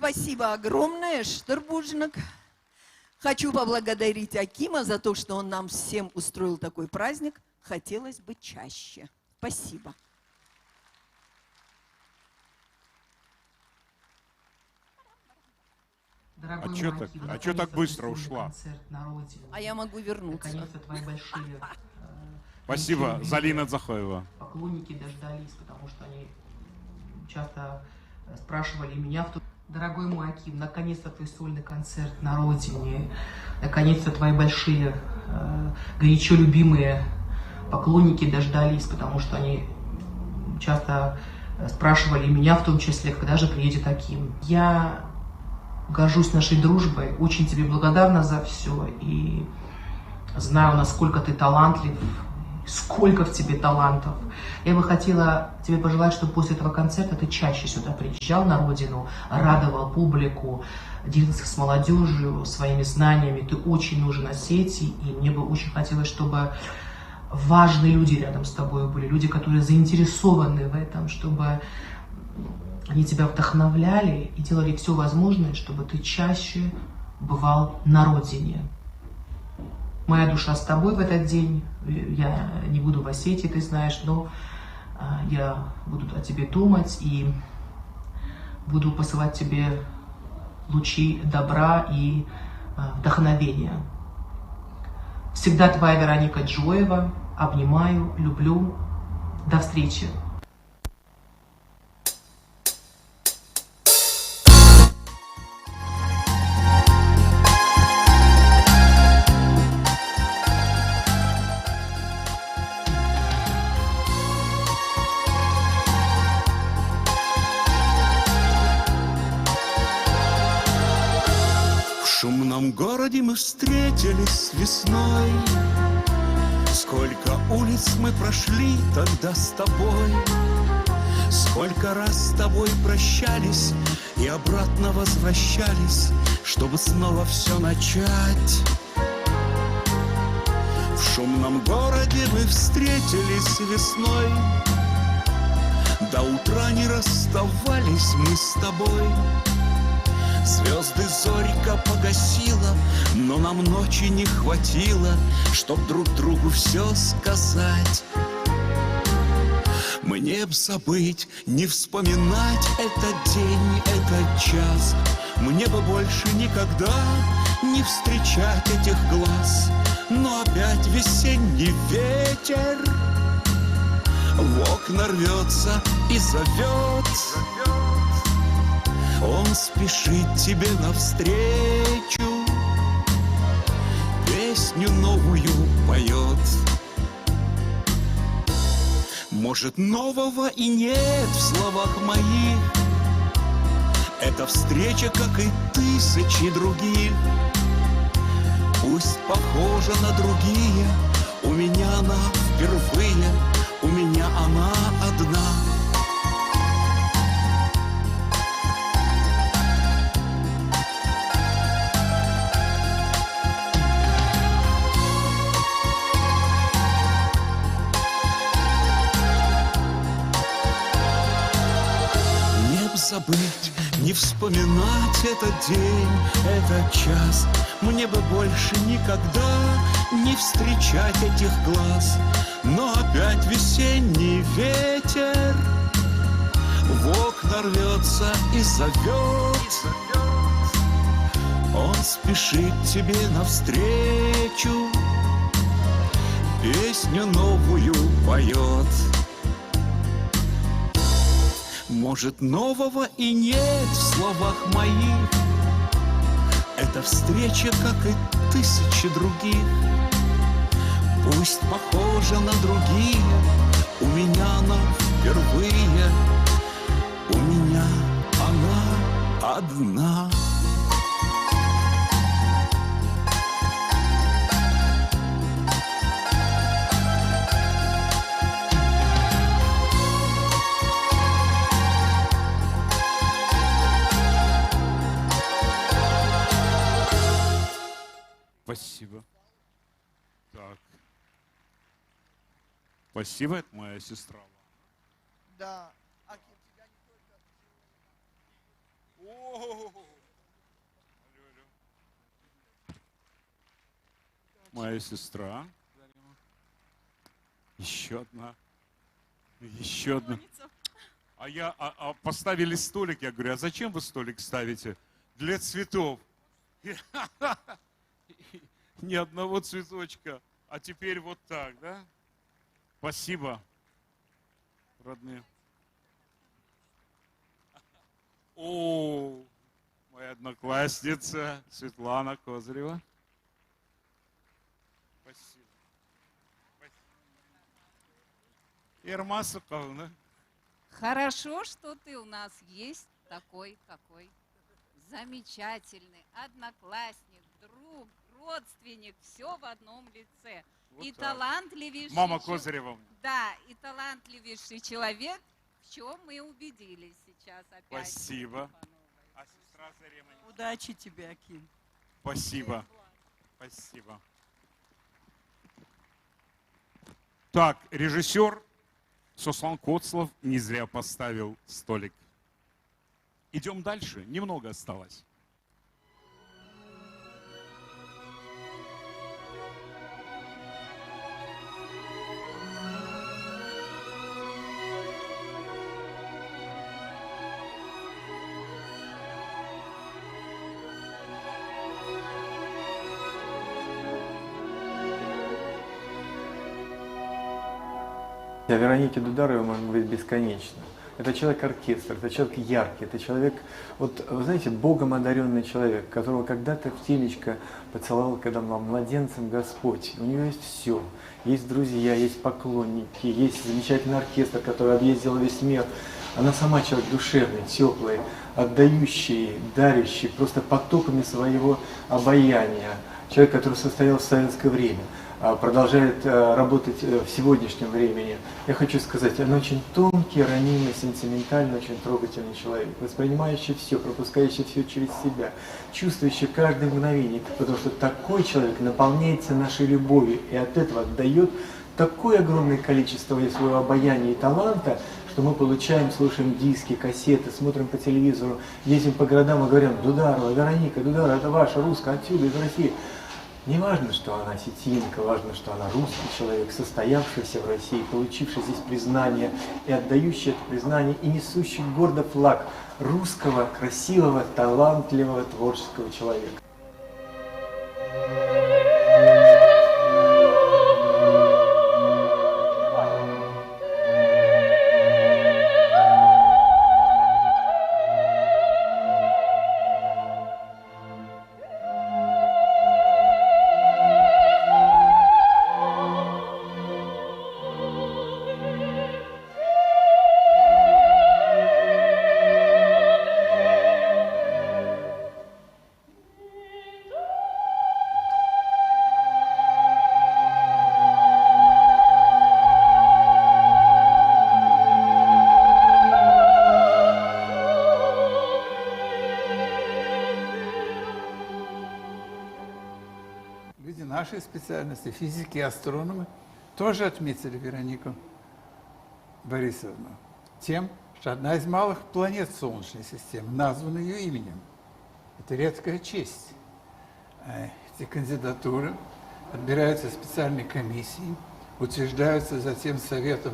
Спасибо огромное, Штырбужник. Хочу поблагодарить Акима за то, что он нам всем устроил такой праздник. Хотелось бы чаще. Спасибо. А что так быстро ушла? А я могу вернуться. Спасибо, Залина Захоева. Поклонники дождались, потому что они часто спрашивали меня. Дорогой мой Аким, наконец-то твой сольный концерт на родине. Наконец-то твои большие, горячо любимые поклонники дождались, потому что они часто спрашивали меня, в том числе, когда же приедет Аким. Я горжусь нашей дружбой, очень тебе благодарна за все и знаю, насколько ты талантлив, сколько в тебе талантов. Я бы хотела тебе пожелать, чтобы после этого концерта ты чаще сюда приезжал на родину, радовал публику, делился с молодежью своими знаниями. Ты очень нужен на сети, и мне бы очень хотелось, чтобы важные люди рядом с тобой были, люди, которые заинтересованы в этом, чтобы они тебя вдохновляли и делали все возможное, чтобы ты чаще бывал на родине. Моя душа с тобой в этот день. Я не буду в Осетии, ты знаешь, но я буду о тебе думать и буду посылать тебе лучи добра и вдохновения. Всегда твоя Вероника Джоева. Обнимаю, люблю. До встречи. В шумном городе мы встретились весной. Сколько улиц мы прошли тогда с тобой. Сколько раз с тобой прощались и обратно возвращались, чтобы снова все начать. В шумном городе мы встретились весной. До утра не расставались мы с тобой. Звезды зорька погасила, но нам ночи не хватило, чтоб друг другу все сказать. Мне б забыть, не вспоминать этот день, этот час. Мне бы больше никогда не встречать этих глаз. Но опять весенний ветер в окна рвется и зовет. Он спешит тебе навстречу, песню новую поет. Может, нового и нет в словах моих. Эта встреча, как и тысячи других. Пусть похожа на другие, у меня она впервые, у меня она одна. Забыть, не вспоминать этот день, этот час. Мне бы больше никогда не встречать этих глаз. Но опять весенний ветер в окна рвется и зовет. Он спешит тебе навстречу, песню новую поет. Может, нового и нет в словах моих. Эта встреча, как и тысячи других. Пусть похожа на другие, у меня она впервые, у меня она одна. Спасибо. Так. Спасибо, это моя сестра. Да. Моя сестра. Еще одна. Еще одна. А поставили столик. Я говорю, а зачем вы столик ставите? Для цветов. Ни одного цветочка. А теперь вот так, да? Спасибо, родные. О, моя одноклассница Светлана Козырева. Спасибо. Ирма Соколовна. Хорошо, что ты у нас есть такой, какой. Замечательный, одноклассник, друг, родственник, все в одном лице. Вот и так. талантливейший... Мама Козырева. Да, и талантливейший человек, в чем мы убедились сейчас опять. Спасибо. А сестра Зарема? Удачи тебе, Аким. Спасибо. Спасибо. Так, режиссер Сослан Коцлов не зря поставил столик. Идем дальше. Немного осталось. О Веронике Дударовой можно говорить бесконечно. Это человек-оркестр, это человек яркий, это человек, вот вы знаете, Богом одаренный человек, которого когда-то в темечко поцеловал, когда был младенцем Господь. У него есть все. Есть друзья, есть поклонники, есть замечательный оркестр, который объездил весь мир. Она сама человек душевный, теплый, отдающий, дарящий просто потоками своего обаяния. Человек, который состоял в советское время, продолжает работать в сегодняшнем времени. Я хочу сказать, он очень тонкий, ранимый, сентиментальный, очень трогательный человек, воспринимающий все, пропускающий все через себя, чувствующий каждое мгновение, потому что такой человек наполняется нашей любовью и от этого отдает такое огромное количество своего обаяния и таланта, что мы получаем, слушаем диски, кассеты, смотрим по телевизору, ездим по городам и говорим: Дударова, Вероника, Дударова, это ваша, русская, отсюда, из России. Не важно, что она осетинка, важно, что она русский человек, состоявшийся в России, получивший здесь признание и отдающий это признание и несущий гордо флаг русского, красивого, талантливого, творческого человека. Нашей специальности, физики и астрономы, тоже отметили Веронику Борисовну тем, что одна из малых планет Солнечной системы названа ее именем. Это редкая честь. Эти кандидатуры отбираются специальной комиссией, утверждаются затем Советом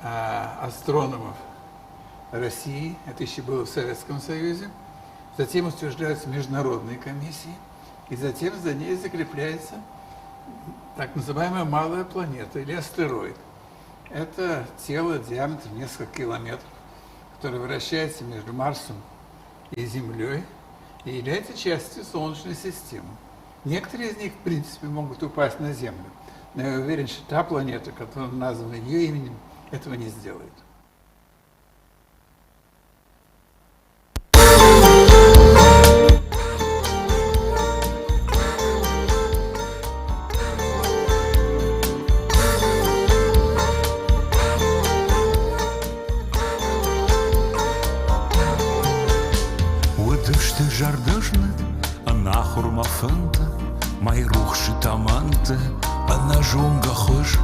астрономов России, это еще было в Советском Союзе, затем утверждаются международные комиссии, и затем за ней закрепляется так называемая малая планета или астероид. Это тело диаметром несколько километров, которое вращается между Марсом и Землей и является частью Солнечной системы. Некоторые из них, в принципе, могут упасть на Землю, но я уверен, что та планета, которая названа ее именем, этого не сделает. Жардожна, она хурмафанта, май рухши таманта, она жунга хош,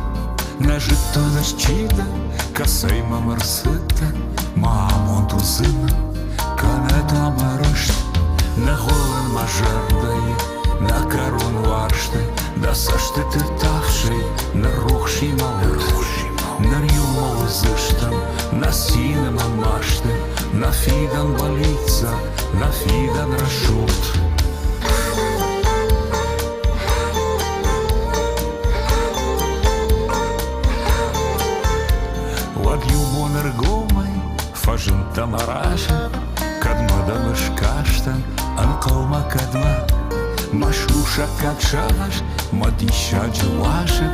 нажито дощида, касайма марсета, маамон тузына, Kanetama rışt Ne голен мажардайы На корон варшты Да сашты ты тавший На рухший малыш На рюмовы зыштам На синема машты На фидан болица На фидан рашут Гомай, фажын тамараша, кадма дамыш каштан, анкалма кадма, машуша как шагаш, мадища джуашек,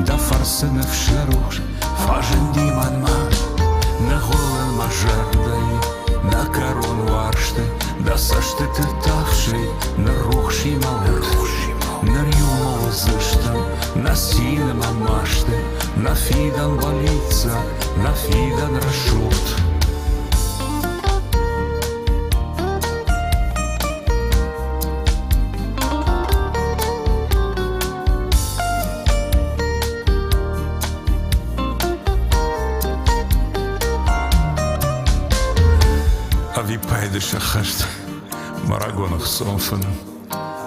да фарсына в шаруш, фажын диманма, на голен мажардай, на корон варшты, да сашты ты тавший, на рухший малыш, на рюмова зыштан, на синема машты, на фидан болица, на фидан рашут. Ави пайды шахашт, марагонах сонфан,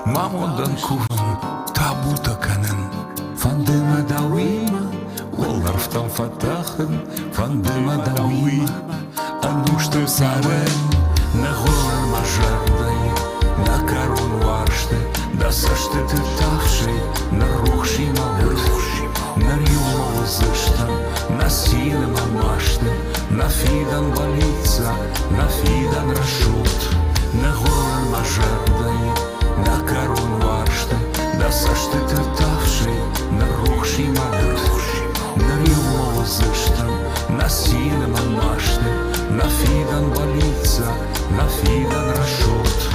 мамондан куван, табута канен, фандыма дауима, Волнарфтан фатахын, фандыма дауима, анушты савен, на голен мажардай, на корон варшты, да сашты ты тавший, на рухший малыш, на рюмовы зыштан, на синема машты, на фидан болица, на фидан рашут, на голен мажардай, на корон варшты, да сашты ты тавший, на рухший малыш, на рюмовы зыштан, на синема машты, на фидан болица, на фидан рашут.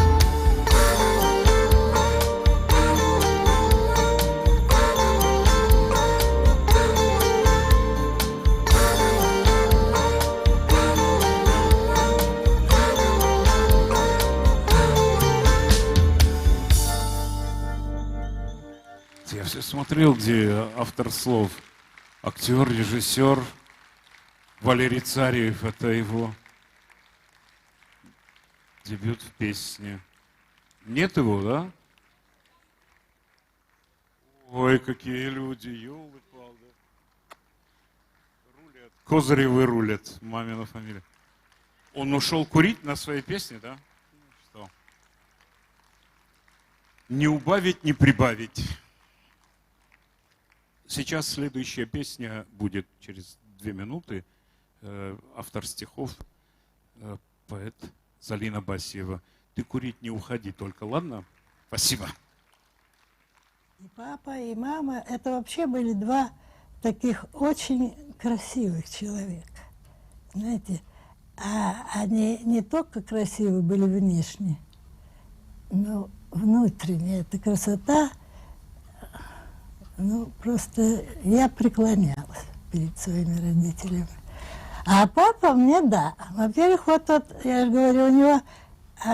Я все смотрел, где автор слов, актер, режиссер, Валерий Царев, это его дебют в песне. Нет его, да? Ой, какие люди, ёлы-палы. Рулят. Козыревы рулят, мамина фамилия. Он ушел курить на своей песне, да? Что? Не убавить, не прибавить. Сейчас следующая песня будет через 2 минуты. Автор стихов, поэт Залина Басиева. Ты курить не уходи только, ладно? Спасибо. И папа, и мама, это вообще были 2 таких очень красивых человека. Знаете, а они не только красивые были внешне, но внутренне эта красота. Ну, просто я преклонялась перед своими родителями. А папа мне, да. Во-первых, вот тот, я же говорю, у него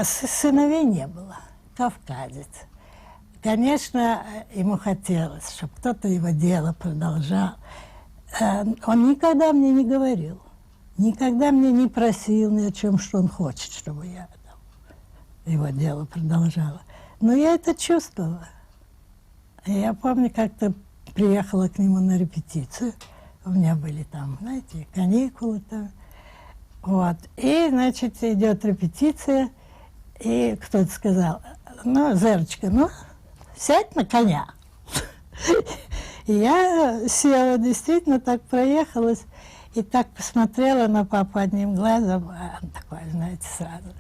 сыновей не было. Кавказец. Конечно, ему хотелось, чтобы кто-то его дело продолжал. Он никогда мне не говорил. Никогда мне не просил ни о чем, что он хочет, чтобы я его дело продолжала. Но я это чувствовала. Я помню, как-то приехала к нему на репетицию. У меня были там, знаете, каникулы там. Вот. И, значит, идет репетиция, и кто-то сказал, ну, Зерочка, ну, сядь на коня. И я села, действительно, так проехалась, и так посмотрела на папу одним глазом, а он такой, знаете, сразу.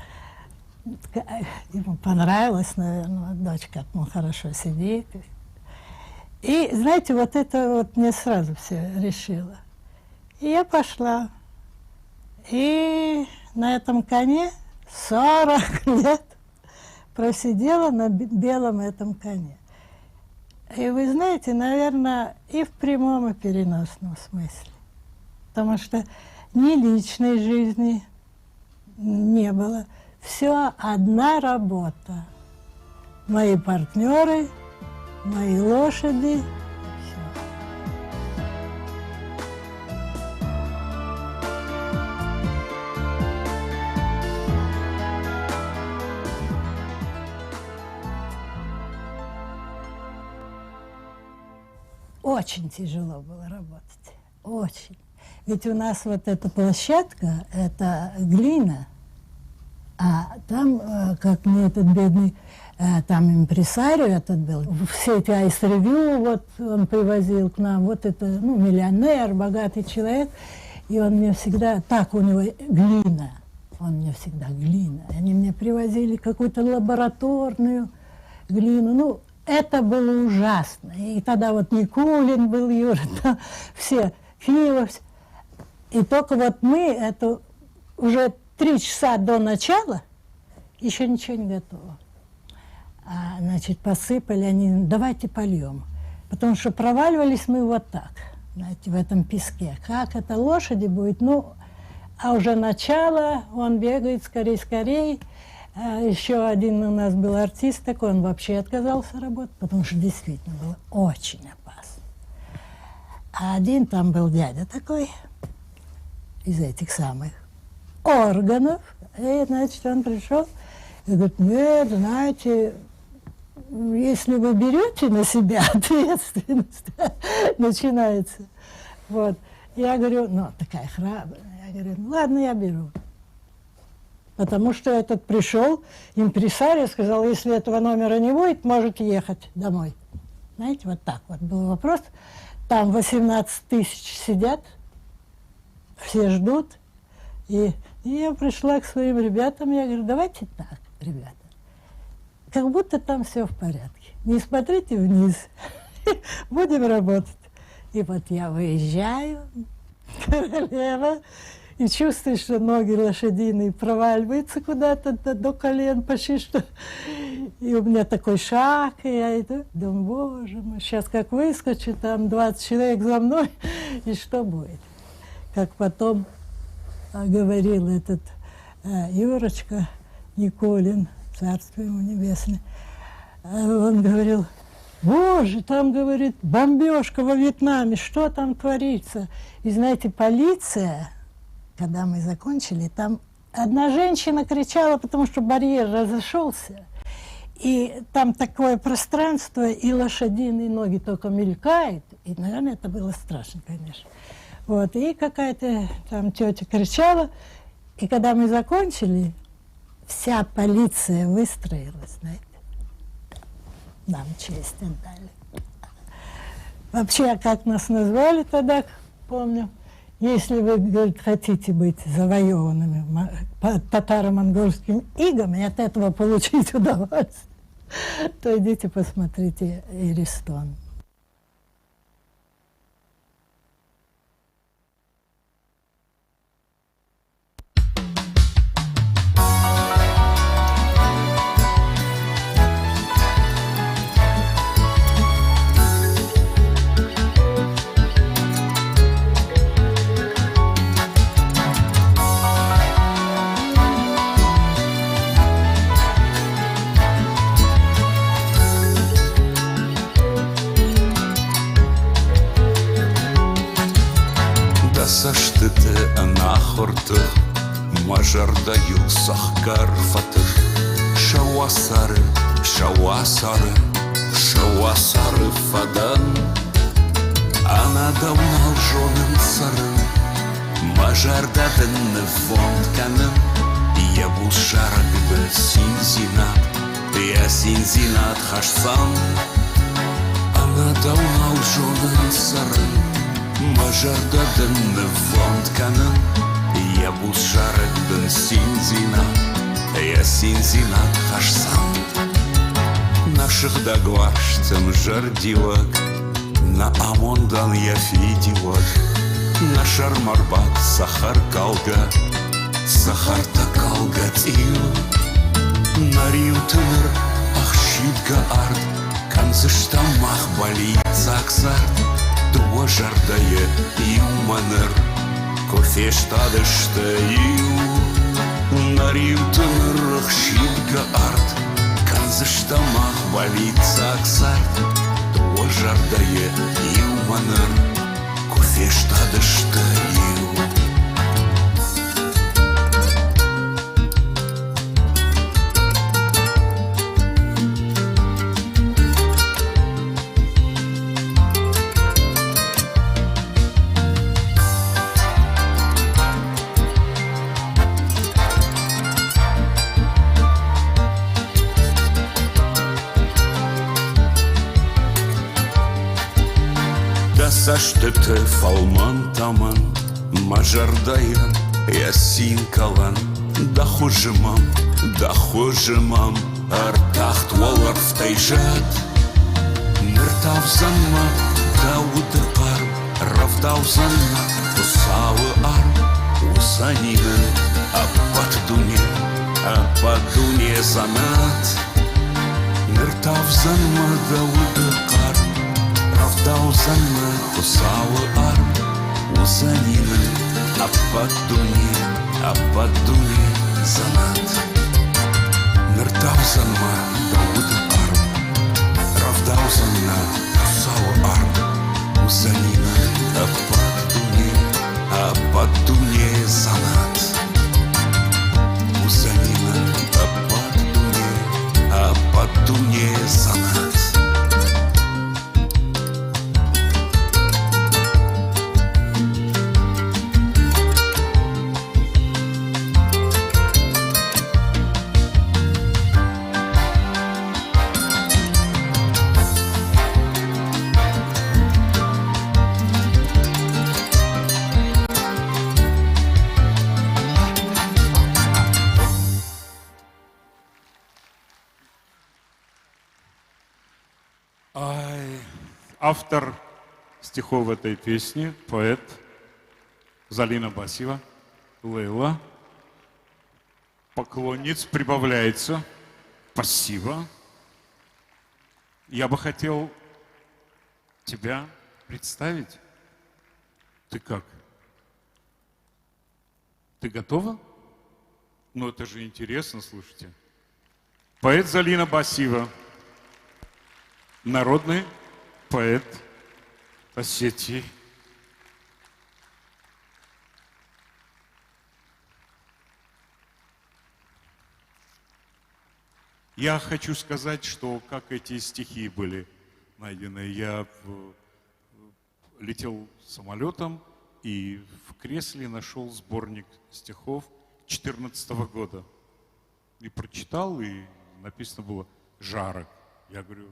Ему понравилось, наверное, дочка, как он хорошо сидит. И, знаете, вот это вот мне сразу все решило. И я пошла. И на этом коне 40 лет просидела на белом этом коне. И вы знаете, наверное, и в прямом, и переносном смысле. Потому что ни личной жизни не было. Все одна работа. Мои партнеры, мои лошади. очень тяжело было работать. Очень. Ведь у нас вот эта площадка, это глина, а там, как мне этот бедный, там импресарио этот был, все эти айс-ревью, вот он привозил к нам, вот это, ну, миллионер, богатый человек, и он мне всегда, так у него глина, он мне всегда глина. Они мне привозили какую-то лабораторную глину, ну, это было ужасно. И тогда вот Никулин был, Юра, да, все, Киев. И только вот мы, это уже 3 часа до начала, еще ничего не готово. Значит, посыпали они, давайте польем. Потому что проваливались мы вот так, знаете, в этом песке. Как это лошади будет, ну, а уже начало, он бегает скорей, скорей. Еще один у нас был артист такой, он вообще отказался работать, потому что действительно было очень опасно. А один там был дядя такой, из этих самых органов, и, значит, он пришел и говорит, нет, знаете, если вы берете на себя ответственность, начинается. Вот. Я говорю, ну, такая храбрая. Я говорю, ну, ладно, я беру. Потому что этот пришел, импресарио сказал, если этого номера не будет, можете ехать домой. Знаете, вот так вот был вопрос. Там 18 тысяч сидят, все ждут. И я пришла к своим ребятам, я говорю, давайте так, ребята. Как будто там все в порядке. Не смотрите вниз, будем работать. И вот я выезжаю, королева, и чувствую, что ноги лошадиные проваливаются куда-то до колен почти что. И у меня такой шаг, и я иду, думаю, боже мой, сейчас как выскочу, там 20 человек за мной, и что будет? Как потом говорил этот Юрочка Никулин, царство ему небесное, он говорил, боже, там, говорит, бомбежка во Вьетнаме, что там творится? И знаете, полиция, когда мы закончили, там одна женщина кричала, потому что барьер разошелся, и там такое пространство, и лошадиные ноги только мелькают, и, наверное, это было страшно, конечно. Вот, и какая-то там тетя кричала, и когда мы закончили, вся полиция выстроилась, знаете, нам честь отдали. Вообще, как нас назвали тогда, помню, если вы, говорит, хотите быть завоеванными татаро-монгольским игом и от этого получить удовольствие, то идите посмотрите Иристон. Саштыты анахортых, мажардаю сахкарфатых, шауасары, шауасары, шауасары фадан. Она давно жонын сарын, мажардадынны фонтканым, я бул шарак был синзинат, я синзинат хашсан. Она давно жонын сарын, мажардадынны фонтканым, я бул шарак был синзинат, я синзинат хашсан. Наших дагваштым жардивак, на Амондан я фидивак, на Шармарбат сахар калга, сахар такалга тил. На Риутыныр ахшидга арт, канзыштамах бали цаксарт, дуа жардае юманыр, кофештадышты ю. На Риутыныр ахшидга арт, канзыштамах бали цаксарт, жардае юманыр, кофештадышты ю. Саштыты фалман таман, мажардаян, ясин калан. Да хужимам, артахт уалар в тайжат. Ныртав занма, дауды қар, равдау занна, тусауы ар. Усанинын, аппат дуне занат. Ныртав занма, дауды қар, равдау занна, тусауы ар. Усанинын, аппат дуне занат. Ныртав занма, дауды қар, равдау занна, тусауы ар. Усанинын, аппат дуне занат. Усанинын, аппат дуне занат. Автор стихов этой песни, поэт Залина Басиева, Лейла. Поклонниц прибавляется. Спасибо. Я бы хотел тебя представить. Ты как? Ты готова? Ну, это же интересно, слушайте. Поэт Залина Басиева. Народный поэт Осетии. Я хочу сказать, что как эти стихи были найдены. Я летел самолетом и в кресле нашел сборник стихов 2014 года. И прочитал, и написано было «Жарок». Я говорю,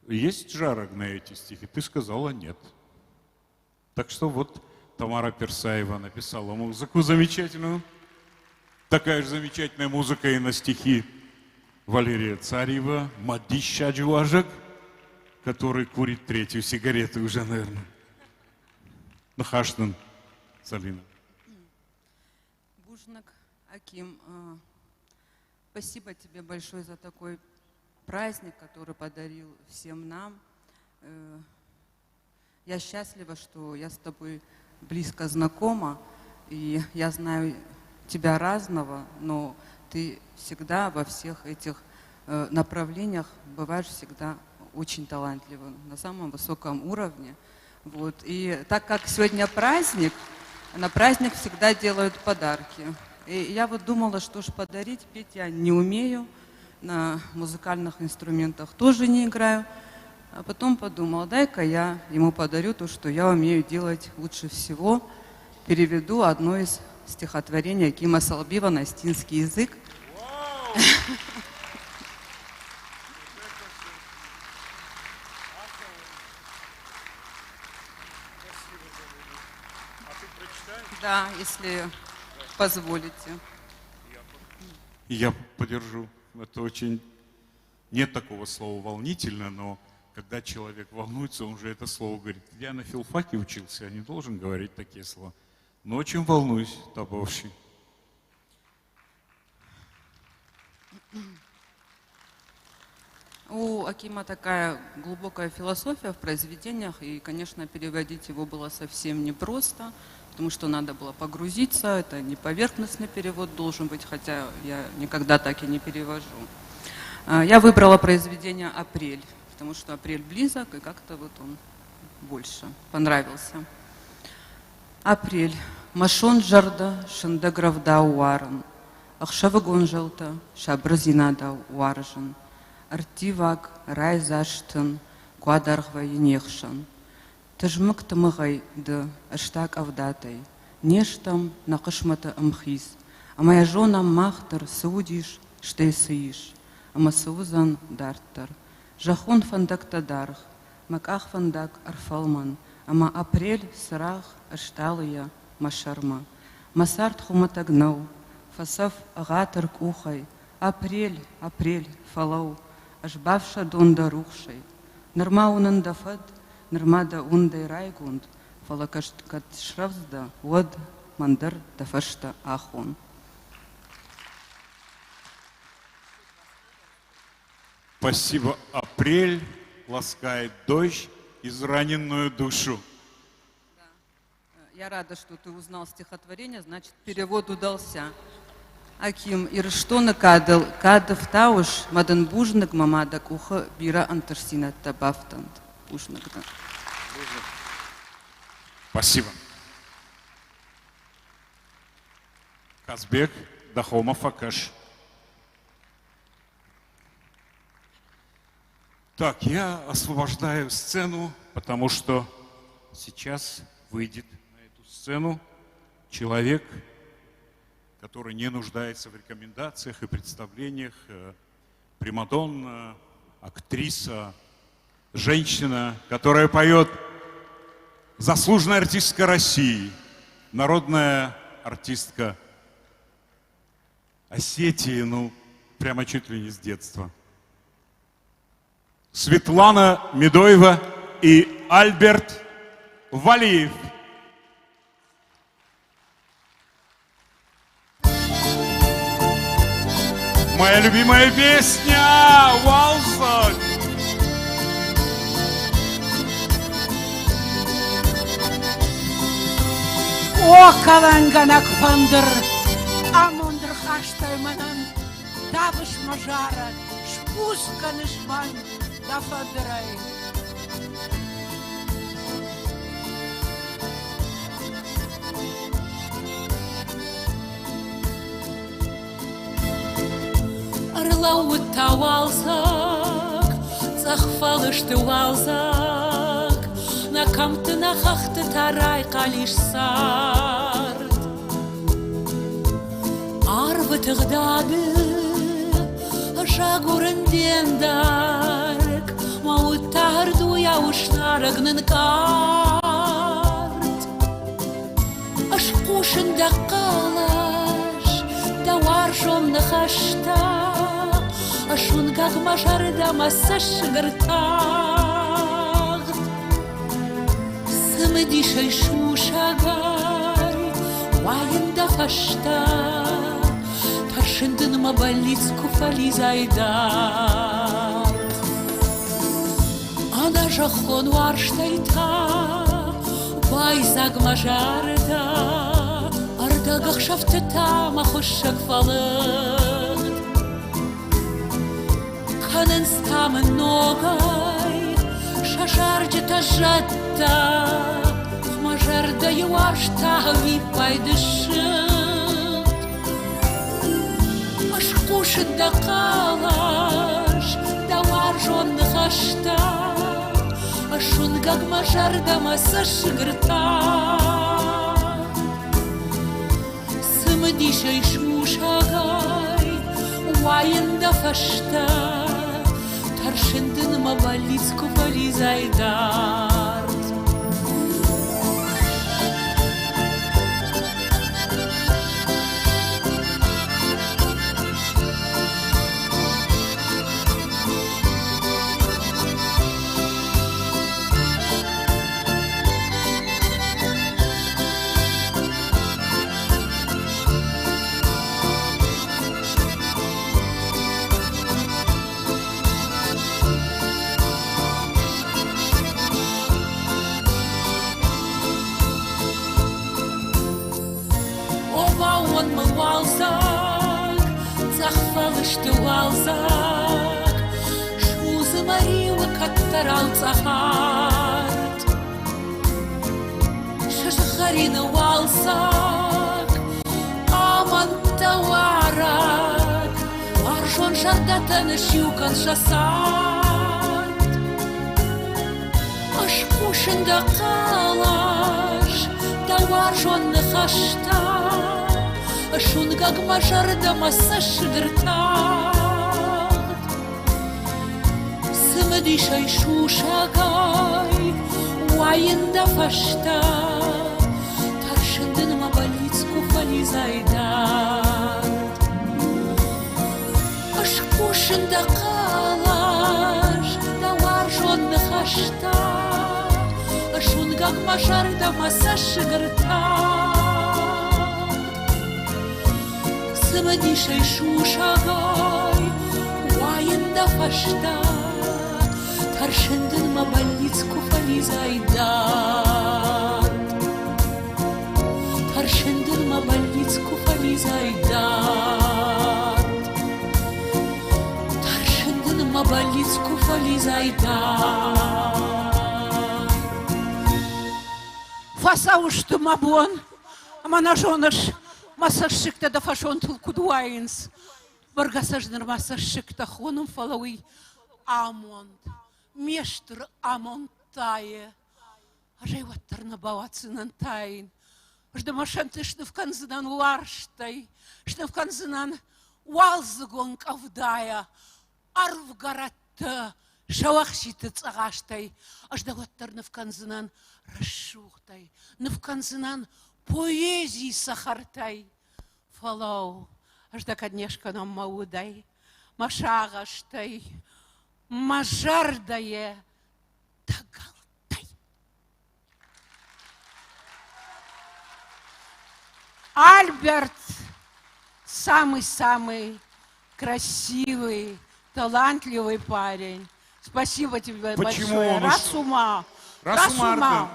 есть жарок на эти стихи? Ты сказала нет. Так что вот Тамара Персаева написала музыку замечательную. Такая же замечательная музыка и на стихи Валерия Царева, Мадища Джуажек, который курит третью сигарету уже, наверное. Нахаштан, Залина. Бужнак Аким, спасибо тебе большое за такой праздник, который подарил всем нам. Я счастлива, что я с тобой близко знакома, и я знаю тебя разного, но ты всегда во всех этих направлениях бываешь всегда очень талантливым, на самом высоком уровне. Вот. И так как сегодня праздник, на праздник всегда делают подарки. И я вот думала, что ж подарить, петь я не умею, на музыкальных инструментах тоже не играю. А потом подумала, дай-ка я ему подарю то, что я умею делать лучше всего. Переведу одно из стихотворений Акима Салбиева на остинский язык. Да, если позволите. Я поддержу. Это очень... Нет такого слова «волнительно», но когда человек волнуется, он же это слово говорит. Я на филфаке учился, я не должен говорить такие слова. Но очень волнуюсь, Табовщи. У Акима такая глубокая философия в произведениях, и, конечно, переводить его было совсем непросто, потому что надо было погрузиться, это не поверхностный перевод должен быть, хотя я никогда так и не перевожу. Я выбрала произведение «Апрель», потому что апрель близок, и как-то вот он больше понравился. Апрель. Машон жарда шындагравда уаран, ахшавы гонжалта шабразинада уаржан, артивак райзаштын куадаргва енехшан. Тыжмык тымыгай ды аштак авдатай, нештам накышмата амхиз, а моя жена махтар судиш, штей сыиш, а масузан дартар. Жахон фандак тадарх, маках фандак арфалман, Ама апрель сырах ашталия машарма. Масарт хуматагнау, фасав агатырк ухай. Апрель, апрель, фалау, ажбавша донда рухшай. Нырма унында фад, нырмада ундай райгунд, фалакашт кат шравзда, вод мандыр дафашта ахун. Спасибо. Апрель ласкает дождь израненную душу. Я рада, что ты узнал стихотворение, значит, перевод удался. Аким ирштона кадов тауш мадан бужнак мамада куха бира антарсина табафтанд. Бужнак. Спасибо. Казбек Дахома Факаш. Так, я освобождаю сцену, потому что сейчас выйдет на эту сцену человек, который не нуждается в рекомендациях и представлениях. Примадонна, актриса, женщина, которая поет заслуженная артистка России, народная артистка Осетии, ну, прямо чуть ли не с детства. Светлана Медоева и Альберт Валиев. Моя любимая песня «Валса». О, каланганак фандыр, амондыр хаштай манан, табыш мажара, шпусканыш ман, дафадырай. Арлауыт тауалсак, цахфалышты валсак, на камты на хахты тарай калиш сарт. Арвы тыгдады, шагурын дендарк, мауыт тарду яушнарыгнын карт. Ашкушын да калаш, да варшом нахашта, ашун как машарда массаш гыртагт. Сымыдишай шушагай, вайында фашта, таршындын мабалицку фализайдар. Ана жахон варштайта, вайзаг мажарда, ардагах шафтыта махушак фалыгт. Канын стамын ногай, шашарджы тажатта, мажарда юаршта випайдышыт. Ашкушыт да калаш, да варжонны хашта, ашун гаг мажарда масаш гырта. Сымыдишай шушагай, вайында фашта, таршындын мабалицку фализайдарт. Захфалышты валзак, шузы марила каттарал цахарт. Шашахарина валзак, аманта варак, варжон шардатаны щукан шасарт. Ашкушында калаш, да варжонны хашта, ашун гаг мажарда массаш гыртагт. Сымыдишай шушагай, Уайында фашта Таршындын мабалицку фализайдан Ашкушында калаш Давар жонны хашта Ашунгак машарда маса шыгырта Сымадишай шушагай Уайында фашта Таршындын мабалицку фализайдан Таршындын мабалицку фализайдан Таршындын мабалицку фализайдан Фаса ушты мабон, амана жоныш масашыкта да фашонтыл кудуайынс. Баргасажныр масашыкта хоным фалауи амонт. Мештр амонтае. Ажай ваттарна бавацынан тайн. Жда машанты шнывканзынан ларштай. Шнывканзынан уалзыгон кавдая. Арвгаратта. Шавахшиты цагаштай. Ажда ваттарна вканзынан расшухтай. Навканзынан поэзии сахартай. Фалау. Ажда каднешка нам маудай. Машагаштай. Мажардае Тагалтай. Альберт самый-самый красивый, талантливый парень. Спасибо тебе большое. Расума. Расумардым.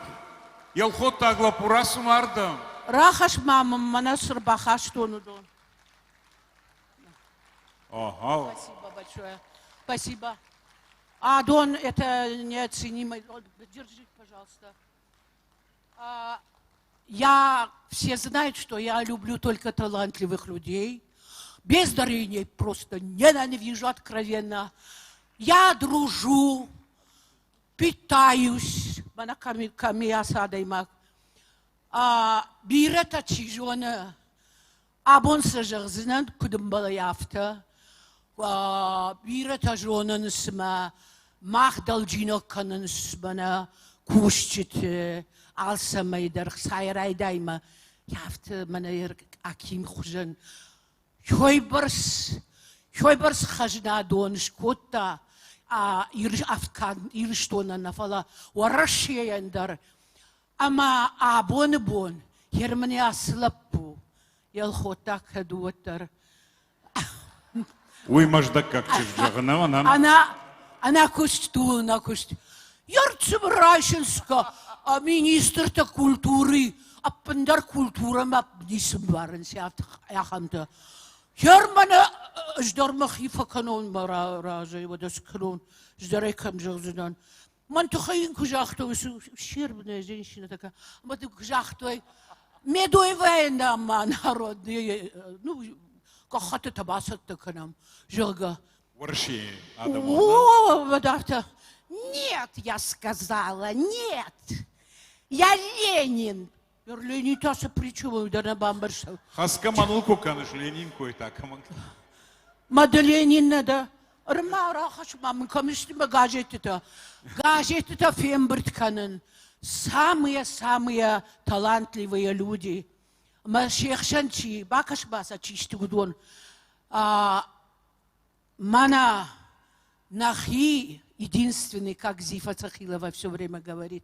Елхот таглапу расумардым. Рахаш мамам манасыр бахаш тонудон. Ага. Спасибо большое. Спасибо. А Дон, это неоценимый. Держи, пожалуйста. Все знают, что я люблю только талантливых людей. Бездареней просто ненавижу откровенно. Я дружу, питаюсь. Бирета чижона. Абон сажарзинан кудумбала яфта. Бирета жонан сма. Махдалджино канан смана. Кушчите. Алсамайдар сайрайдайма. Яфта манайр аким хужан. Хойбарс хажна донш котта. Ирштона нафала. Варашияндар. Ама абон. Хермани аслапу. Ялхота кадуатар. Уй, мажда как чижжагана, она куштуна куст. Ярцебрайшинска, министр-то культуры, а пандар культура мапнисм варен сят яханта. Хермана ждормахифа канон маража его доскрон, ждарекам жозудан. Man тухаин кужахтой, щербная женщина такая, man кужахтой. Медуевая народные, ну, как хата табасат таканам, жога. Варши, Адамовна. Нет, я сказала, нет. Я Ленин. Ленин тоже причем, да на бамбарша. Хаска манулку каныш Ленин кой-то, каман. Мада Ленин надо. Рмара хаш мамы камиштима газеты-то. Газеты-то фембрт канын. Самые талантливые люди. Машехшанчи, бакашбаса чисти гудон. Мана Нахи, единственный, как Зифа Цахилова все время говорит,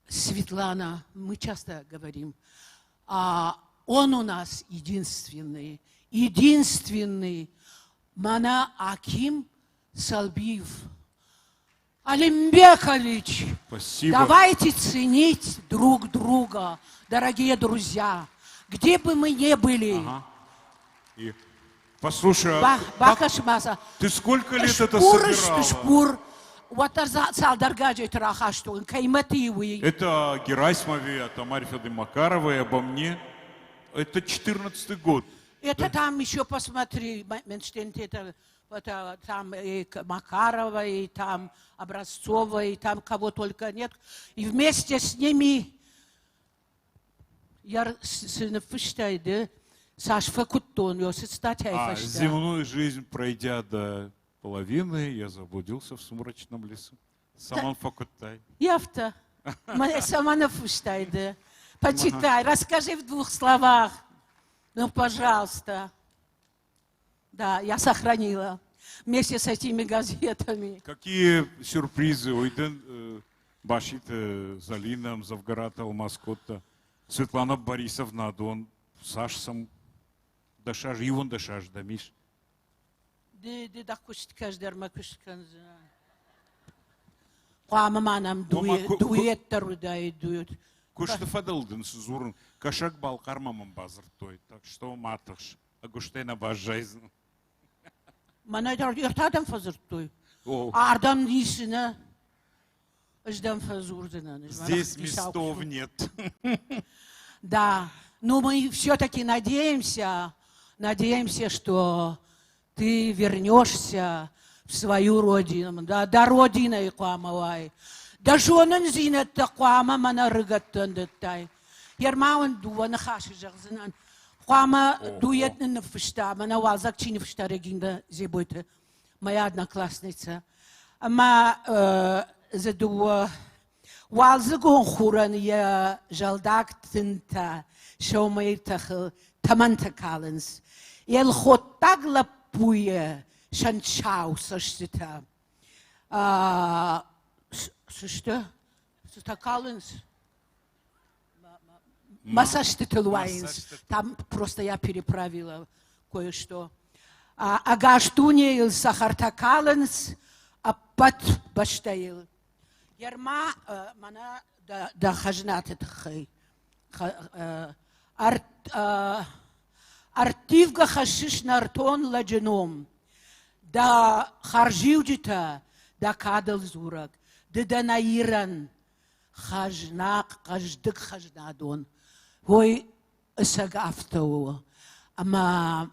Светлана, мы часто говорим, он у нас единственный. Мана Аким Салбиев. Алимбекович, спасибо. Давайте ценить друг друга, дорогие друзья, где бы мы ни были. Ага. И послушай, ты сколько лет это собирала? Это Герасимове, от Тамаре Федоровны Макаровой, обо мне. Это 14-й год. Это там еще посмотри, там и Макарова, и там Образцова, и там кого только нет. И вместе с ними земную жизнь пройдя до половины, я заблудился в сумрачном лесу. Самон Факуттай. Яфта, Сама нафуштайды. Почитай, расскажи в 2 словах. Ну, пожалуйста. Да, я сохранила. Вместе с этими газетами. Какие сюрпризы ойден башит Залина Завгората Алмаскотта, Светлана Борисовна Дон, Сашсам Дашаж, Иван Дашаж, Дамиш. Да кушт каждый макушканза. Қуамаманам дуэттер дует. Кушты фадылдын сузурын, кашак балқармамын базыр той, так что матыш, агуштена бажайзын. Мана ертадам фазыр той. Ардам нишина. Ждам фазурдына. Здесь местов нет. Да, но мы все-таки надеемся, что ты вернешься в свою родину, да, до родины Куамавай. Да жонын зинетті Куама мана рыгаттын дыттай. Ермауын дуаны хашы жағзынан. Куама дуетнын фышта, мана валзак чини фышта регинда зебойты. Моя одноклассница. Ама задуа валзагон хуран я жалдак тынта шоумайртахыл таманта калынс. Ел хоттагла пуе шанчау сашсита. Что? Что калынс? Массаж тылуайнс. Там просто я переправила кое-что. Агаштуне сахарта калынс, а пат баштаил. Ярма мана да хажнатет хай. Артивга хашиш нартон ладженом. Да харжиудита, да кадал зурак. Да наиран хажнак, хаждык хажнадон. Ой, саг автоу. Ама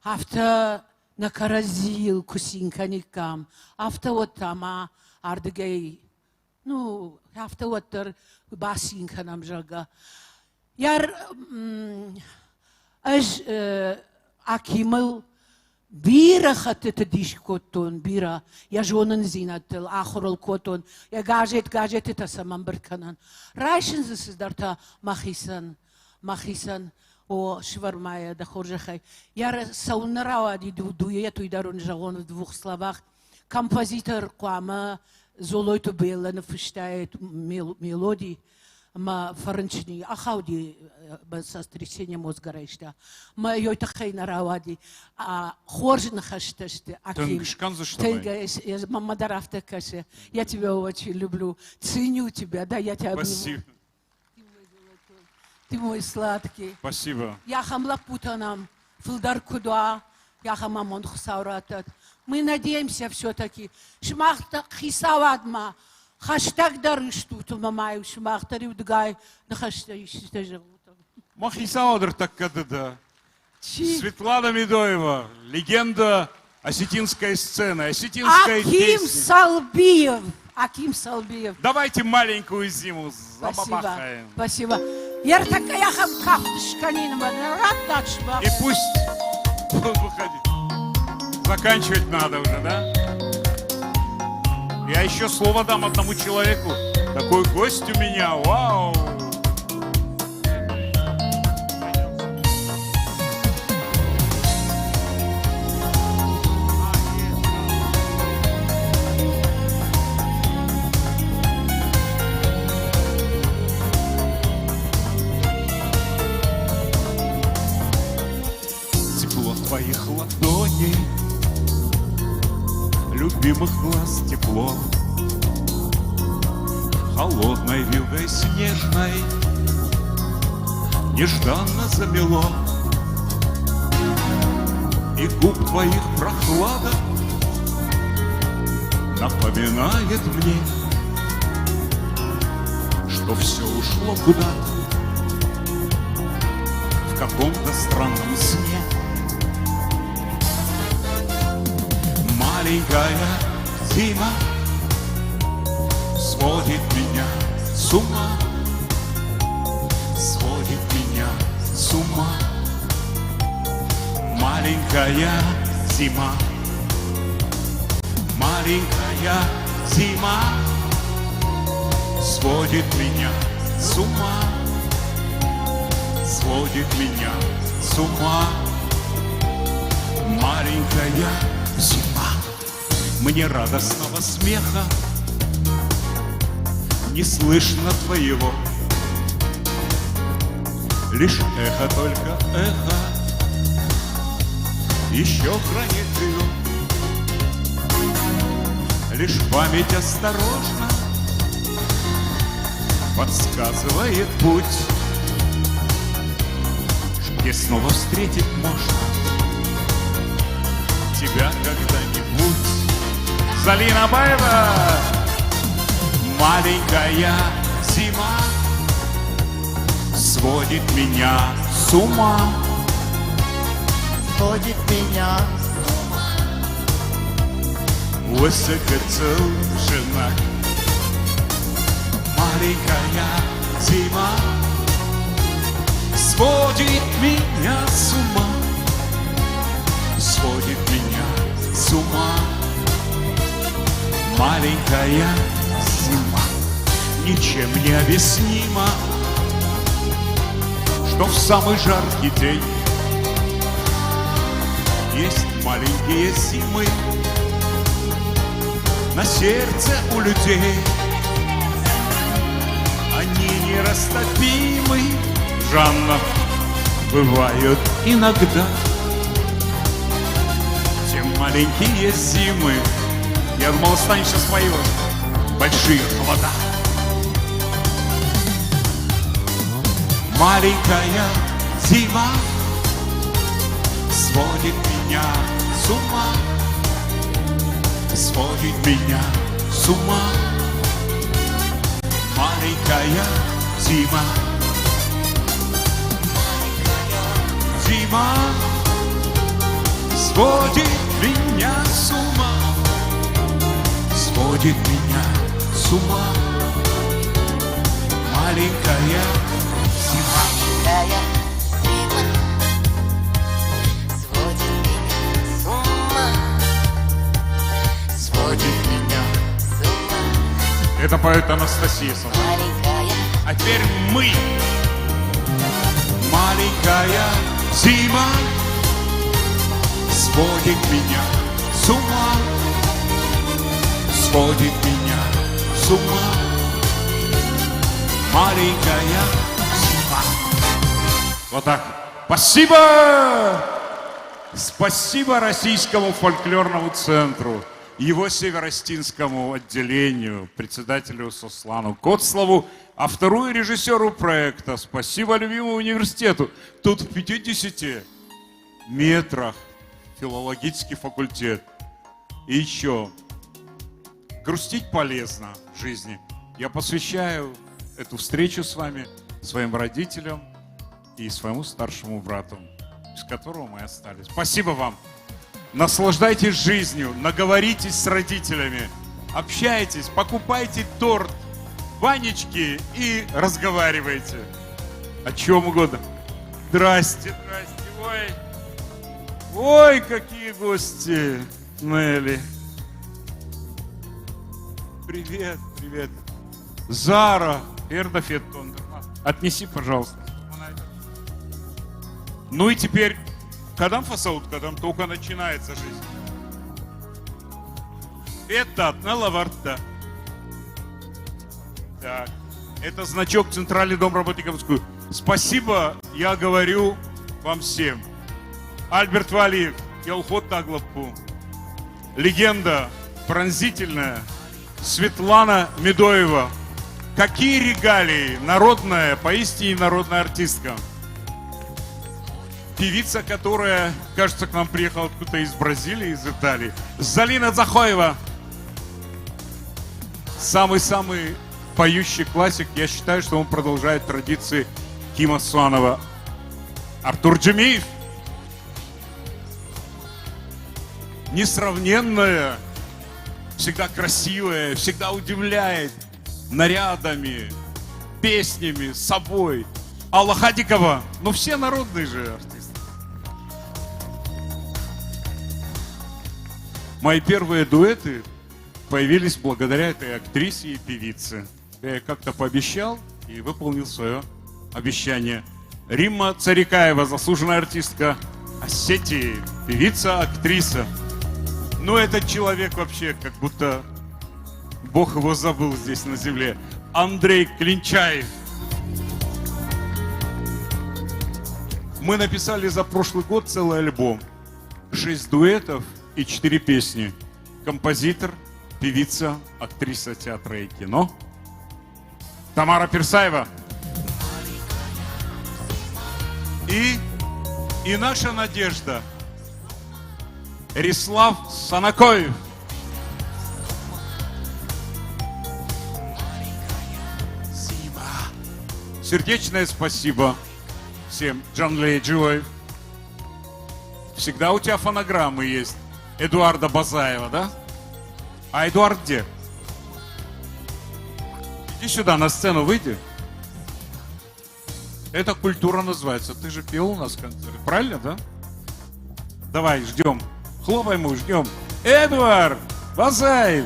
авто накаразил кусинканикам. Авто вот тама ардгей. Ну, авто вот басинканам жага. Яр аж акимыл бира хатыты диш коттон, бира. Я жонын зинаттыл, ахырыл коттон. Я гаджет это саман бірканан. Райшын зысыздарта махисан. О, швармая, да хоржахай. Я саунарава дуету и дарун жагон в 2 словах. Композитор Куама золоту белла нафыштает мелодии. Ма фарнчни ахауди со стрясения мозга райшта. Ма йойта хайна равади. А хоржин хашташте. Тенга, мама дарафта каше. Я тебя очень люблю. Ценю тебя, да, я тебя обнимаю. Ты мой сладкий. Спасибо. Я хамла путанам. Филдар кудуа. Я хамамон хсауратат. Мы надеемся все-таки. Шмахта хисавадма. Хаштаг дарышту, тумамаю, шмахтари удгай, да хаштаг ищите. Махисаудр так да. Светлана Медоева, легенда осетинской сцены, осетинской песни. Аким Салбиев. Давайте маленькую зиму забабахаем. Спасибо. Я такая хамкафтышканина, рад и пусть выходит. Заканчивать надо уже, да? Я еще слово дам одному человеку. Такой гость у меня, вау! Тепло твоих ладоней, любимых глаз тепло, холодной вьюгой снежной нежданно замело, и губ твоих прохлада напоминает мне, что все ушло куда-то в каком-то странном сне. Маленькая зима сводит меня с ума, сводит меня с ума. Маленькая зима, маленькая зима сводит меня с ума, сводит меня с ума. Маленькая зима, мне радостного смеха не слышно твоего, лишь эхо, только эхо еще хранит крыло. Лишь память осторожно подсказывает путь, где снова встретить можно тебя когда-нибудь. Залина Баева. Маленькая зима сводит меня с ума, сводит меня высокоцелжена. Маленькая зима сводит меня с ума, сводит меня с ума. Маленькая зима ничем не объяснима, что в самый жаркий день есть маленькие зимы на сердце у людей. Они нерастопимы, Жанна, бывают иногда. Те маленькие зимы, я думал, станет сейчас мое, большие холода. Маленькая зима сводит меня с ума, сводит меня с ума. Маленькая зима, зима сводит меня с ума, сводит меня с ума. Маленькая зима. Маленькая зима сводит меня с ума, сводит меня с ума. Это поет Анастасия сама. А теперь мы. Маленькая зима сводит меня с ума, сводит меня с ума. Маленькая зима. Вот так. Спасибо! Спасибо Российскому фольклорному центру, его северостинскому отделению, председателю Сослану Коцлову, а вторую режиссеру проекта. Спасибо любимому университету. Тут в 50 метрах филологический факультет. И еще, грустить полезно в жизни. Я посвящаю эту встречу с вами своим родителям и своему старшему брату, с которого мы остались. Спасибо вам. Наслаждайтесь жизнью, наговоритесь с родителями, общайтесь, покупайте торт, Ванечки и разговаривайте о чем угодно. Здрасте, здрасте, ой. Ой, какие гости, Нелли. Привет, привет. Зара, Эрдафеттон. Отнеси, пожалуйста. Ну и теперь, когда фасаут, когда только начинается жизнь. Это от Лаварта. Так, это значок Центральный дом работников. Спасибо, я говорю вам всем. Альберт Валиев, Ялхот Таглапу. Легенда пронзительная. Светлана Медоева. Какие регалии! Народная, поистине народная артистка. Певица, которая, кажется, к нам приехала откуда-то из Бразилии, из Италии. Залина Захоева. Самый-самый поющий классик. Я считаю, что он продолжает традиции Кима Суанова. Артур Джемиев. Несравненная, всегда красивая, всегда удивляет нарядами, песнями, собой. Алла Хадикова. Ну все народные же артисты. Мои первые дуэты появились благодаря этой актрисе и певице. Тебя я как-то пообещал и выполнил свое обещание. Римма Царикаева, заслуженная артистка Осетии, певица, актриса. Ну, этот человек вообще как будто Бог его забыл здесь на земле. Андрей Клинчаев. Мы написали за прошлый год целый альбом. 6 дуэтов и 4 песни. Композитор, певица, актриса театра и кино Тамара Персаева. И наша надежда Рислав Санакоев. Сердечное спасибо всем. Джанлей Джилоев. Всегда у тебя фонограммы есть. Эдуарда Базаева, да? А Эдуард где? Иди сюда, на сцену выйди. Это культура называется. Ты же пел у нас концерт, правильно, да? Давай, ждем. Хлопай ему, ждем. Эдуард Базаев.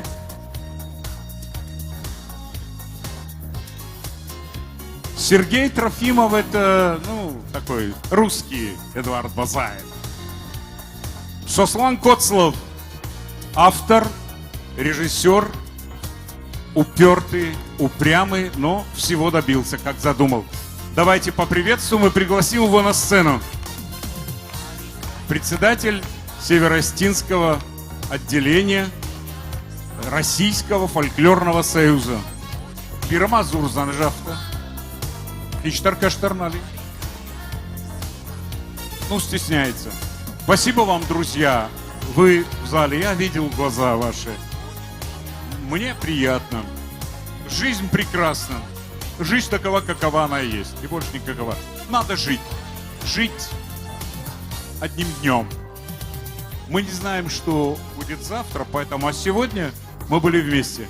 Сергей Трофимов — это, ну, такой русский Эдуард Базаев. Сослан Коцлов, автор, режиссер, упертый, упрямый, но всего добился, как задумал. Давайте поприветствуем и пригласим его на сцену. Председатель Северостинского отделения Российского фольклорного союза. Пирамазур Занжафта. Хиштар Каштарнали. Ну, стесняется. Спасибо вам, друзья. Вы в зале, я видел глаза ваши. Мне приятно. Жизнь прекрасна. Жизнь такова, какова она есть. И больше никакова. Надо жить. Жить одним днем. Мы не знаем, что будет завтра, поэтому сегодня мы были вместе.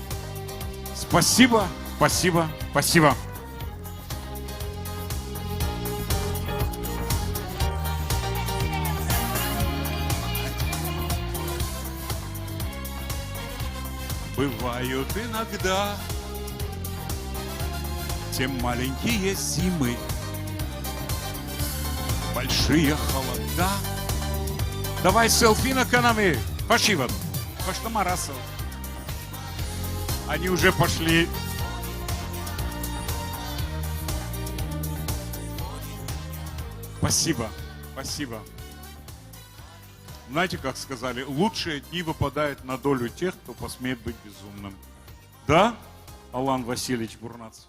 Спасибо, спасибо, спасибо. Бывают иногда те маленькие зимы, большие холода. Давай селфи на канаме. Спасибо. Пошла Марасов. Они уже пошли. Спасибо. Спасибо. Знаете, как сказали, лучшие дни выпадают на долю тех, кто посмеет быть безумным. Да, Алан Васильевич Бурнац?